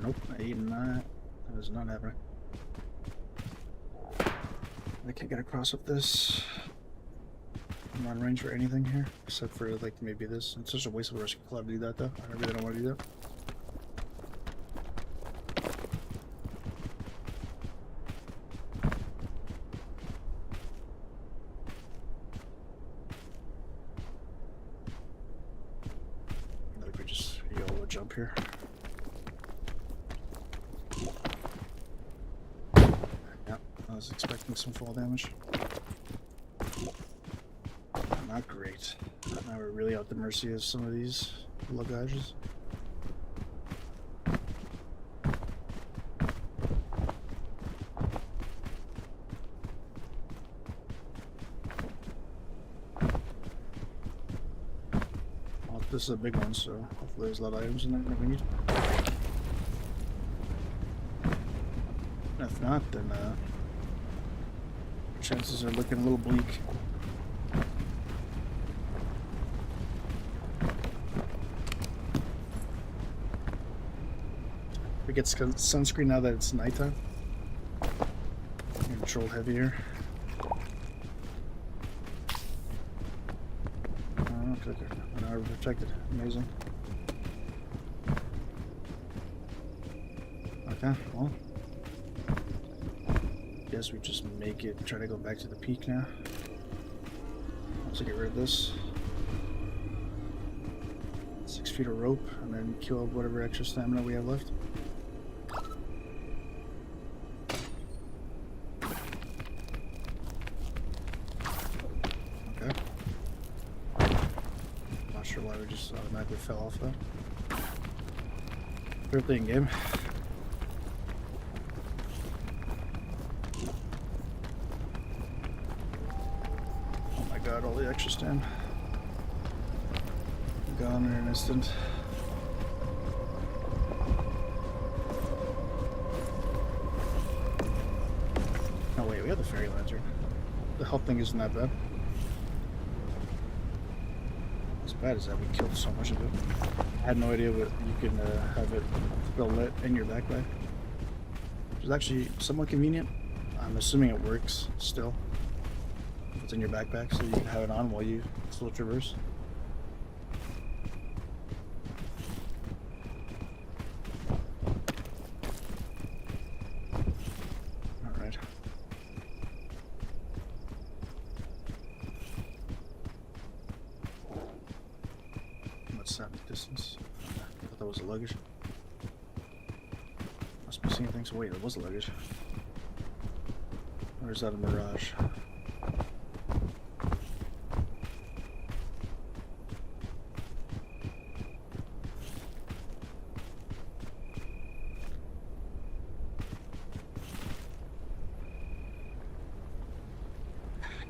Nope, that is not happening. I can't get across with this. I'm on range for anything here, except for like maybe this. It's such a waste of a rescue club to do that though. I really don't want to do that. I think we just YOLO jump here. Yep, I was expecting some fall damage. Not great. Now we're really at the mercy of some of these lugages. Well, this is a big one, so hopefully there's a lot of items in there that we need. If not, then chances are looking a little bleak. We get sunscreen now that it's nighttime. Control heavier. Oh, clicker. Now we're protected. Amazing. Okay, well. Guess we just make it. Try to go back to the peak now. Let's get rid of this. 6 feet of rope, and then kill whatever extra stamina we have left. Automatically fell off that. Third thing, game. Oh my god, all the extra stam. Gone in an instant. Oh wait, we have the fairy lantern. The health thing isn't that bad. Bad is that we killed so much of it. I had no idea what you can have it still lit in your backpack. Which is actually somewhat convenient. I'm assuming it works still. If it's in your backpack, so you can have it on while you still traverse. Alright. Distance. I thought that was a luggage. Must be seeing things. Wait, it was a luggage. Or is that a mirage?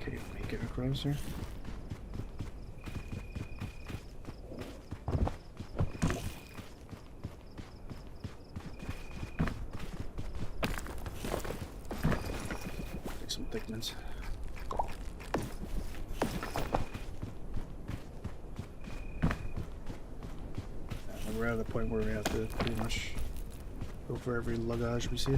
Can you make it across here? Some thickness. We're at the point where we have to pretty much go for every luggage we see.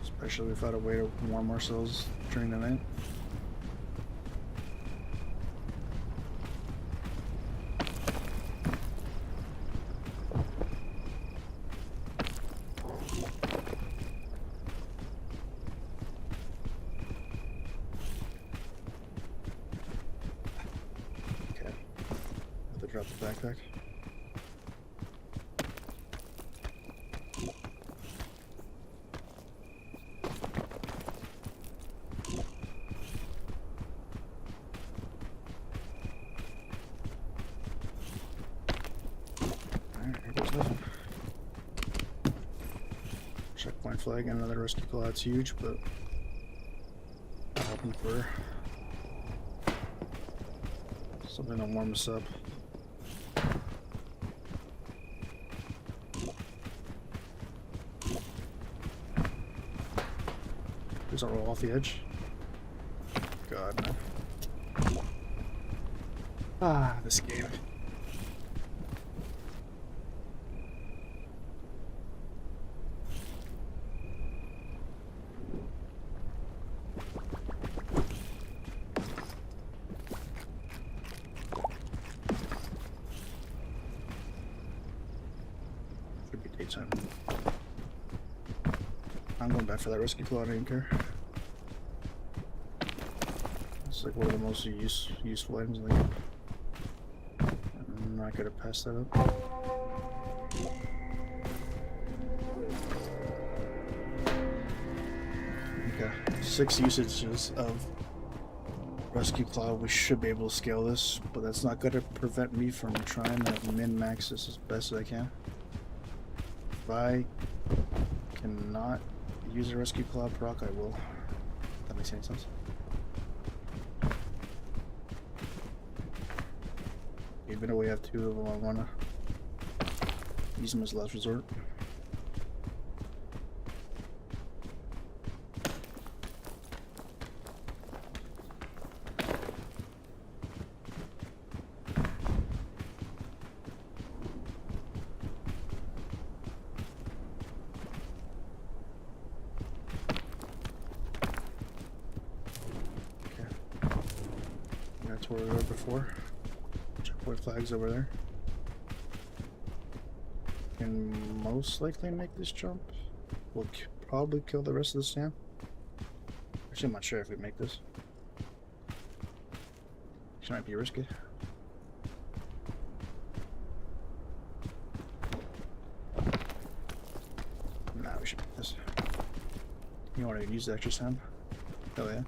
Especially if we found a way to warm ourselves during the night. Drop the backpack. Alright, here goes nothing. Checkpoint flag and another rescue call. That's huge, but I'm hoping for something to warm us up. Does that roll off the edge? God, no. Ah, this game. 10. I'm going back for that rescue claw, I don't care. It's like one of the most useful items in the game. I'm not gonna pass that up. Okay, 6 usages of rescue claw. We should be able to scale this, but that's not gonna prevent me from trying to min-max this as best as I can. If I cannot use a rescue claw proc, I will. If that makes any sense. Even though we have 2 of them, I wanna use them as last resort. That's where we were before. Checkpoint flags over there. Can most likely make this jump. We'll probably kill the rest of the stand. Actually, I'm not sure if we make this. This might be risky. Nah, we should make this. You want to use the extra stand? Oh yeah.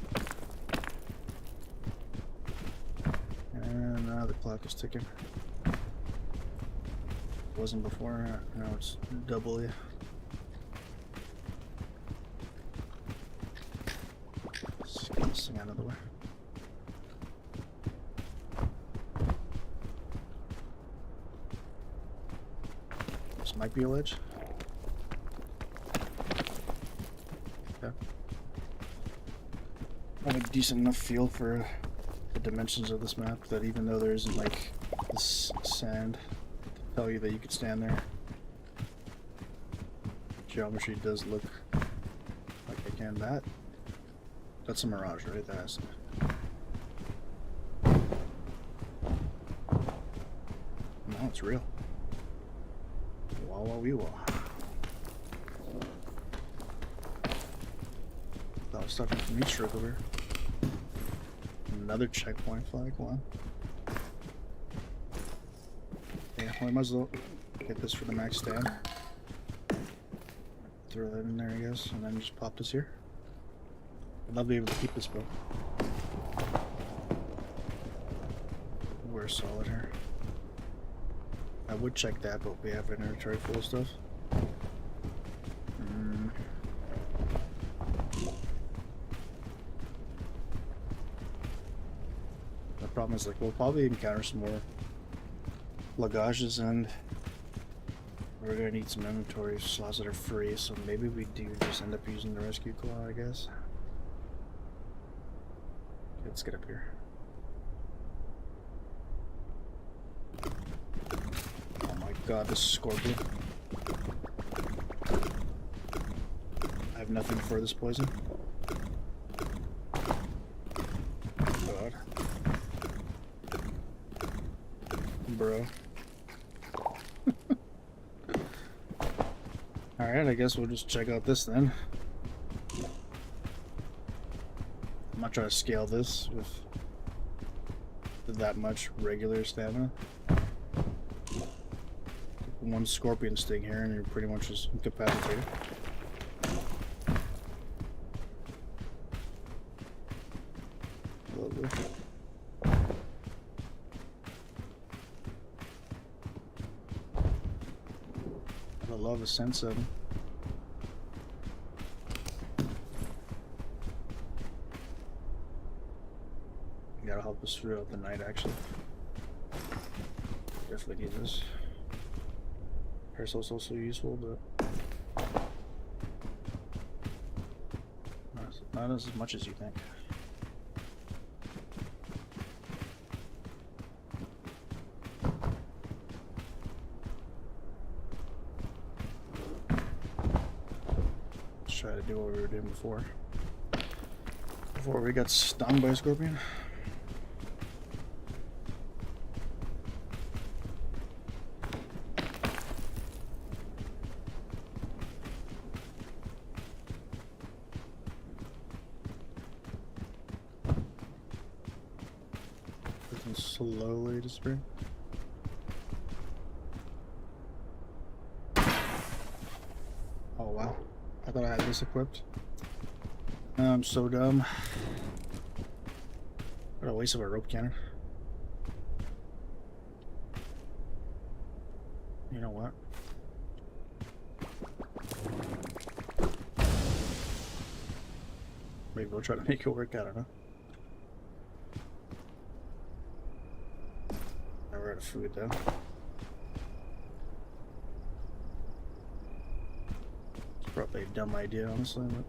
And now the clock is ticking. It wasn't before, now it's double. Let's get this thing out of the way. This might be a ledge. Okay. I have a decent enough feel for the dimensions of this map that even though there isn't like this sand to tell you that you could stand there, geometry does look like I can. That's a mirage, right? That's no, it's real. Wah wah wee wah. That was starting from each stroke over here. Another checkpoint flag, one. Yeah, we might as well get this for the max stand. Throw that in there, I guess, and then just pop this here. I'd love to be able to keep this boat. We're solid here. I would check that, but we have inventory full of stuff. The problem is, like, we'll probably encounter some more lagages, and we're gonna need some inventory slots that are free, so maybe we do just end up using the rescue claw, I guess. Okay, let's get up here. Oh my god, this scorpion. I have nothing for this poison. God. Bro. Alright, I guess we'll just check out this then. I'm not trying to scale this with that much regular stamina. One scorpion sting here and you're pretty much just incapacitated. Lovely. I love Ascent 7. Gotta help us throughout the night, actually. Definitely need this. Parasol's also useful, but not as much as you think. Let's try to do what we were doing before we got stung by a scorpion. slowly disappearing. Oh wow. I thought I had this equipped. I'm so dumb. What a waste of a rope cannon. You know what? Maybe we'll try to make it work, I don't know. Never out of food though. It's probably a dumb idea, honestly, but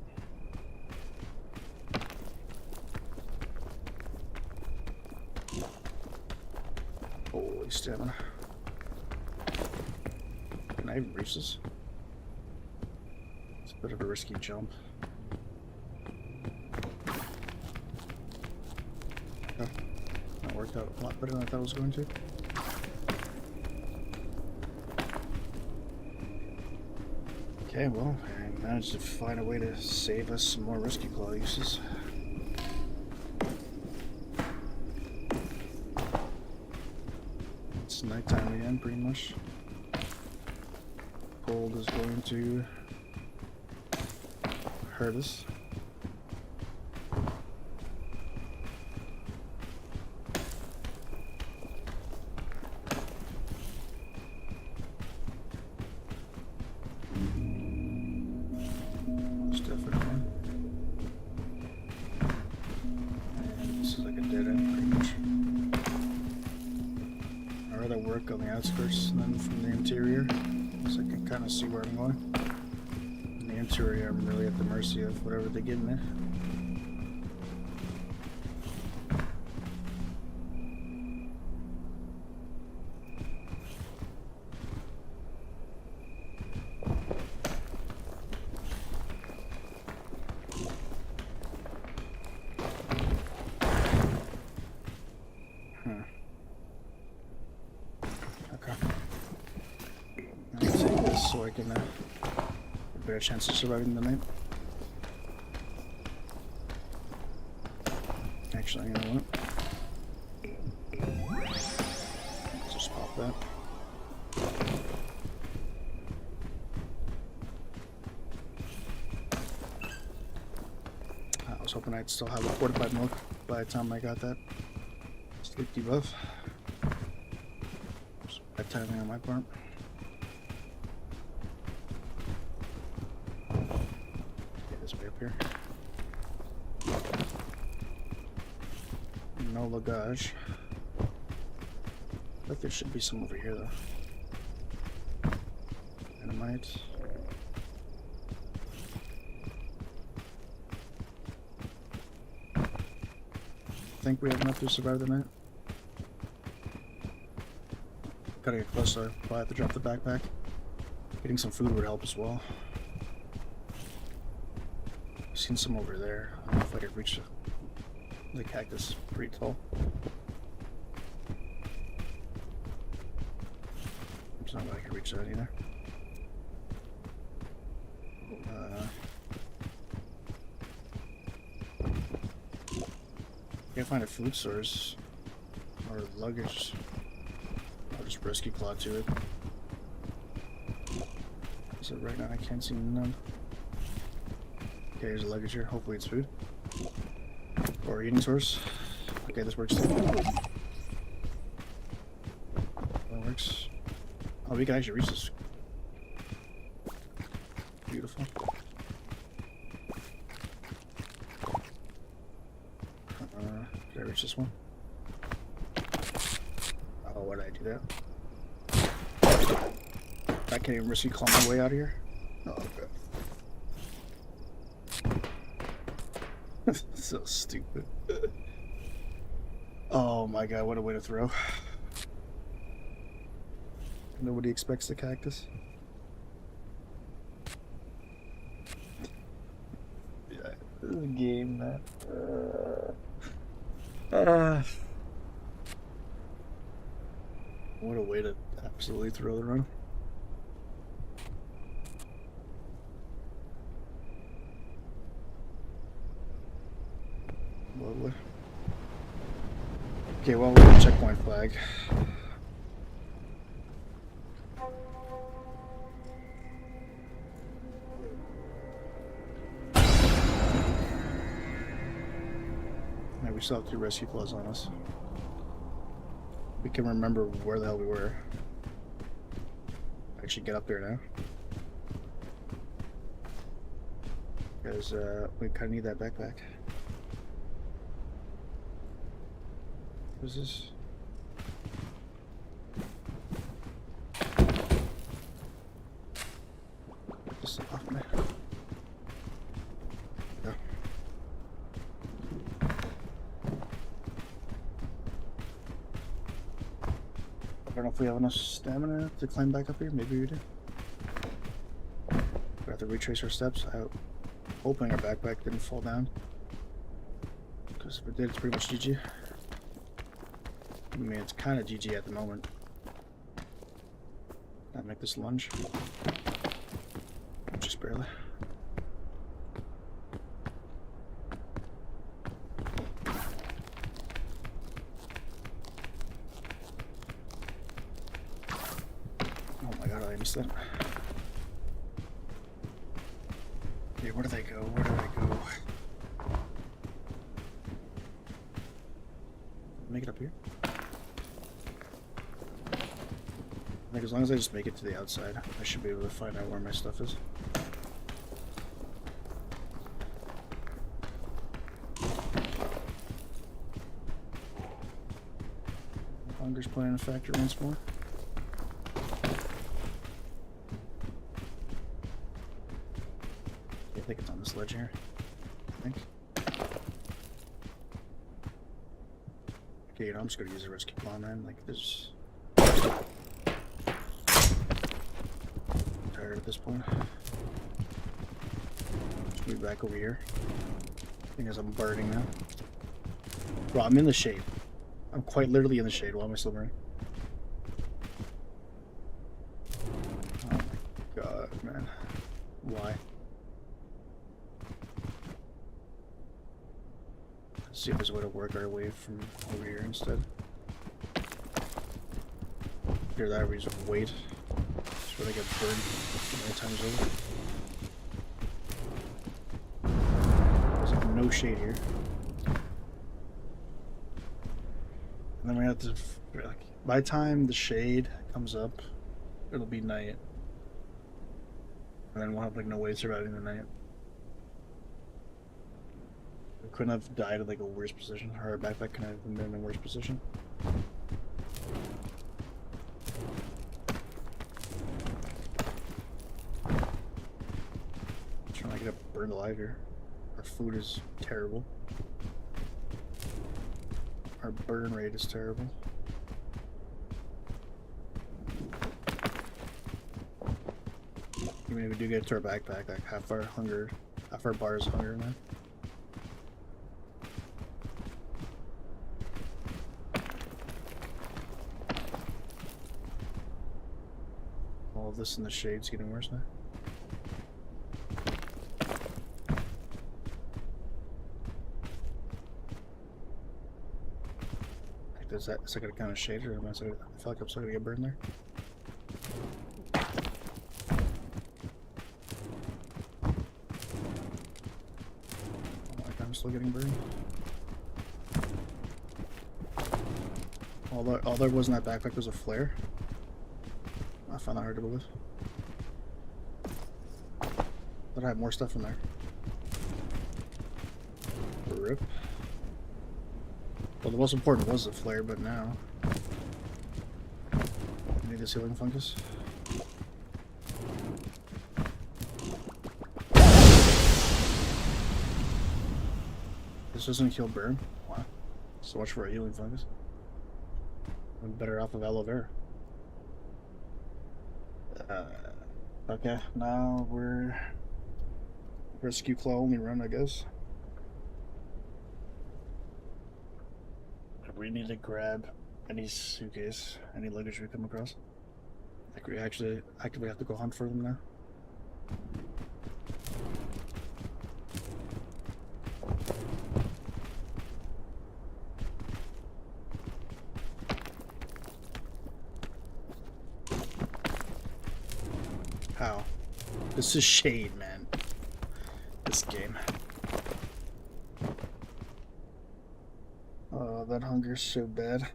holy stamina. Can I even reach this? It's a bit of a risky jump. Oh, that worked out a lot better than I thought it was going to. Okay, well, I managed to find a way to save us some more risky claw uses. It's nighttime again, pretty much. Cold is going to hurt us. Most definitely. And this is like a dead end, pretty much. I'd rather work on the outskirts than from the interior, so I can kind of see where I'm going. In the interior, I'm really at the mercy of whatever they give me. Okay. I'll take this so I can have a better chance of surviving the night. Actually, you know what? Let's just pop that. I was hoping I'd still have a fortified milk by the time I got that sleep debuff. Bad timing on my part. Get this way up here. No luggage. I think there should be some over here though. Dynamite. Think we have enough to survive the night? Gotta get closer. Probably have to drop the backpack. Getting some food would help as well. I've seen some over there. I don't know if I could reach the cactus. Pretty tall. There's no way I could reach that either. Can't find a food source or luggage. I'll just rescue claw to it. So right now I can't see none. Okay, here's a luggage here. Hopefully it's food. Or eating source. Okay, this works too. That works. Oh, we can actually reach this. Beautiful. Did I reach this one? Oh, why did I do that? I can't even risk claw my way out of here. Oh, okay. So stupid. Oh my god, what a way to throw. Nobody expects the cactus. Yeah, this is a game, man. What a way to absolutely throw the run. Lovely. Okay, well, we're at checkpoint flag. Yeah, we still have 2 rescue plus on us. We can remember where the hell we were. Actually, get up there now. Because we kind of need that backpack. What is this? Get this off me. Go. I don't know if we have enough stamina to climb back up here. Maybe we do. We have to retrace our steps. I'm hoping our backpack didn't fall down. Because if it did, it's pretty much GG. I mean, it's kind of GG at the moment. Can I make this lunge? Just barely. Oh my god, I missed that. Okay, where did they go? Where did I go? Make it up here? I think as long as I just make it to the outside, I should be able to find out where my stuff is. Hunger's playing a factor once more. I think it's on this ledge here. I think. Okay, you know, I'm just gonna use a rescue plan, man. Like, there's... at this point. Let's move back over here. Thing is, I'm burning now. Bro, I'm in the shade. I'm quite literally in the shade. Why am I still burning? Oh my god, man. Why? Let's see if there's a way to work our way from over here instead. Here, that we just wait. Where they get burned when the time is over. There's like no shade here. And then we have to, like, by the time the shade comes up, it'll be night. And then we'll have like no way of surviving the night. We couldn't have died in like a worse position. Our backpack couldn't have been in a worse position. I get burned alive here. Our food is terrible. Our burn rate is terrible. Even if we do get to our backpack, like half our bar is hunger now. All of this in the shade's getting worse now. Is that gonna kind of shade, or am I feel like I'm still gonna get burned there? Oh, like I'm still getting burned. All there was in that backpack was a flare. I found that hard to believe. But I have more stuff in there. Rip. Well, the most important was the flare, but now... I need this healing fungus. This doesn't kill burn? Wow. So much for a healing fungus. I'm better off of aloe vera. Okay, now we're... Rescue claw only run, I guess. We need to grab any suitcase, any luggage we come across. Like, we actually actively have to go hunt for them now. This is shade, man. This game. Oh, that hunger's so bad.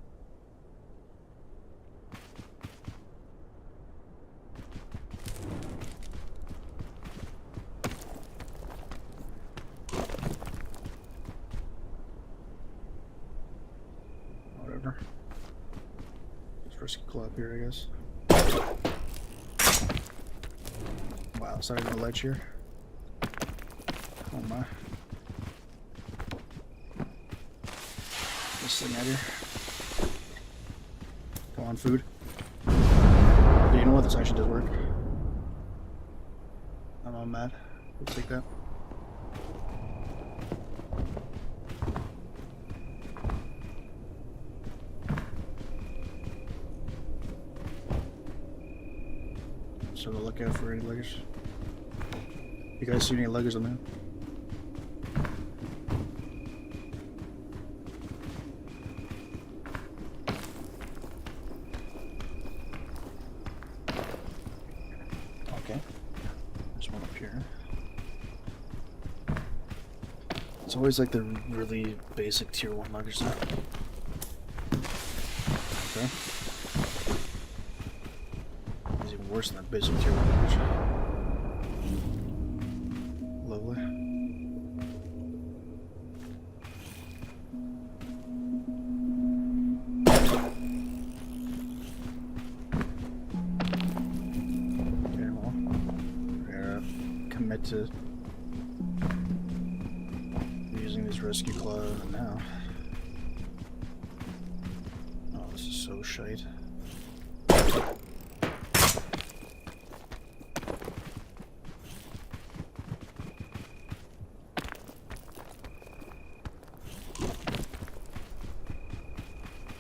Whatever. Just risky claw up here, I guess. Wow, is that even a ledge here? Oh my. This thing out here. Come on, food. Yeah, you know what? This actually does work. I'm all mad. We'll take that. So to look out for any luggage. You guys see any luggage on there? Okay. There's one up here. It's always like the really basic tier 1 luggage though. Okay. It's even worse than that basic tier 1 luggage. Lovely. Okay, well, we're gonna commit to using these rescue claws now. Oh, this is so shite.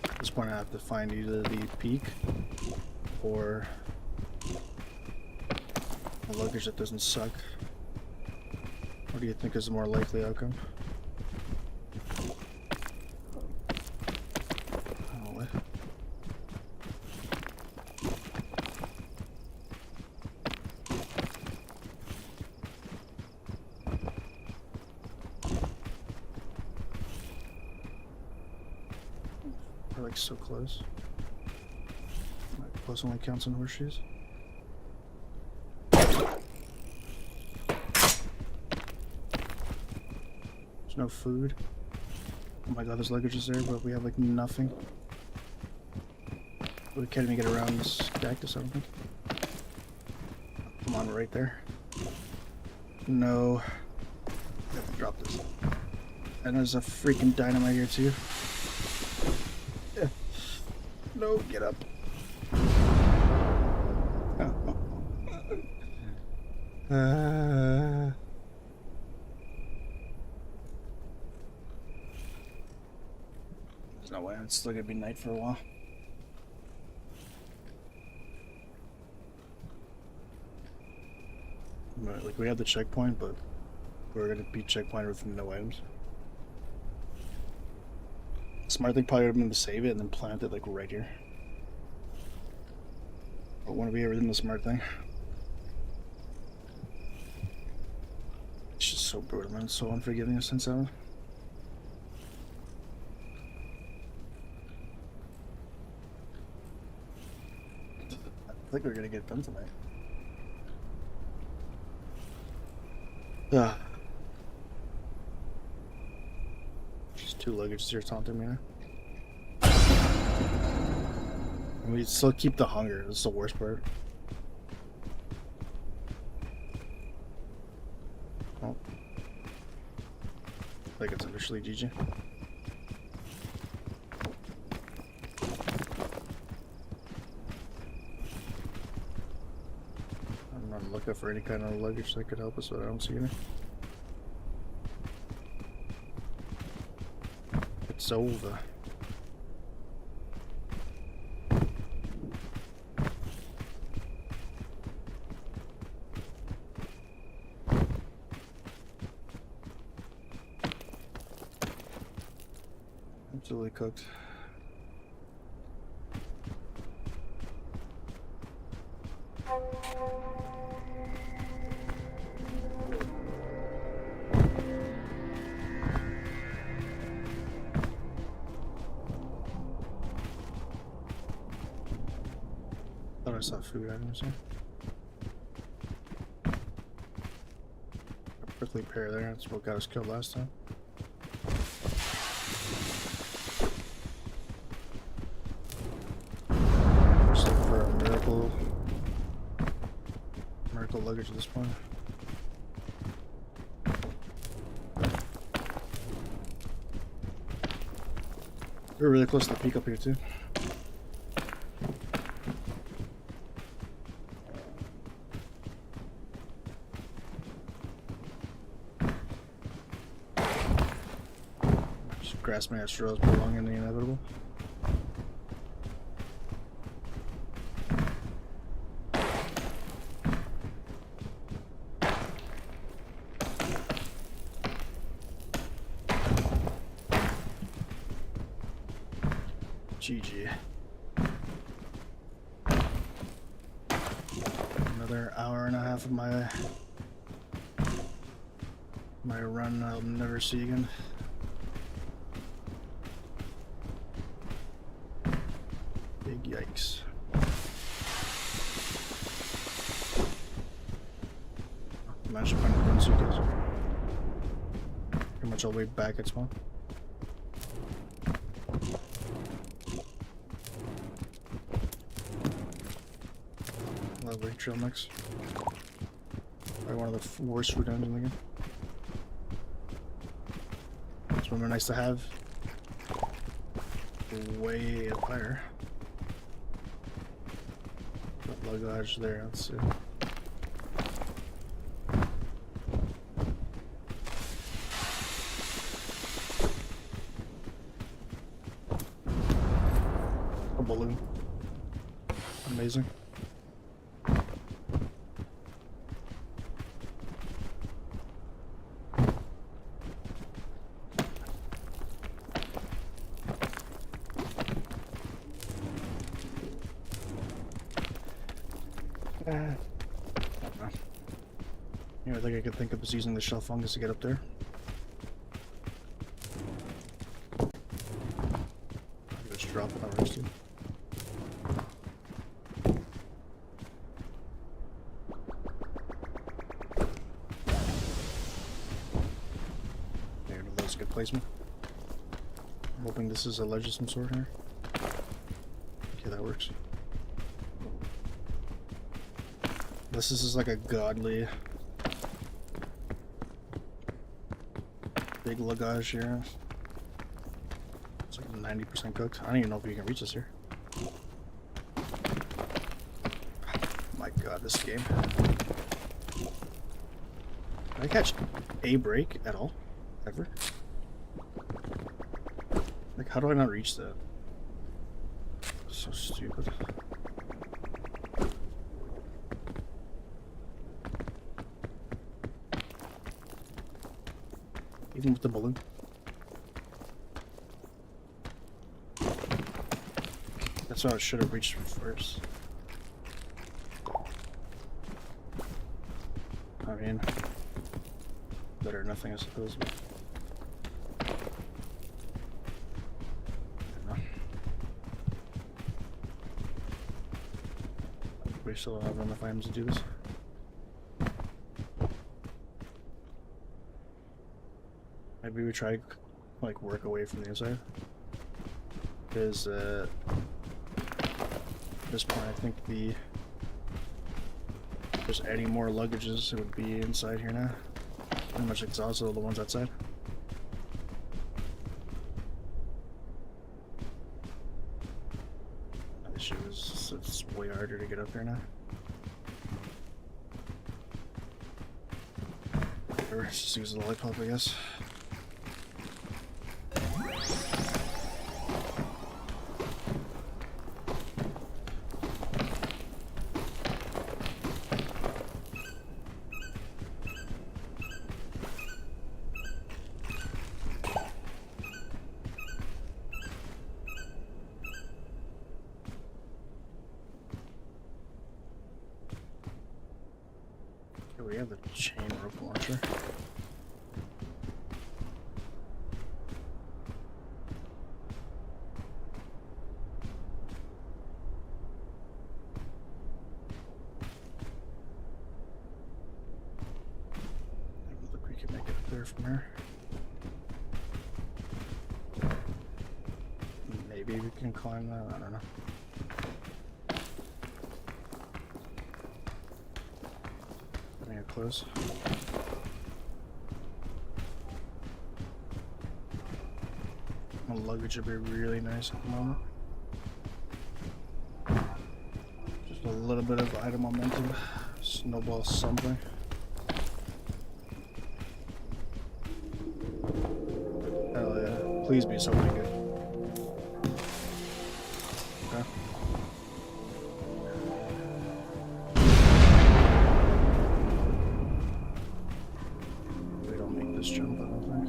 At this point I have to find either the peak or a luggage that doesn't suck. What do you think is the more likely outcome? Oh, what? We're like so close. My plus only counts on horseshoes. There's no food. Oh my god, there's luggage is there, but we have like nothing. We can't even get around this cactus, I don't think. Come on, right there. No. I have to drop this. And there's a freaking dynamite here too. Yeah. No, get up. There's no way. It's still gonna be night for a while. Right, like we have the checkpoint, but we're gonna be checkpointed with no items. Smart thing probably would have been to save it and then plant it like right here. But want to be everything the smart thing. It's just so brutal, man. It's so unforgiving a sense of it. I think we're gonna get done tonight. Just 2 luggage here taunting me now. And we still keep the hunger. This is the worst part. Oh. I think it's officially GG. I'm looking for any kind of luggage that could help us, but I don't see any. It's over. Absolutely cooked. I saw food items here. A prickly pear there, that's what got us killed last time. Just looking for a miracle luggage at this point. We're really close to the peak up here too. Just grasping at straws prolonging the inevitable. GG. Another hour and a half of my run I'll never see again. Big yikes. Managed to find one suitcase. Pretty much all the way back at spawn. Lovely trail mix. Probably one of the worst food items in the game. This one are nice to have. Way up higher. Got luggage there, let's see. A balloon. Amazing. Yeah, I think I could think of is using the shell fungus to get up there. I'll just drop it on rest too. There, that's a good placement. I'm hoping this is a ledge of some sort here. Okay, that works. This is like a godly big luggage here. It's like 90% cooked. I don't even know if you can reach this here. Oh my god, this game. Did I catch a break at all? Ever? Like, how do I not reach that? So stupid. Even with the balloon. That's what I should have reached first. I mean, better than nothing, I suppose. But I don't know. We still don't have enough items to do this. Maybe we try like work away from the inside. Because at this point I think just adding more luggages, it would be inside here now. Pretty much exhausted all the ones outside. The issue is it's way harder to get up here now. Or just use the lollipop, I guess. We have the chain rope launcher. clear from here. Maybe we can climb that. I don't know. Getting it close. The luggage would be really nice at the moment. Just a little bit of item momentum. Snowball something. Hell yeah. Please be something good. Okay. We don't make this jump, I don't think.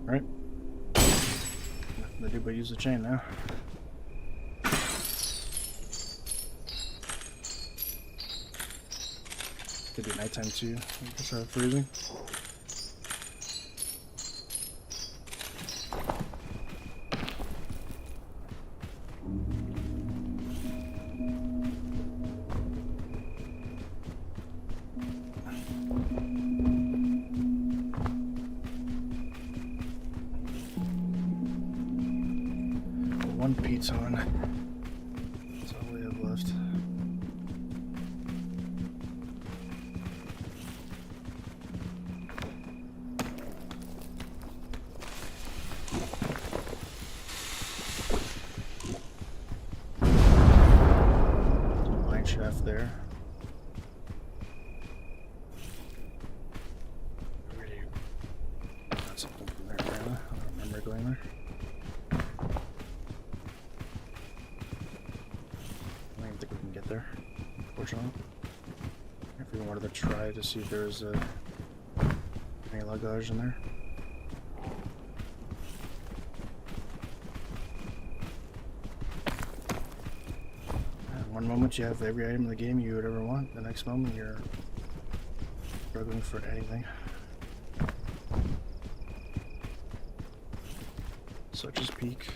Alright. Nothing to do but use the chain now. Could be nighttime too. I start freezing. One pizza on. That's all we have left. Mine shaft there. Already got something from there, apparently. I don't remember going there. I don't think we can get there, unfortunately. If we wanted to try to see if there's any luggage in there. And one moment you have every item in the game you would ever want, the next moment you're struggling for anything. Such as Peak.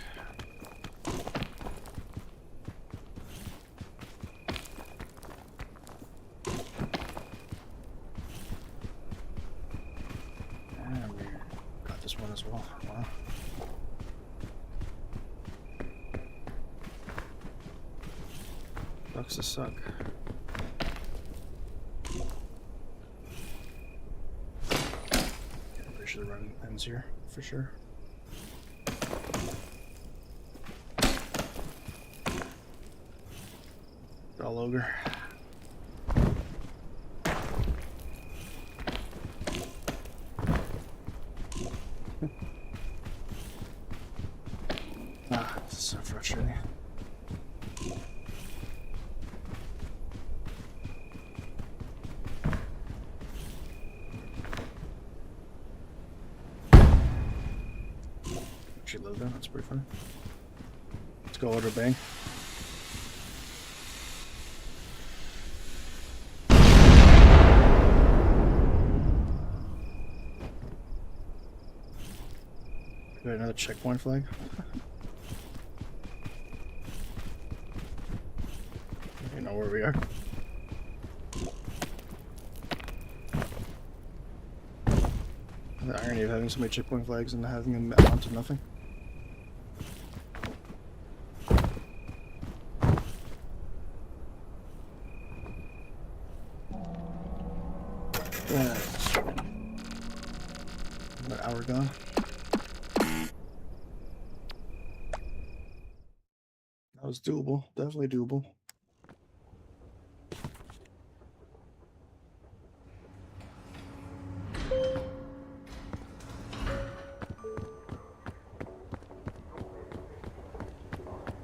And we got this one as well. Wow. Sucks to suck. I'm pretty sure the run ends here, for sure. All ogre. This is so frustrating. Actually load that, that's pretty funny. Let's go order bang. Got another checkpoint flag. You know where we are. The irony of having so many checkpoint flags and having them amount to nothing. An hour gone. That was doable, definitely doable.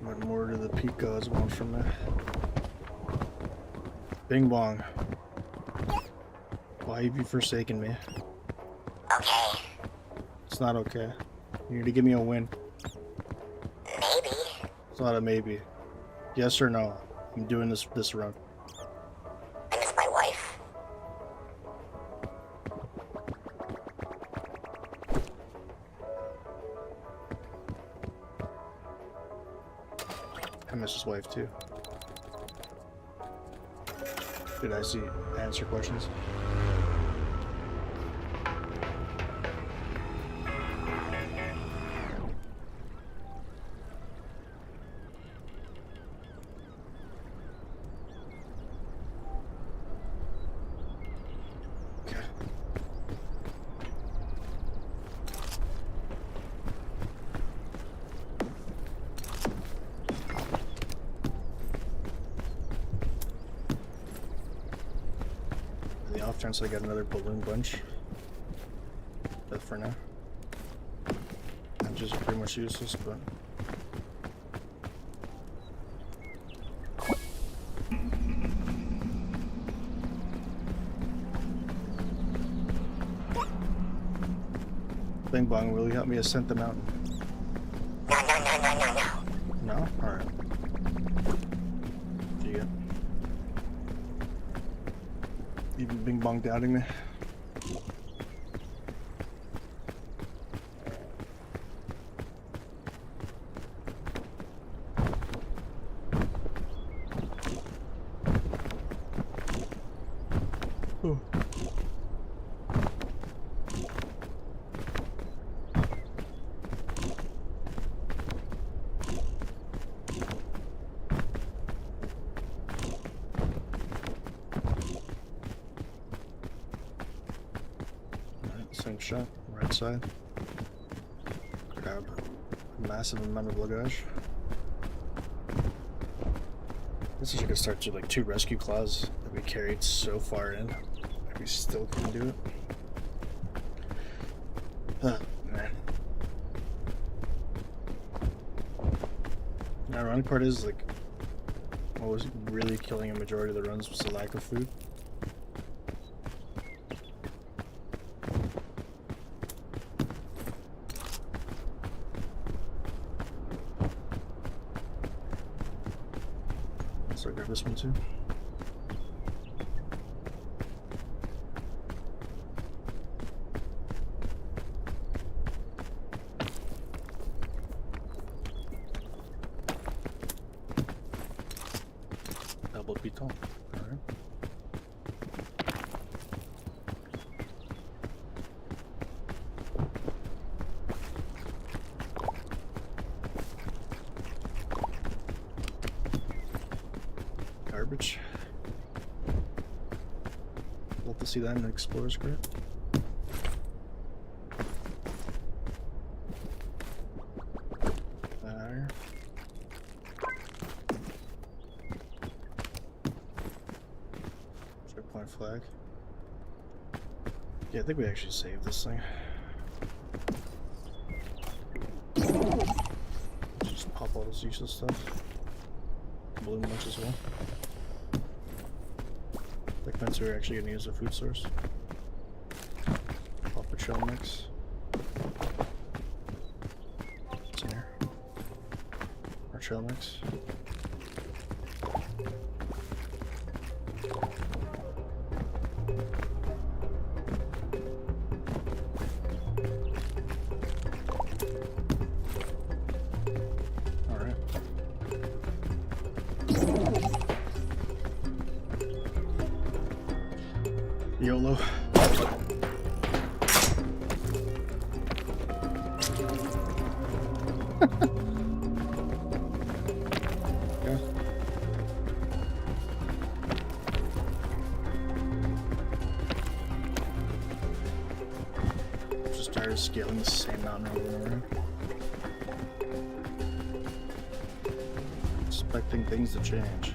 What more do the peak gods want from me? Bing bong. Why have you forsaken me? Okay. It's not okay. You need to give me a win. Maybe. It's not a maybe. Yes or no? I'm doing this run. I miss my wife. I miss his wife too. Did I see answer questions? Okay. The off chance I get another balloon bunch. But for now. Which is pretty much useless, but Bing Bong, will you help me ascend the mountain? No. No? Alright. Do you? Even Bing Bong doubting me? Oh. Same shot, right side. Grab a massive amount of luggage. This is gonna start to like 2 rescue claws that we carried so far in. We still couldn't do it. Oh, man. The ironic part is like what was really killing a majority of the runs was the lack of food. So I grab this one too. Double piton. Alright. Garbage. Love to see that in an Explorer's Crate. There. Checkpoint flag. Yeah, I think we actually saved this thing. Just pop all this useless stuff. Balloon bunch as well. That means we're actually gonna use a food source. Pop a trail mix. What's in here? Our trail mix. Alright. YOLO. Yeah. Just tired of scaling the same mountain over and over. Expecting things to change.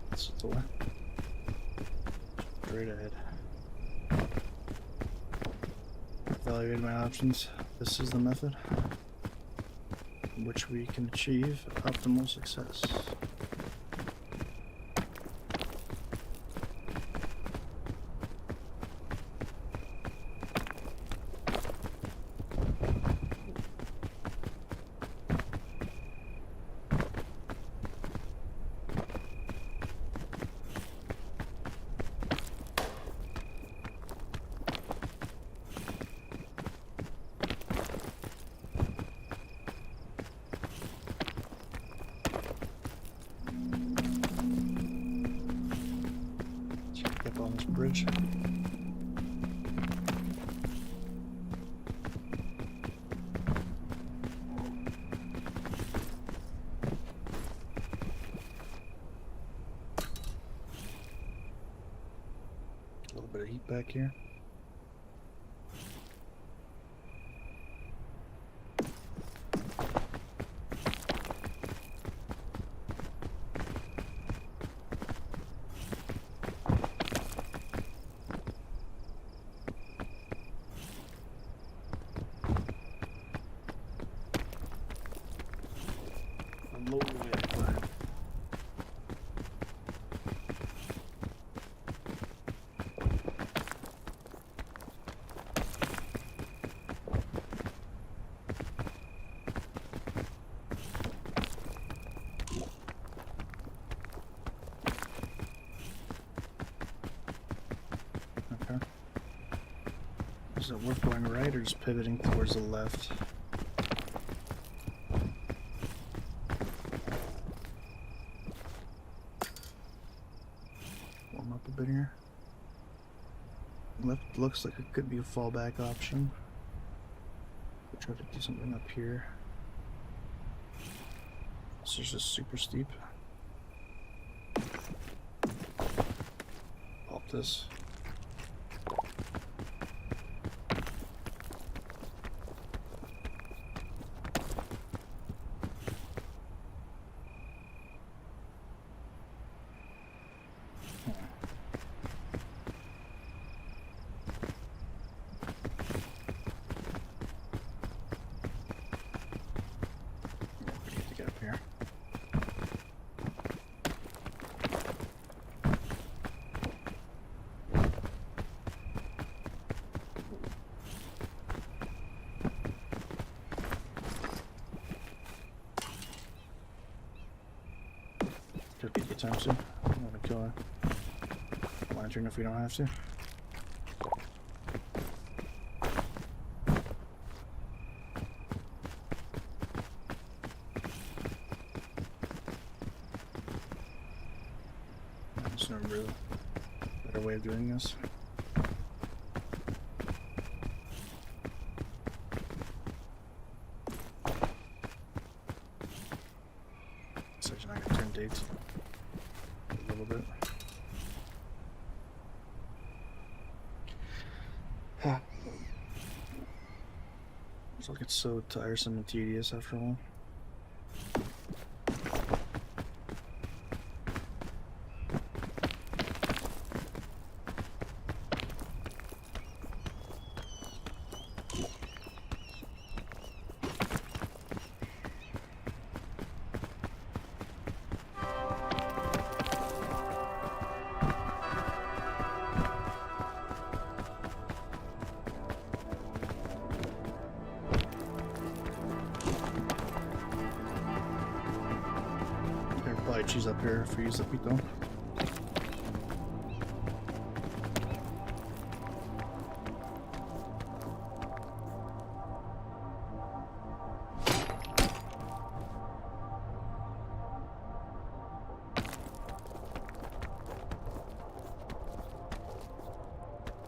That's the way. Straight ahead. Evaluating my options. This is the method in which we can achieve optimal success. on this bridge. A little bit of heat back here. Okay. Is it worth going right or just pivoting towards the left? Warm up a bit here. Left looks like it could be a fallback option. We'll try to do something up here. This is just super steep. Pop this. Could be a good time soon. I'm gonna kill a lantern if we don't have to. There's no real better way of doing this. Section I can turn dates a little bit. It's like it's so tiresome and tedious after a while. Probably choose up here if we use the pito.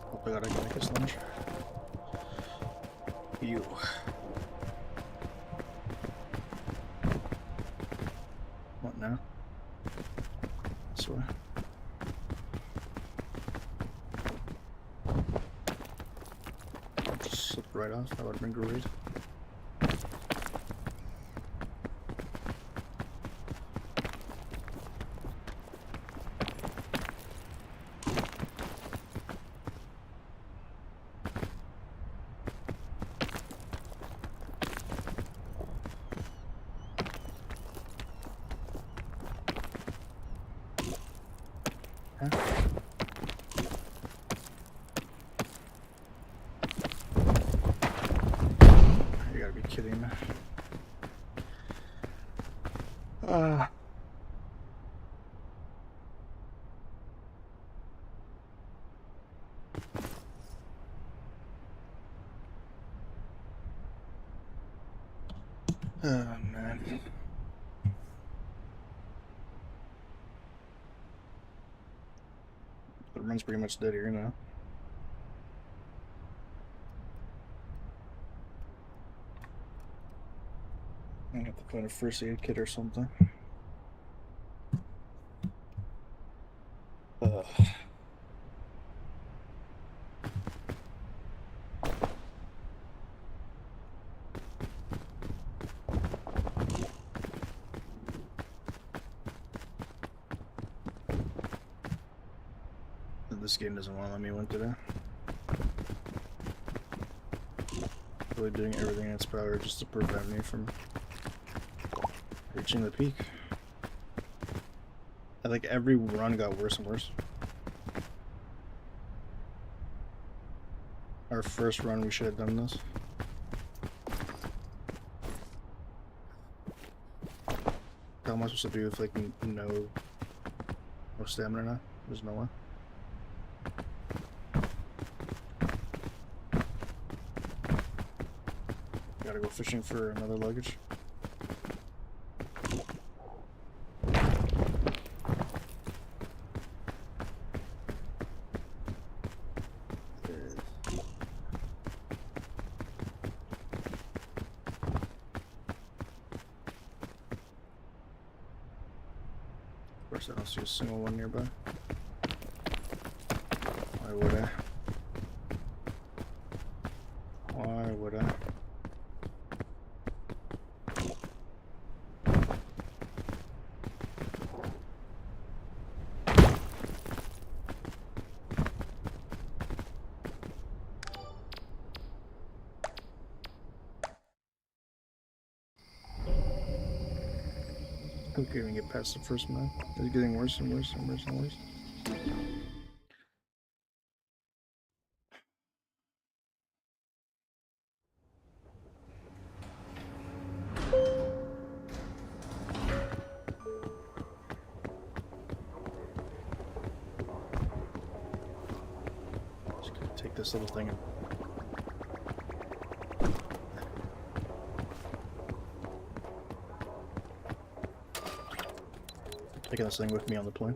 Hope I gotta make this lunch. You. What now? This way. Just slip right off. That would have been great. Huh? You gotta be kidding me. Oh man. Run Mine's pretty much dead here now. I have to find a first aid kit or something. This game doesn't want to let me win today. Really doing everything in its power just to prevent me from reaching the peak. I think every run got worse and worse. Our first run, we should have done this. How am I supposed to do with like no stamina now? There's no way. Gotta go fishing for another luggage. Of course, I don't see a single one nearby. Why would I? Why would I? I couldn't even get past the first map. It's getting worse and worse and worse and worse. Just gonna take this little thing and taking this thing with me on the plane.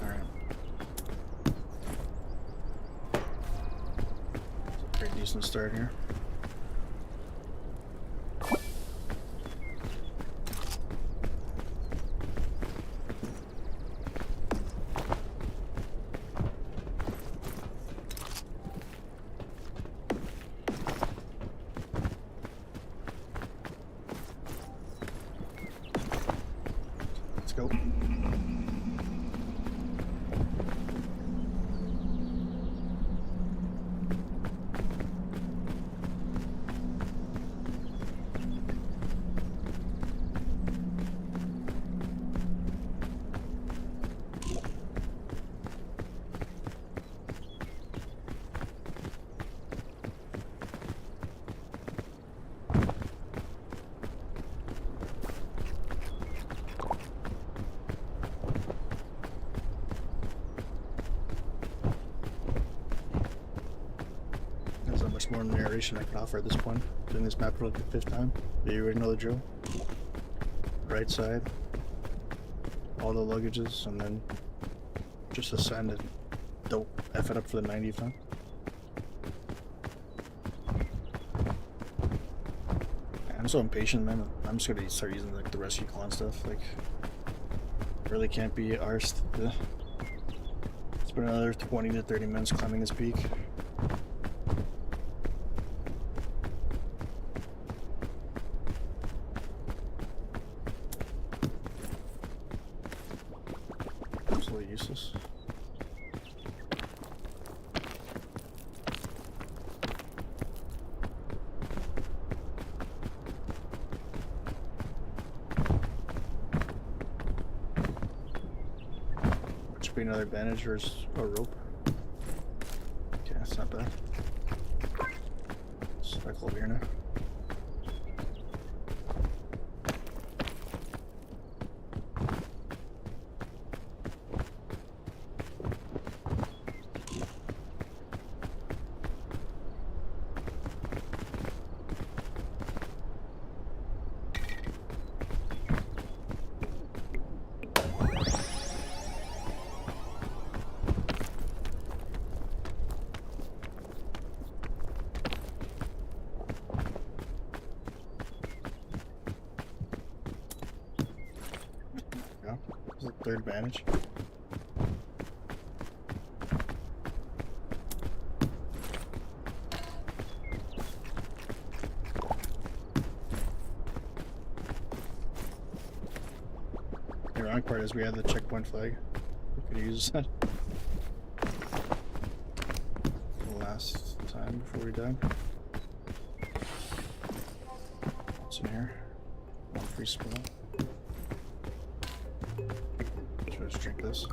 Alright. It's a pretty decent start here. Go. There's not much more narration I can offer at this point. Doing this map for like the 5th time. But you already know the drill. Right side. All the luggages, and then just ascend and don't F it up for the 90th time. I'm so impatient, man. I'm just gonna start using like the rescue clan stuff. Like, really can't be arsed. It's been another 20 to 30 minutes climbing this peak. Absolutely useless. Should be another bandage or a rope. Okay, that's not bad. Cycle over here now. third bandage. The ironic part is we had the checkpoint flag. We could use that last time before we died. What's in here? One free spoon. Let's drink this.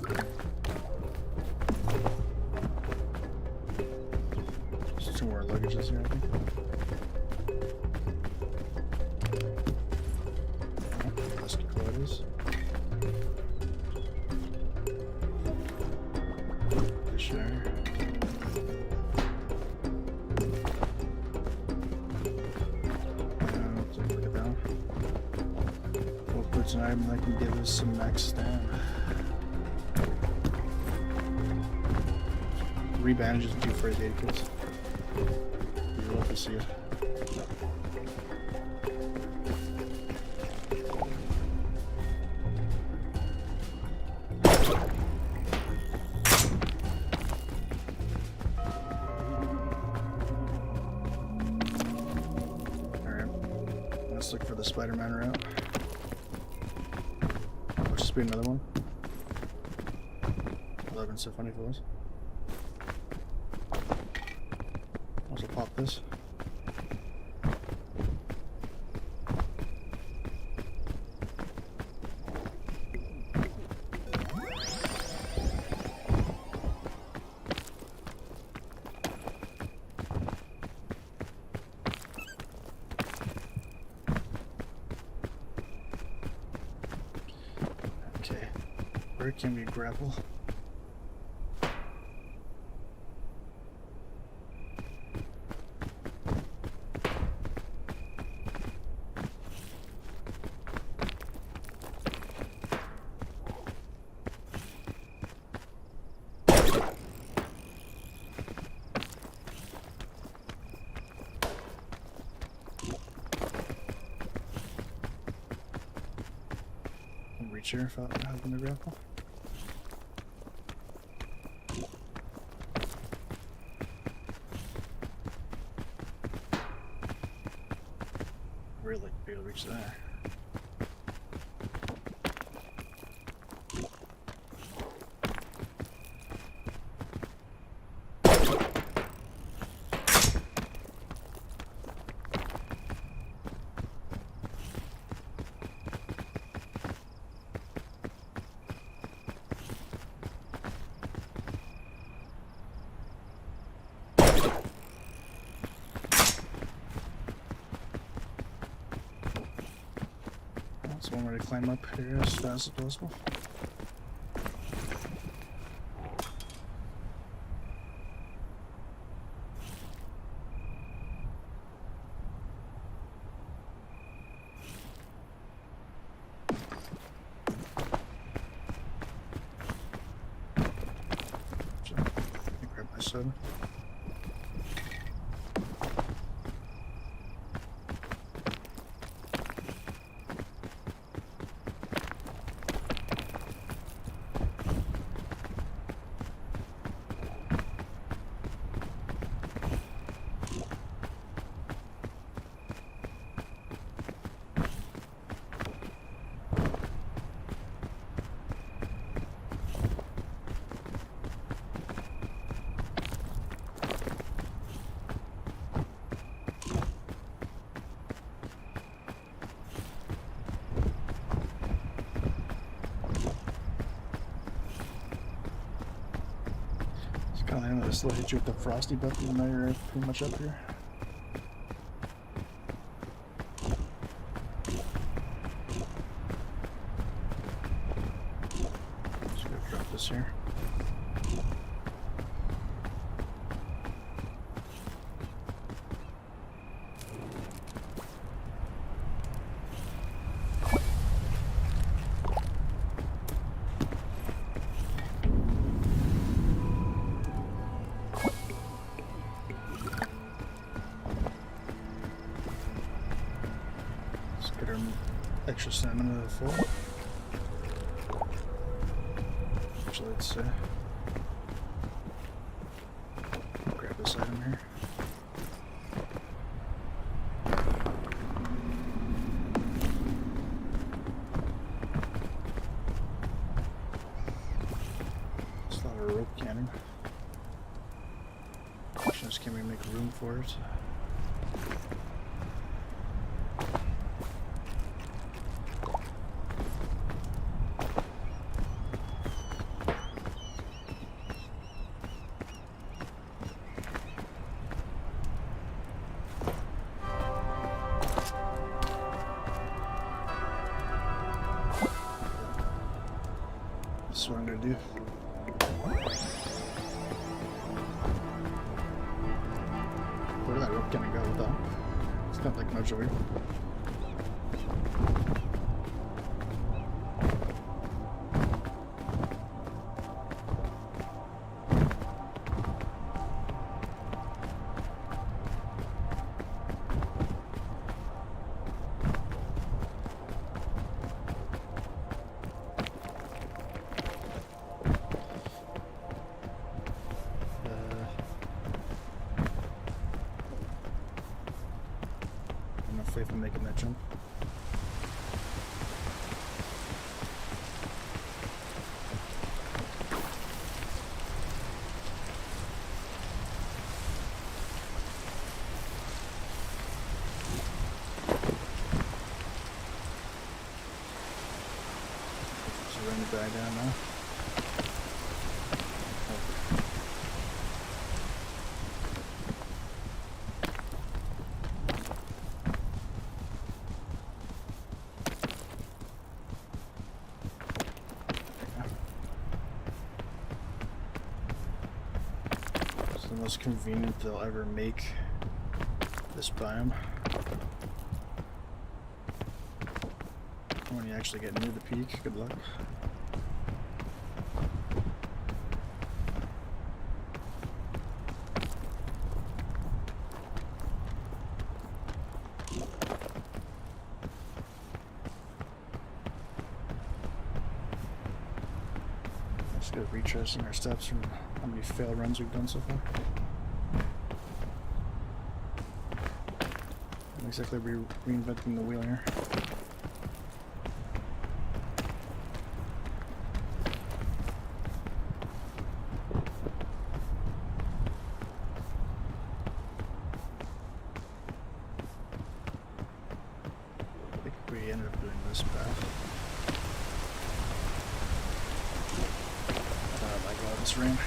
There's 2 more luggages here, I think. Let's get what it is. Dictionary. Take a look at that. What puts an item that can give us some max stamina? 3 bandages and 2 first aid kits. You'd love to see it. Alright. Let's look for the Spider-Man route. Which should be another one. 11 so funny for us. Also pop this. Okay, where can we grapple? Reach here if I happen to grapple. Really like to be able to reach there. That's one way to climb up here as fast as possible. So, let me grab my soda. I'm gonna slow hit you with the frosty button and now you're pretty much up here. Just gonna drop this here. Extra stamina full. I'd say. Grab this item here. It's a lot of rope cannon. Question is, can we make room for it? That's what I'm gonna do. Where did that rope gonna go with that? It's not like much over here. Faith in making that jump. Just run the guy down now. The most convenient they'll ever make this biome. When you actually get near the peak, good luck. Let's go retracing our steps from how many fail runs we've done so far. Not exactly reinventing the wheel here. I think we ended up doing this path. Oh my god, this rain.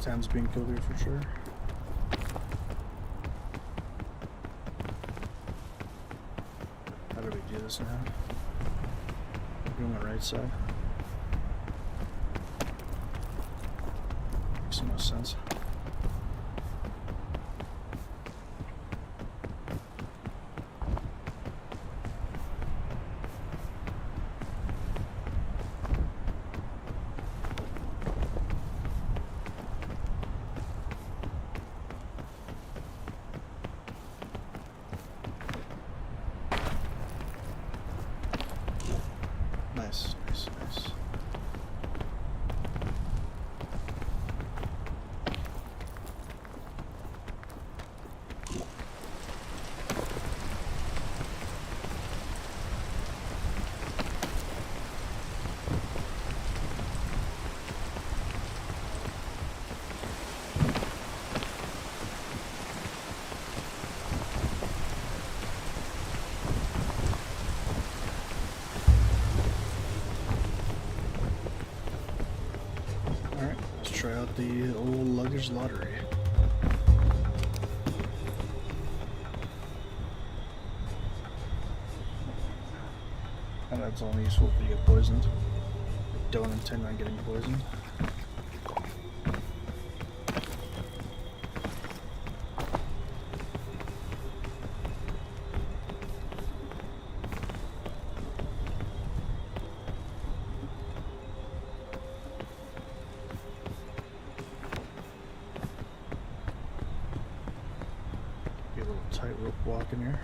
Time's being killed here for sure. How do we do this now? We're on the right side. Makes no sense. Nice, nice, nice. Alright, let's try out the old luggage lottery. And that's only useful if you get poisoned. I don't intend on getting poisoned. tightrope walking here.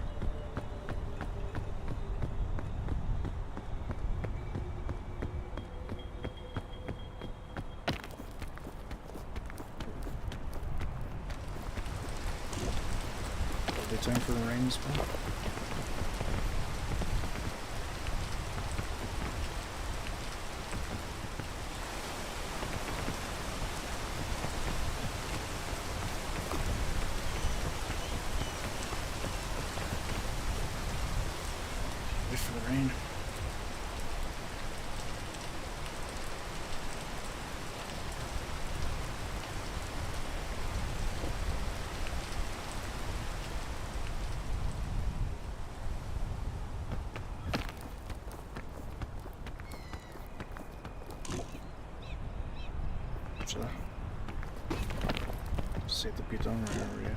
Time for the rain to spell. Wait for the rain. Save the pitón right over here.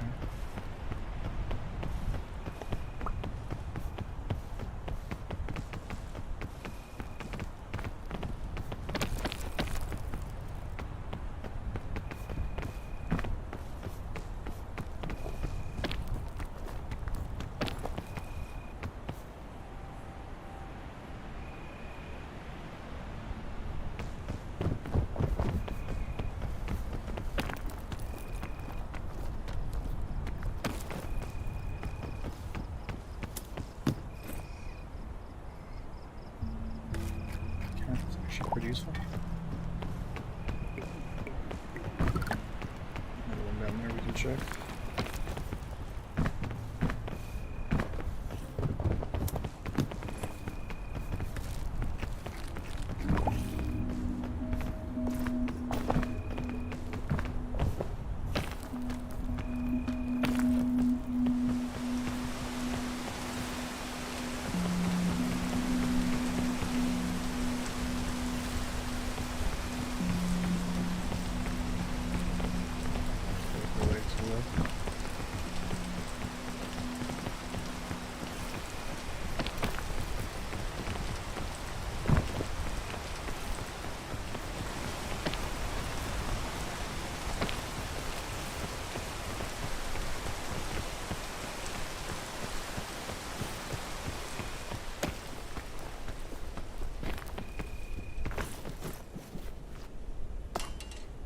Actually pretty useful. Another one down there we can check.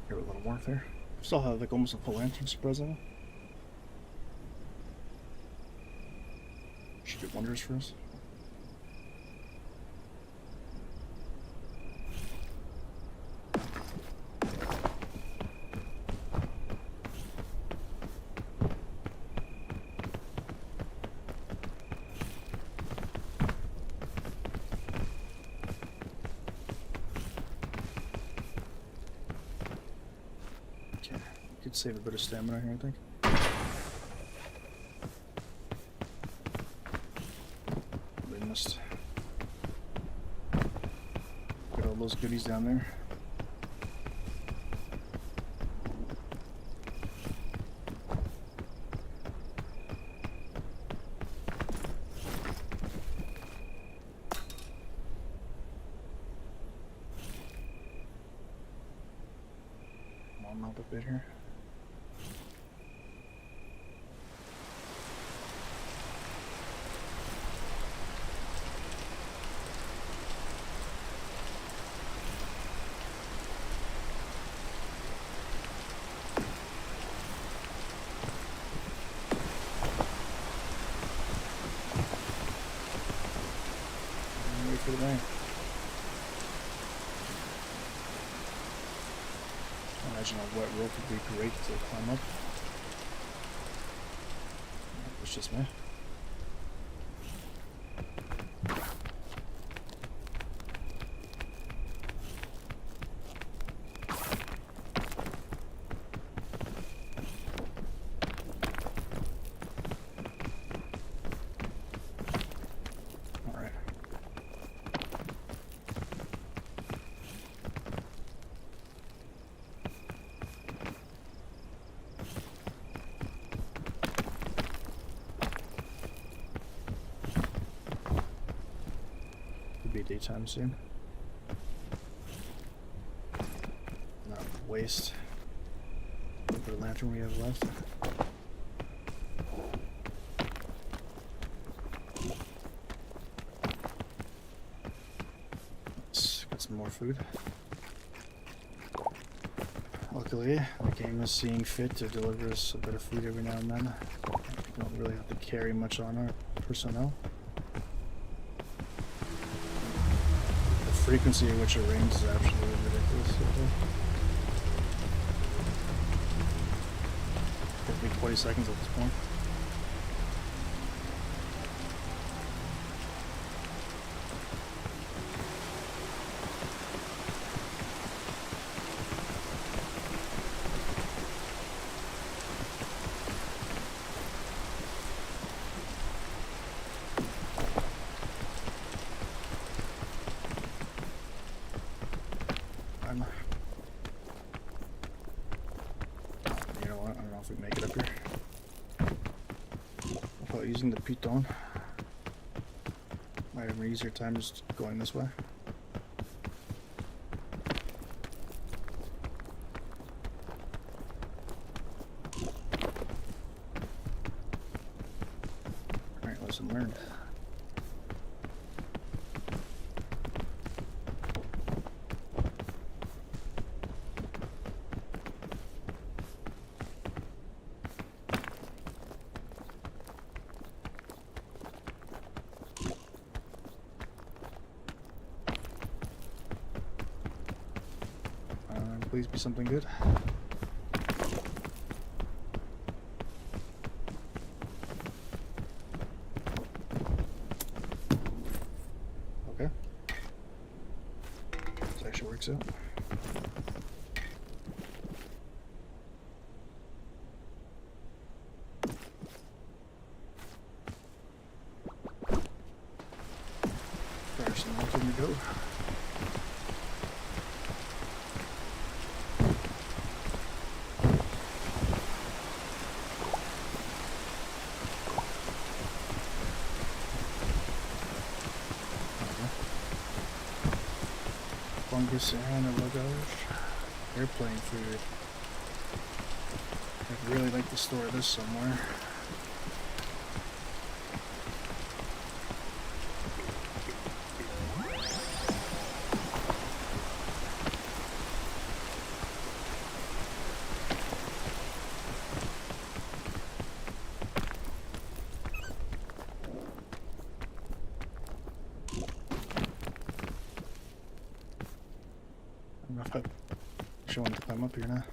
Here, a little warmth there. Still have like almost a full lantern, surprisingly. Should do wonders for us. Could save a bit of stamina here, I think. We must get all those goodies down there. Warm up a bit here. For the rain. I imagine a wet rope would be great to climb up. It's just me. Be daytime soon. Not waste the lantern we have left. more food. Luckily, the game is seeing fit to deliver us a bit of food every now and then. We don't really have to carry much on our personnel. The frequency at which it rains is absolutely ridiculous. Every 20 seconds at this point. You know what? I don't know if we make it up here. Without using the piton. Might have an easier time just going this way. Alright, lesson learned. Please be something good. Okay. This actually works out. There's some more to go. Fungus and a luggage. Airplane food. I'd really like to store this somewhere. I don't know if I actually want to climb up here now.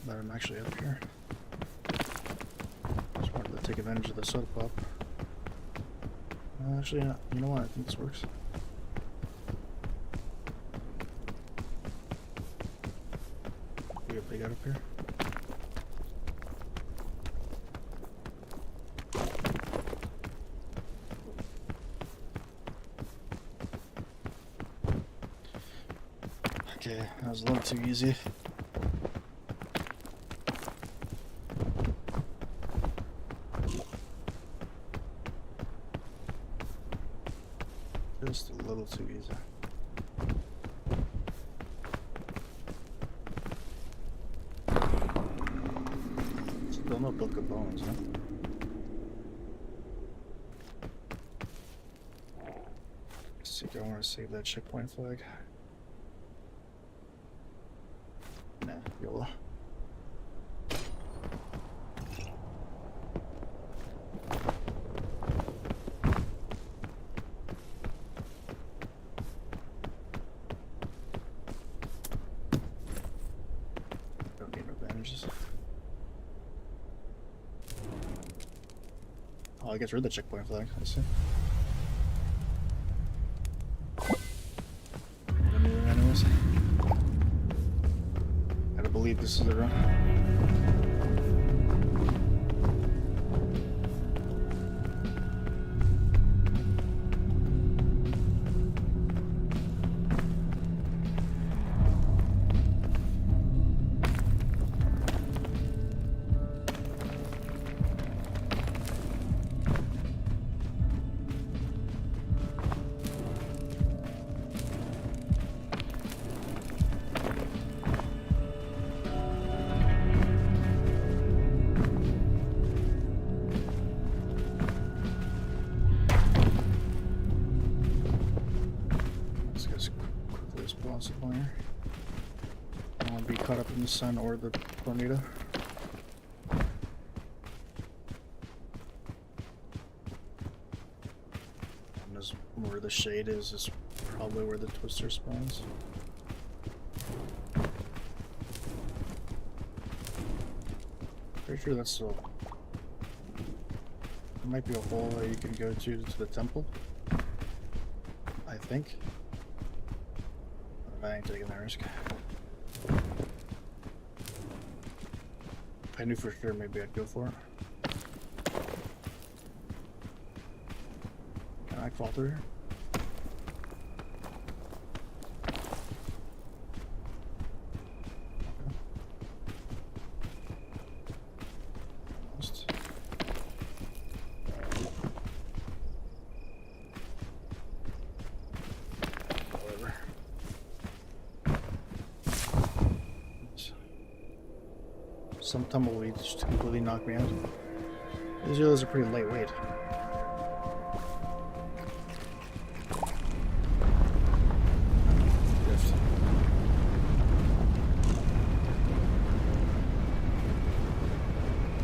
That I'm actually up here. Just wanted to take advantage of the soda pop. Actually, yeah, you know what? I think this works. We have big out up here. Okay, that was a little too easy. Just a little too easy. Still no book of bones, huh? Let's see, I want to save that checkpoint flag. Nah, YOLO. Don't need no bandages. Oh, I gets rid of the checkpoint flag, I see. Anyways. Gotta believe this is the run. possible here. I don't want to be caught up in the sun or the tornado. And as where the shade is probably where the twister spawns. Pretty sure that's still... There might be a hole that you can go to the temple. I think. I ain't taking that risk. If I knew for sure, maybe I'd go for it. Can I fall through here? Some tumbleweeds just completely knocked me out. These others are pretty lightweight.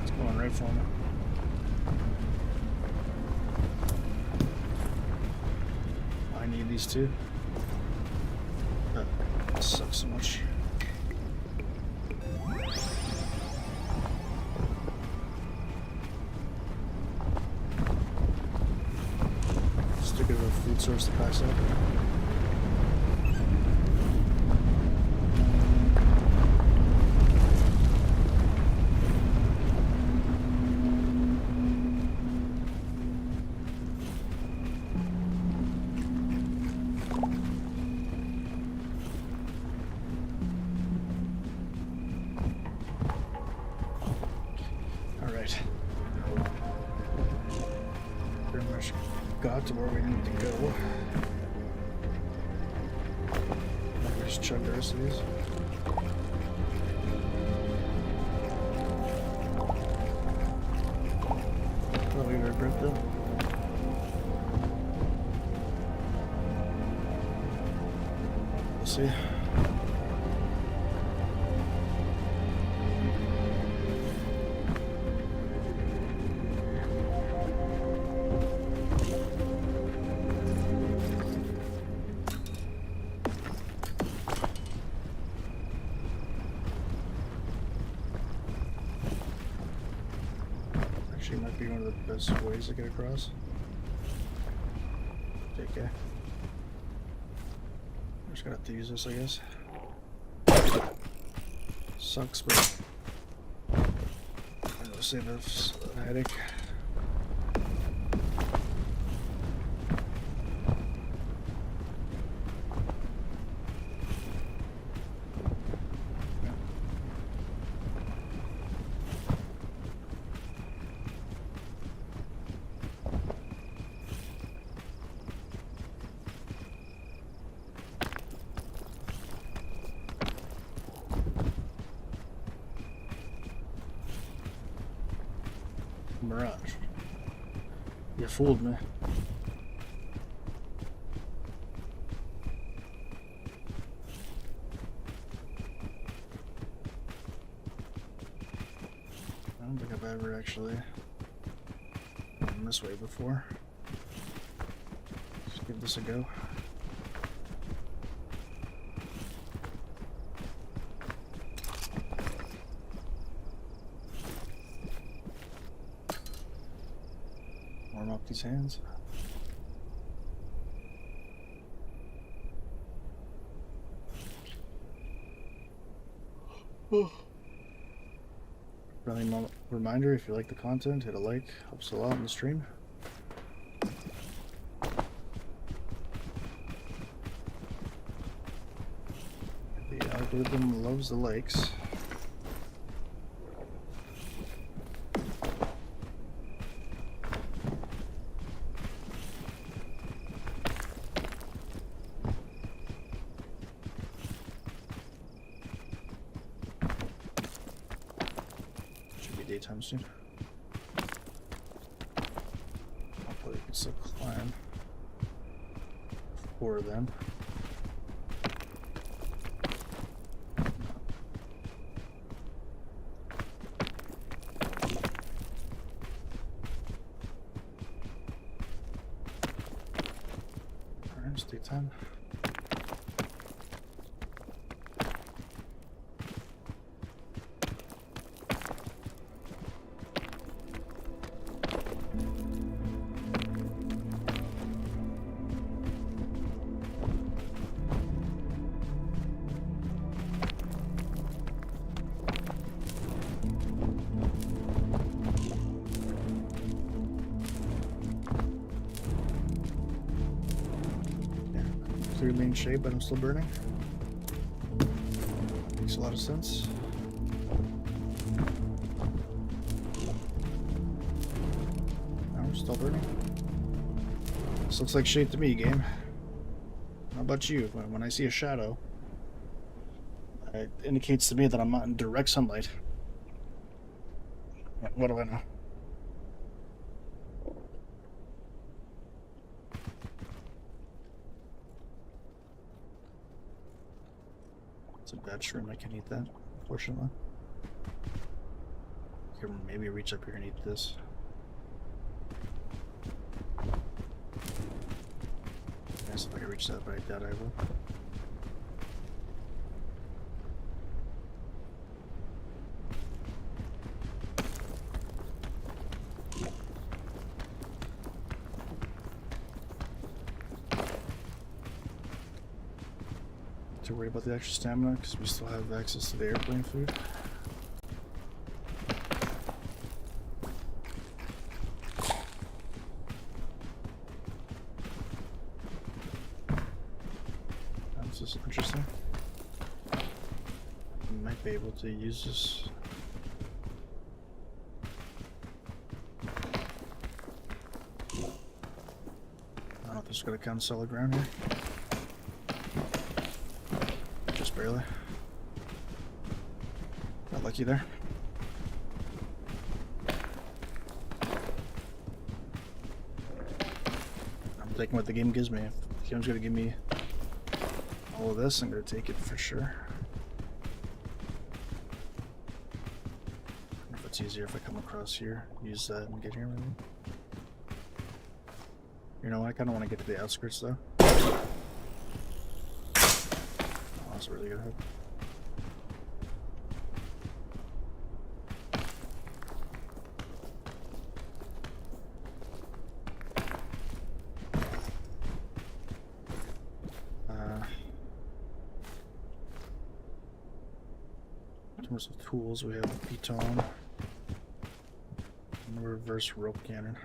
It's going right for me. I need these two. That sucks so much. Food source to pass up. All right. Pretty much got to where we need to go. Maybe just chug the rest of these. Probably regret them. We'll see. Might be one of the best ways to get across. Okay. I'm just gonna have to use this, I guess. Sucks, but I'll save this headache. Mirage. You fooled me. I don't think I've ever actually gone this way before. Let's give this a go. Warm up these hands. Friendly reminder, if you like the content, hit a like, helps a lot in the stream. The algorithm loves the likes. Daytime soon. Hopefully we can still climb 4 of them. Take time. Clearly in shape, but I'm still burning. Makes a lot of sense. I'm still burning. This looks like shape to me, game. How about you? When I see a shadow, it indicates to me that I'm not in direct sunlight. What do I know? It's a bad shroom, I can't eat that, unfortunately. Here, maybe reach up here and eat this. Yes, if I can reach that, but I doubt I will. To worry about the extra stamina because we still have access to the airplane food. This is interesting. I might be able to use this. I don't know if this is going to count solid ground here. Just barely. Got lucky there. I'm taking what the game gives me. If the game's gonna give me all of this, I'm gonna take it for sure. I don't know if it's easier if I come across here, use that and get here maybe. You know what, I kinda wanna get to the outskirts though. That's a really good hit. In terms of tools, we have a piton and a reverse rope cannon.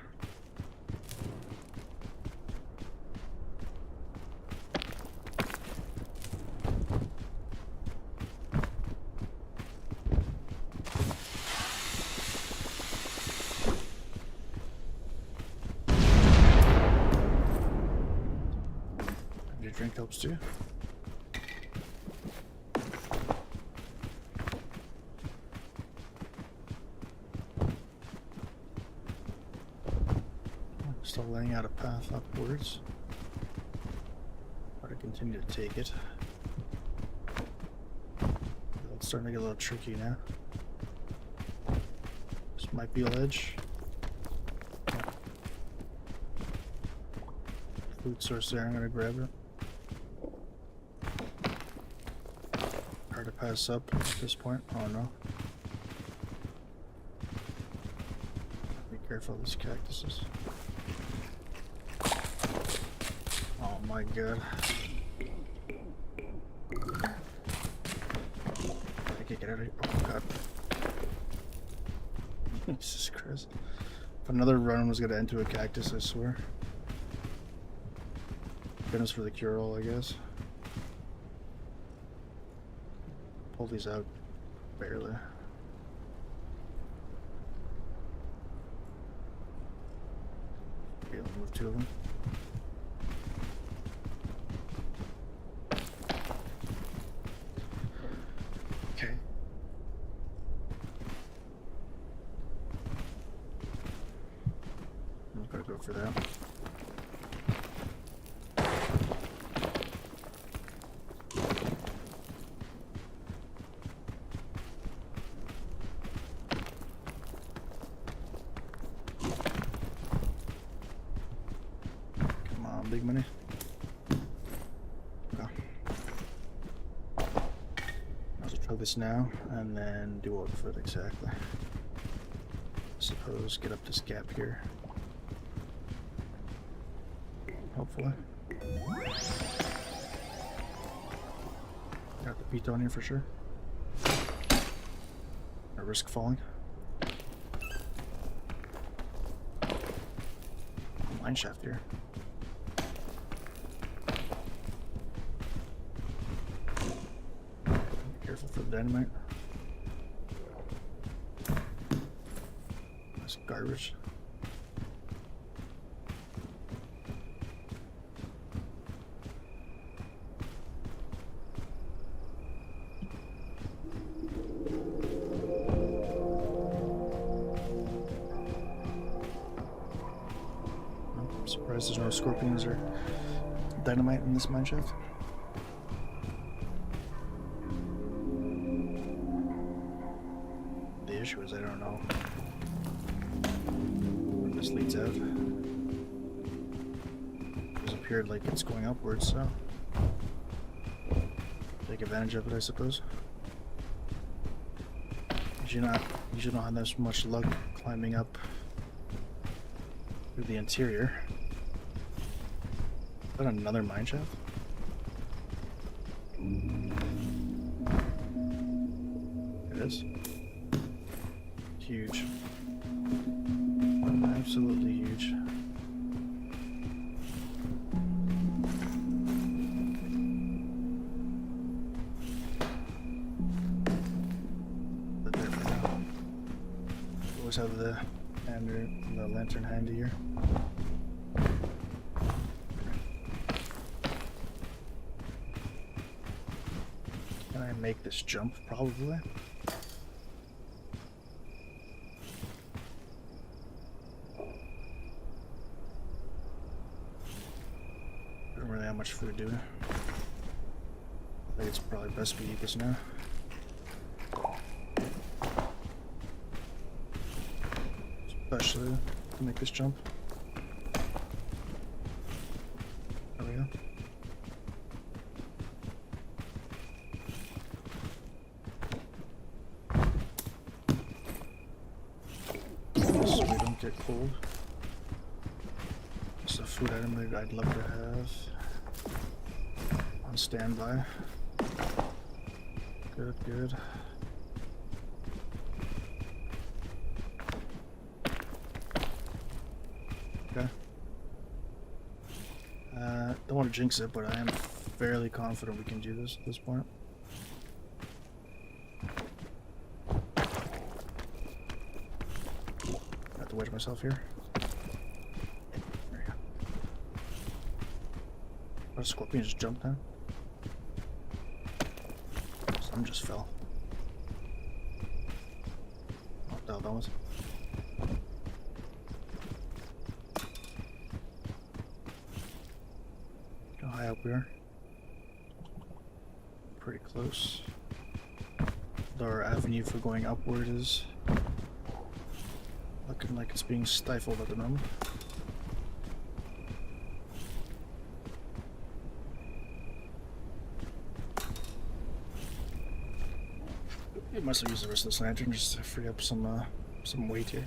Drink helps too. Still laying out a path upwards. But I continue to take it. It's starting to get a little tricky now. This might be a ledge. Yeah. Food source there, I'm gonna grab it. Hard to pass up at this point. Oh no. Be careful of these cactuses. Oh my god. I can't get out of here. Oh god. Jesus Christ. If another run was gonna end to a cactus, I swear. Goodness for the cure-all, I guess. Pull these out barely. Okay, I'll move two of them. Okay. I'm gonna go for that. Big money. this now, and then do what with it exactly. Suppose get up this gap here. Hopefully. Got the beat on here for sure. I risk falling. Mine shaft here. Careful for the dynamite. That's garbage. I'm surprised there's no scorpions or dynamite in this mine shaft. The issue is I don't know where this leads out. It's appeared like it's going upwards, so take advantage of it, I suppose. You should not have this much luck climbing up through the interior. Is that another mine shaft? It is. Huge. Absolutely huge. But there for now. Always have the lantern handy here. Can I make this jump? Probably. Don't really have much food, do we? I think it's probably best we eat this now. Especially to make this jump. There we go. So we don't get cold. It's a food item that I'd love to have on standby. Good, good. Okay. Don't want to jinx it, but I am fairly confident we can do this at this point. Have to wedge myself here. There you go. Oh, a scorpion just jumped now. Some just fell. What the hell that was? How high up we are? Pretty close. Our avenue for going upward is looking like it's being stifled at the moment. It must have used the rest of this lantern just to free up some weight here.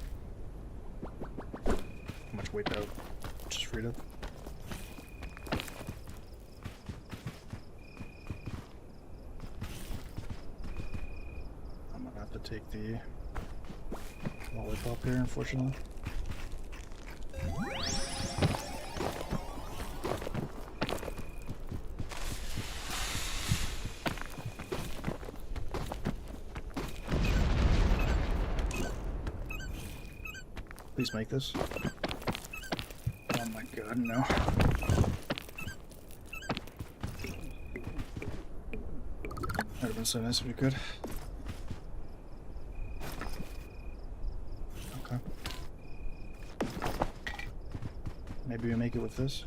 How much weight that just freed up? I'm gonna have to take the lollipop here, unfortunately. Please make this. Oh my god, no. That would have been so nice if we could. Okay. Maybe we make it with this.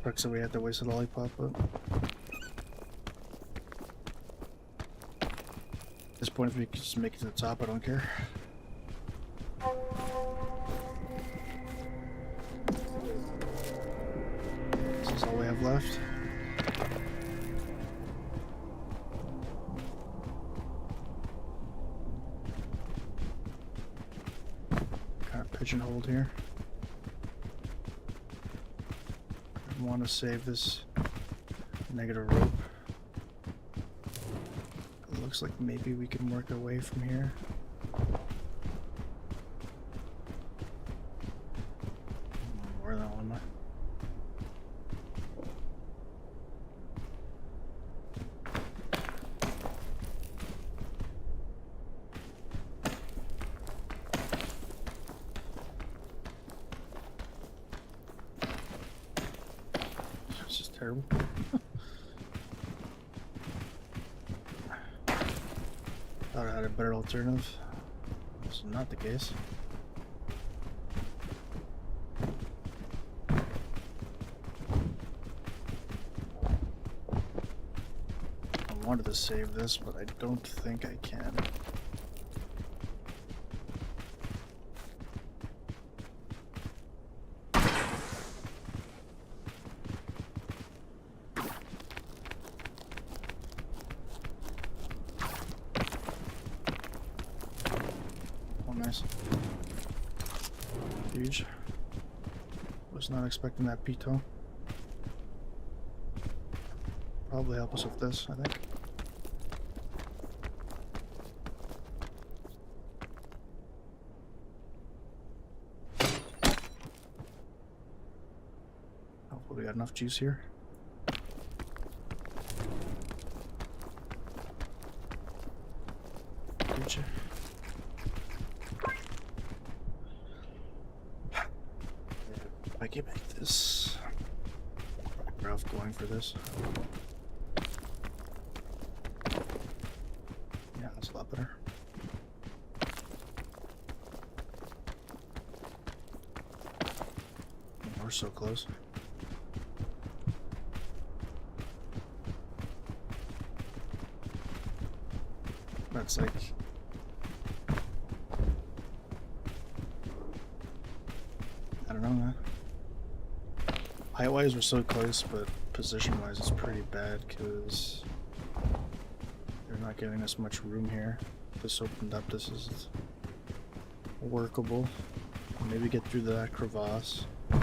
Sucks that we had to waste a lollipop, but at this point, if we could just make it to the top, I don't care. pigeonholed here. I want to save this negative rope. It looks like maybe we can work our way from here. Where the hell am I? This is terrible. Thought I had a better alternative. This is not the case. I wanted to save this, but I don't think I can. Nice. Huge. Was not expecting that pito. Probably help us with this, I think. Hopefully we got enough juice here. Huge. I can make this. Ralph going for this. Yeah, that's a lot better. We're so close. That's like... I don't know, man. Height-wise, we're so close, but position-wise, it's pretty bad because they're not giving us much room here. This opened up. This is workable. Maybe get through that crevasse. But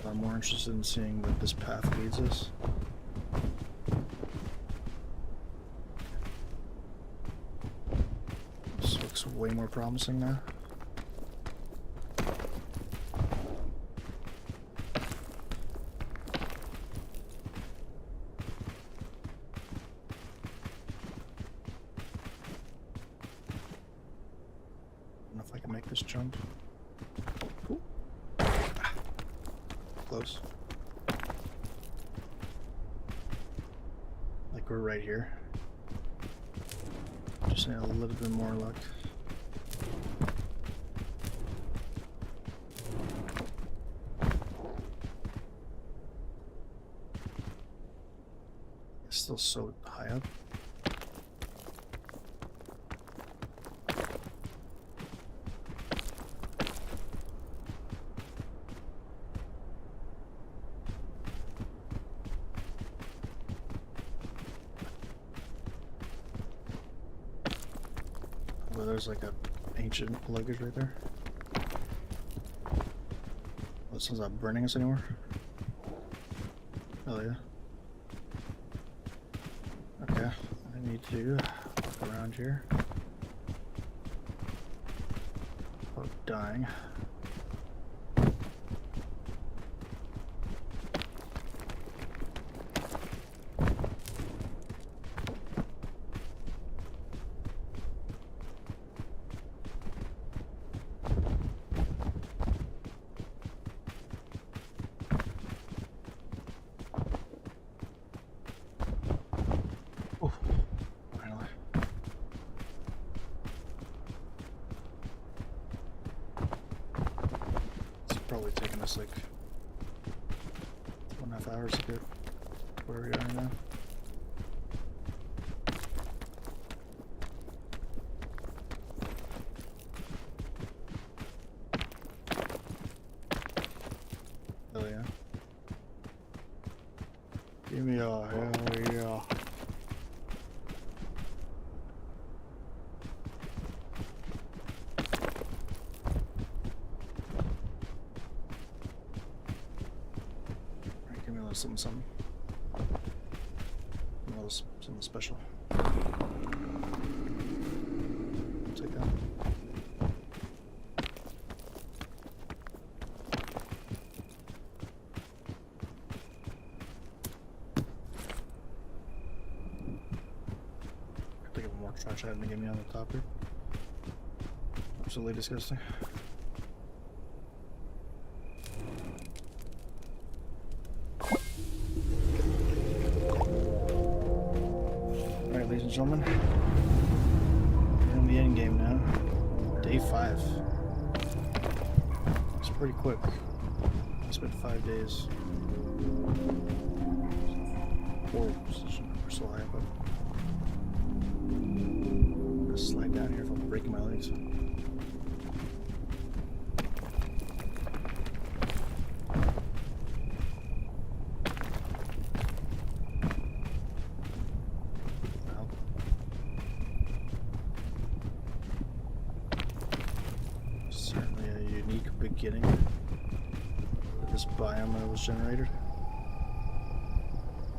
I'm more interested in seeing where this path leads us. This looks way more promising now. If I can make this jump. Ooh. Close. Like we're right here. Just need a little bit more luck. It's still so high up. Well, there's like a ancient luggage right there. Well, this one's not burning us anymore. Oh yeah. Okay, I need to walk around here. Oh, dying. Probably taking us like 2.5 hours to get where we are now. Oh yeah. Give me a hell yeah. something. Something special. Take that. I think of more trash item to get me on the top here. Absolutely disgusting. Alright, ladies and gentlemen. We're in the end game now. Day 5. It's pretty quick. I spent 5 days. 4 position. We're so high up. I'm gonna slide down here if I'm breaking my legs. Certainly a unique beginning for this biome that was generated.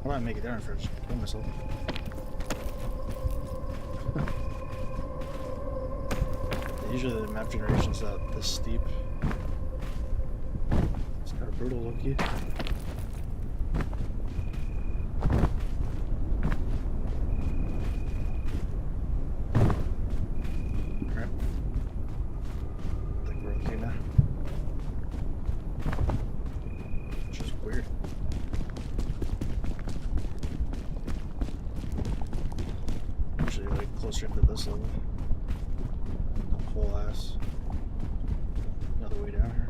Why don't I make it down first? Kill myself. Usually the map generation's not this steep. It's kind of brutal looking. Alright. I think we're okay now. Which is weird. Usually like closer to this level. Whole ass. Another way down here.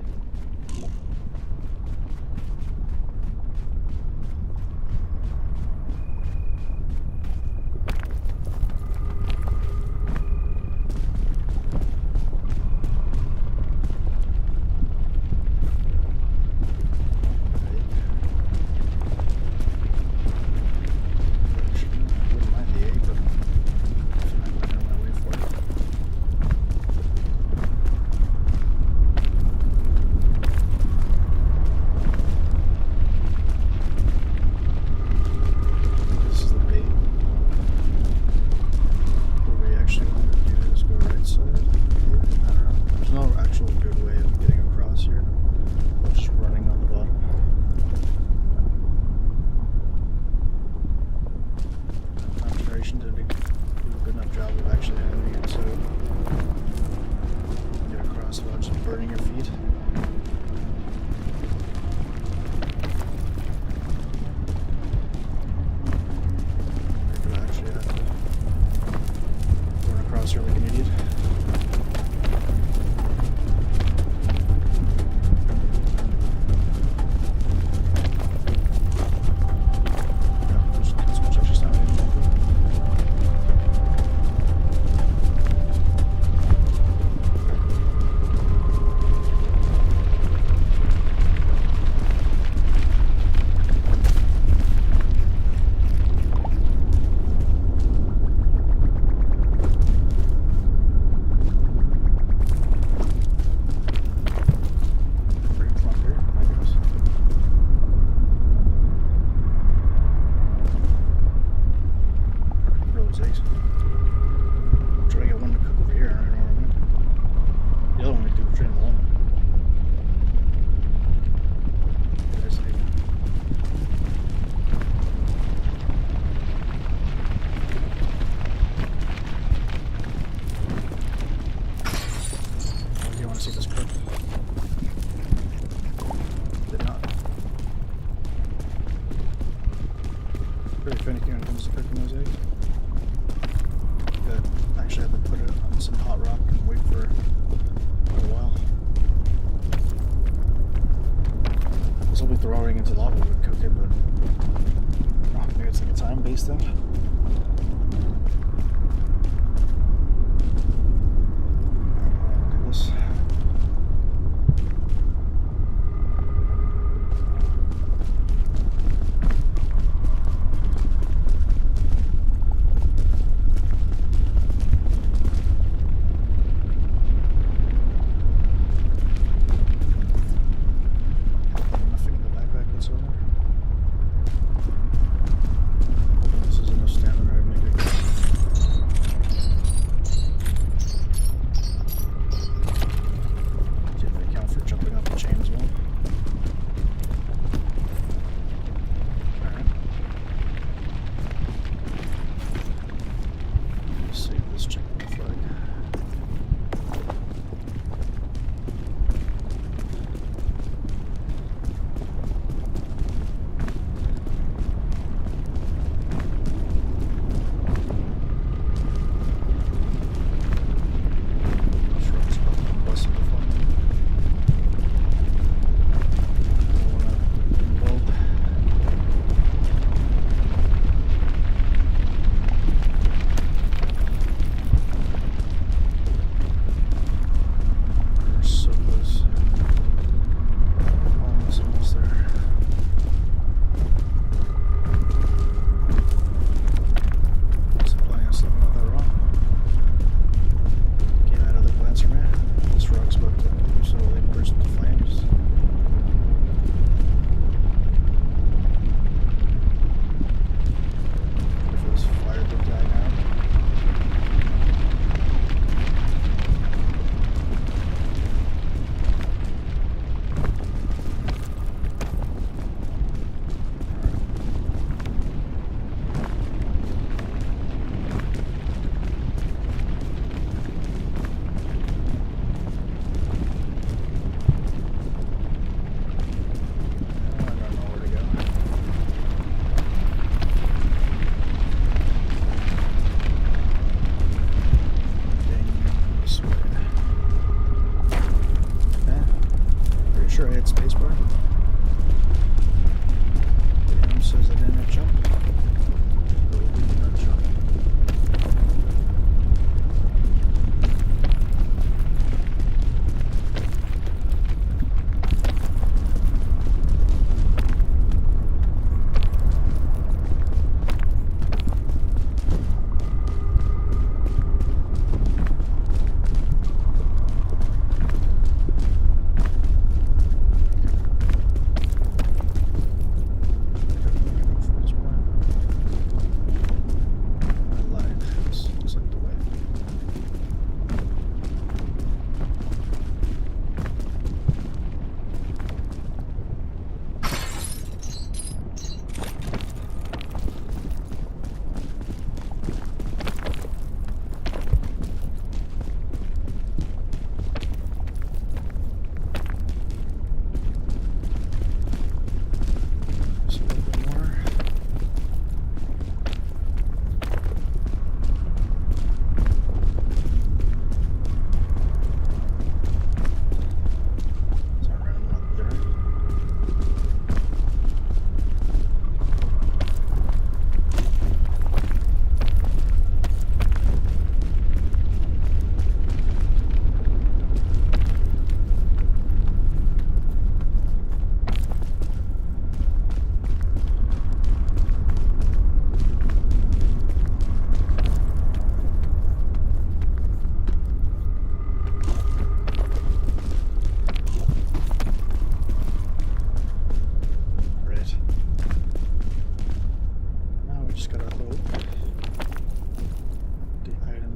Very finicky when it comes to cooking those eggs.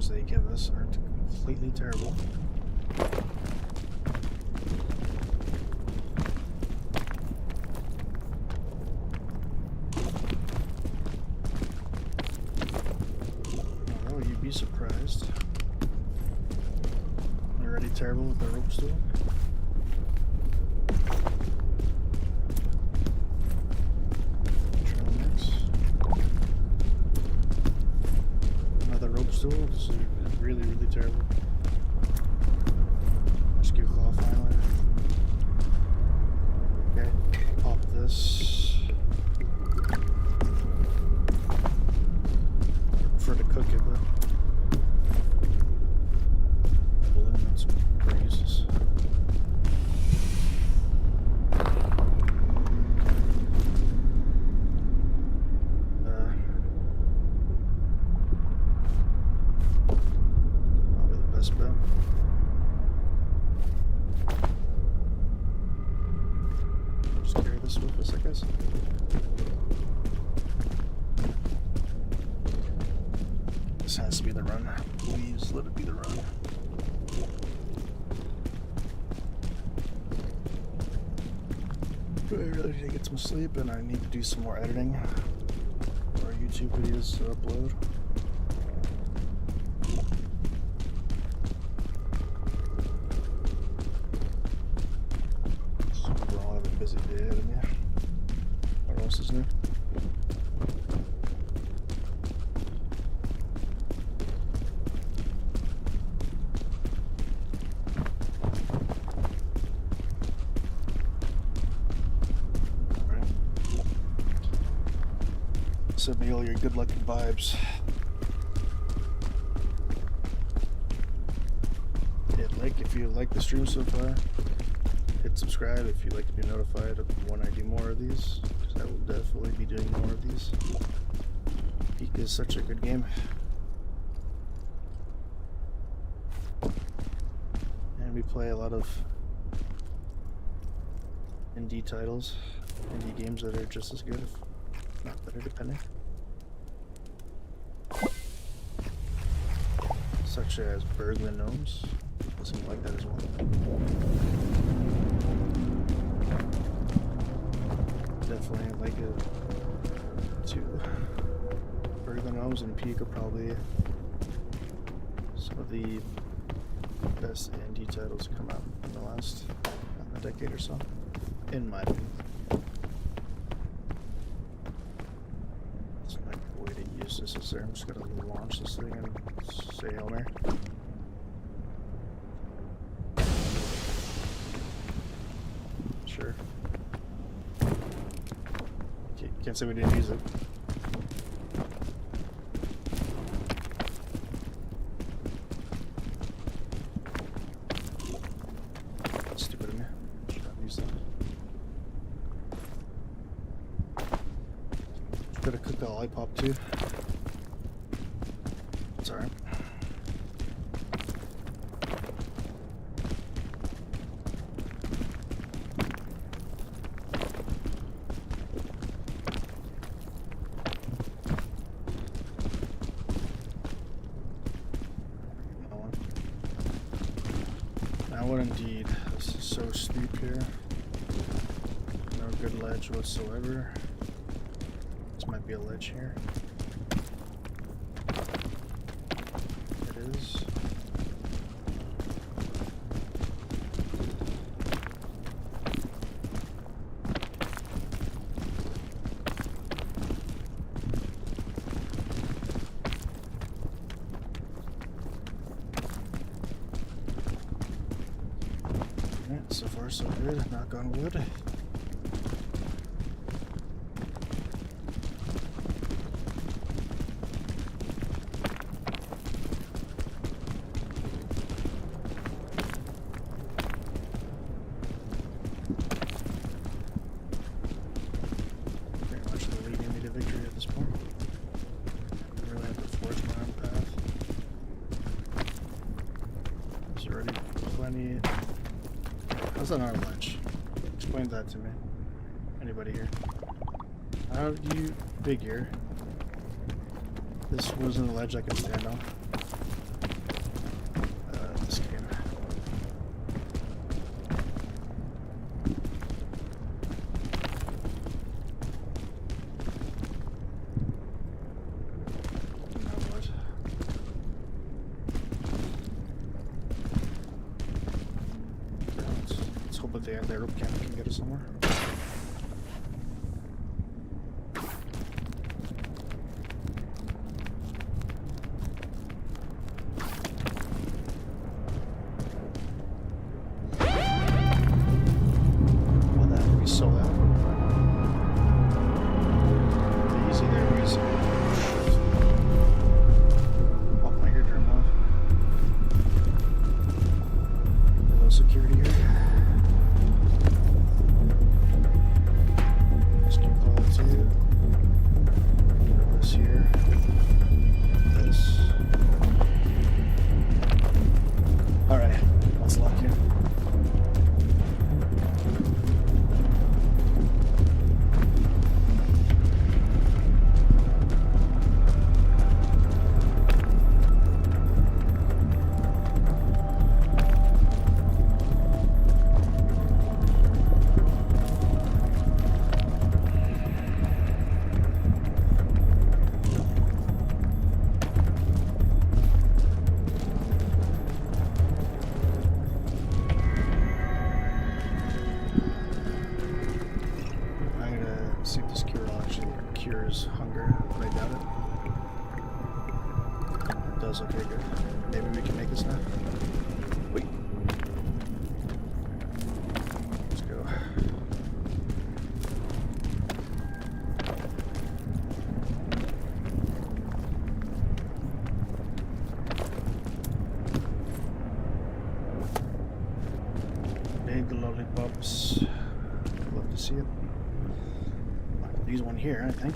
scores they give us aren't completely terrible. Although you'd be surprised. Already terrible with the rope stool. Stool. This is really, really terrible. Rescue claw finally. Okay, pop this. Prefer to cook it though. Balloon and some breezes. This has to be the run. Please let it be the run. But I really need to get some sleep, and I need to do some more editing for YouTube videos to upload. So we're all having a busy day ahead of me. What else is new? Send me all your good luck and vibes. Hit like if you like the stream so far. Hit subscribe if you'd like to be notified of when I do more of these, because I will definitely be doing more of these. Peak is such a good game. And we play a lot of indie titles, indie games that are just as good, if not better, depending. Such as Bergman Gnomes. Something like that as well. Definitely like it too. Bergman Gnomes and Peak are probably some of the best indie titles to come out in the last a decade or so, in my opinion. It's not the way to use this is there. I'm just gonna launch this thing and say Hail Mary. Sure. Can't say we didn't use it. Stupid of me. Should not use that. Gotta cook the lollipop too. It's alright. Indeed, this is so steep here. No good ledge whatsoever. This might be a ledge here. It is. So far so good, knock on wood. Pretty much leading me to victory at this point. I really have to force my own path. There's already plenty. How's that not a ledge? Explain that to me. Anybody here? How do you figure this wasn't a ledge I could stand on? the anti-rope cannon can get us somewhere. Well, that would be so loud. Easy there, easy. Oh, my eardrum off. Hello, security here. Rescue call 2. This here. This. Alright, let's lock in. See if this cure actually cures hunger, but I doubt it. It does, okay, good. Maybe we can make this now. Wait. Let's go. Big lollipops. Love to see it. Use one here, I think.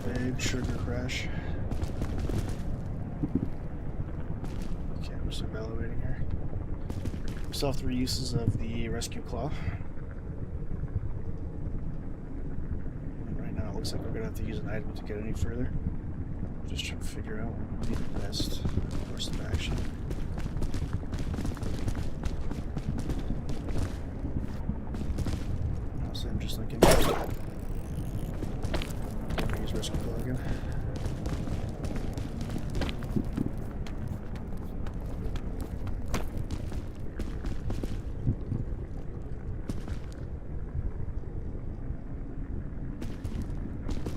Big sugar crash. Okay, we're still elevating here. Still have 3 uses of the rescue claw. And right now it looks like we're gonna have to use an item to get any further. Just trying to figure out what would be the best course of action. Honestly, I'm just thinking. I'm gonna use rescue claw again.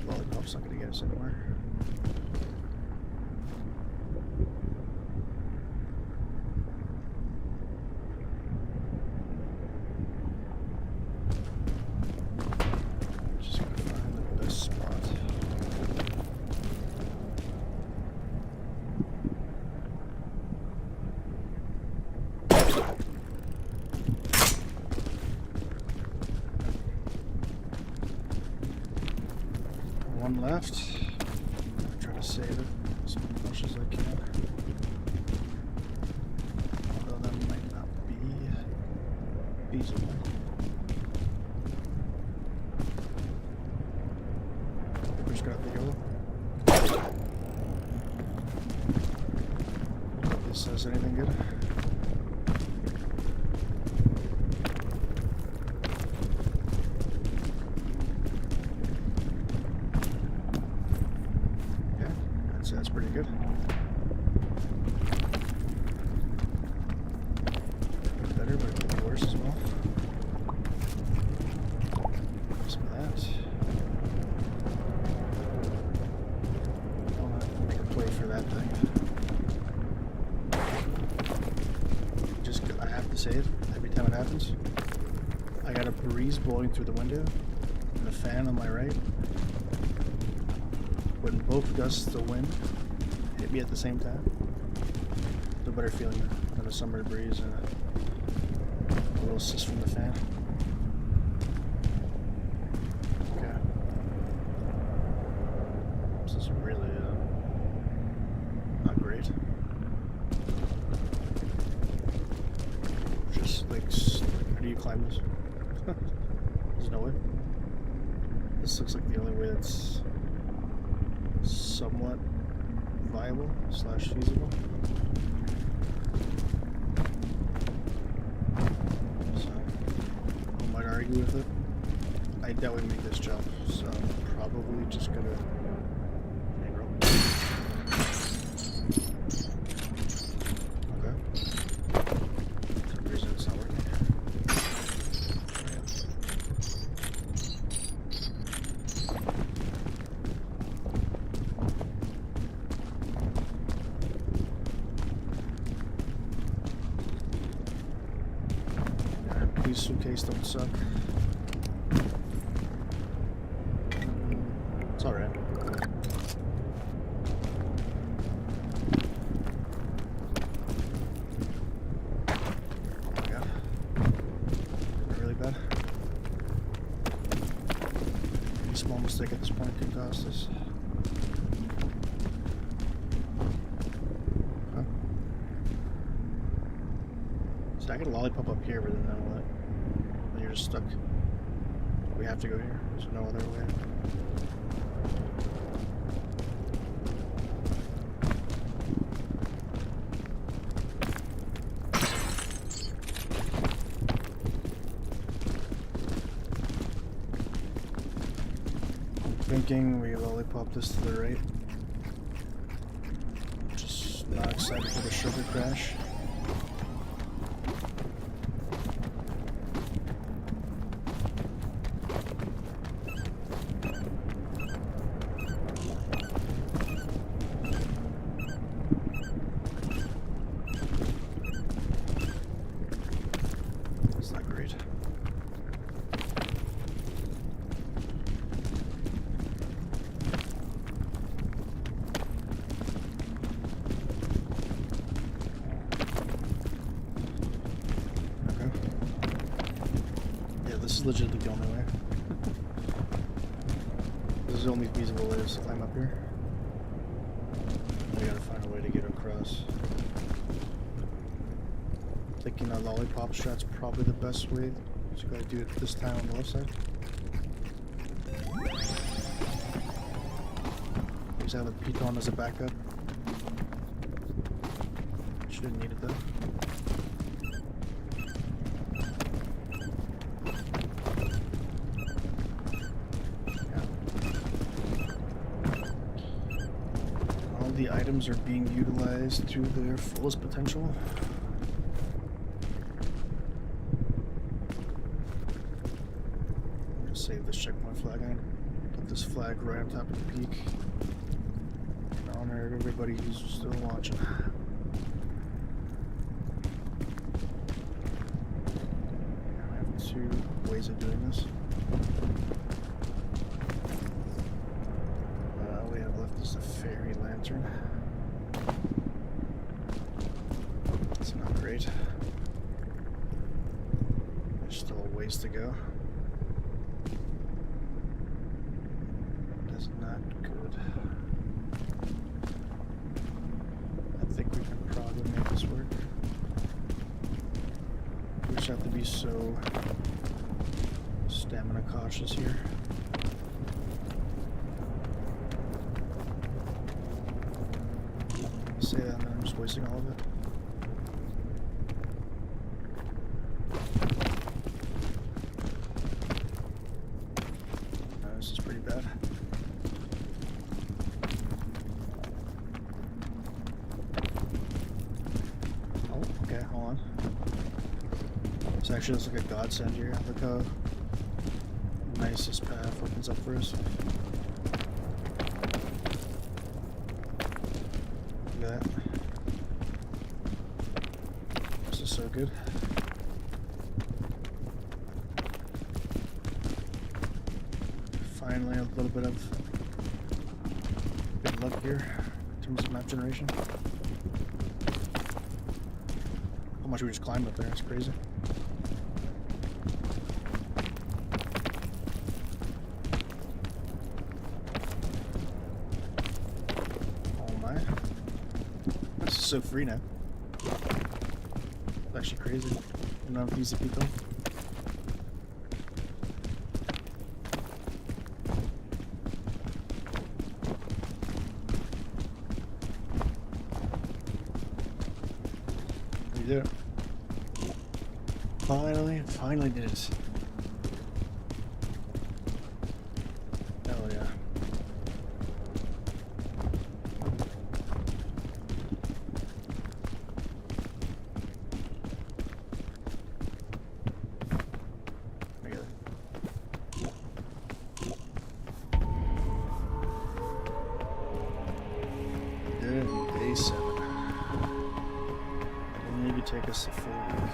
Lollipop's not gonna get us anywhere. Just gotta find the best spot. One left. I'll try to save it as much as I can. Although that might not be feasible. Who's got the yellow? Hope this says anything good. That's pretty good. Better, but it could be worse as well. Some of that. I'll make a play for that thing. I have to say it every time it happens. I got a breeze blowing through the window and a fan on my right. When both gusts of wind hit me at the same time, no better feeling than a summer breeze and a little assist from the fan. Okay. This is really not great. Just like, how do you climb this? There's no way. This looks like the only way that's somewhat viable slash feasible. So, I might argue with it. I doubt we make this jump, so I'm probably just gonna hang rope. Okay. For some reason it's not working. Please, suitcase, don't suck. It's alright. Oh my god. Really bad. Any small mistake at this point could cost us. Huh? So I get a lollipop up here, but then what? Then you're just stuck. We have to go here. There's no other way. Thinking we lollipop this to the right. Just not excited for the sugar crash. It's not great. This is legitimately the only way. This is the only feasible way to climb up here. We gotta find a way to get across. Thinking a lollipop shot's probably the best way. So gotta do it this time on the left side. Just have a piton as a backup. Shouldn't need it though. The items are being utilized to their fullest potential. I'm gonna save this checkpoint flag. I'm gonna put this flag right on top of the peak in honor of everybody who's still watching. I have two ways of doing this. We have left is a fairy lantern. It's not great. There's still a ways to go. That's not good. I think we can probably make this work. We just have to be so stamina cautious here. Say that and then I'm just wasting all of it. This is pretty bad. Oh, okay, hold on. This actually looks like a godsend here. Look how nice this path opens up for us. That. This is so good. Finally, a little bit of good luck here in terms of map generation. How much we just climbed up there, it's crazy. So free now. It's actually crazy. You don't have to use the people. did it. Finally did it. Hell yeah. Look at that. Did it in day 7. Didn't even take us a full week.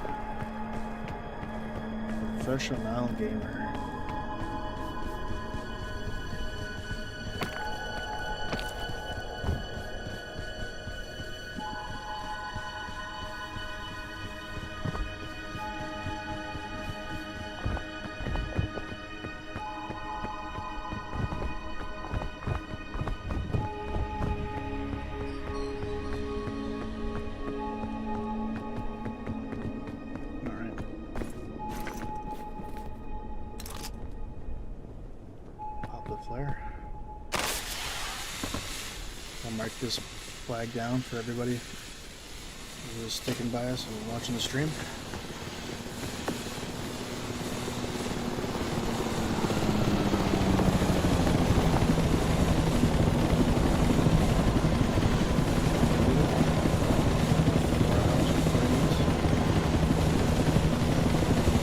Professional gamer. Flare. I'll mark this flag down for everybody who is sticking by us and watching the stream.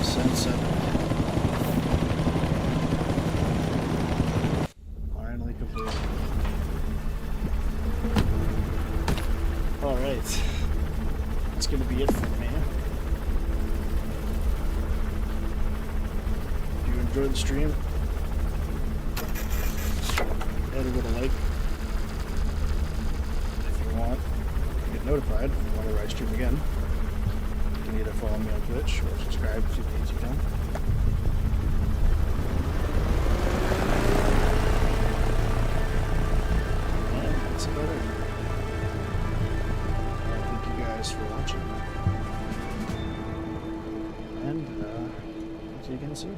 Ascent 7. Alright, that's going to be it for me. If you enjoyed the stream, hit it with a like. If you want to get notified whenever I stream again, you can either follow me on Twitch or subscribe to the YouTube channel. And that's about it. For watching, and see you again soon.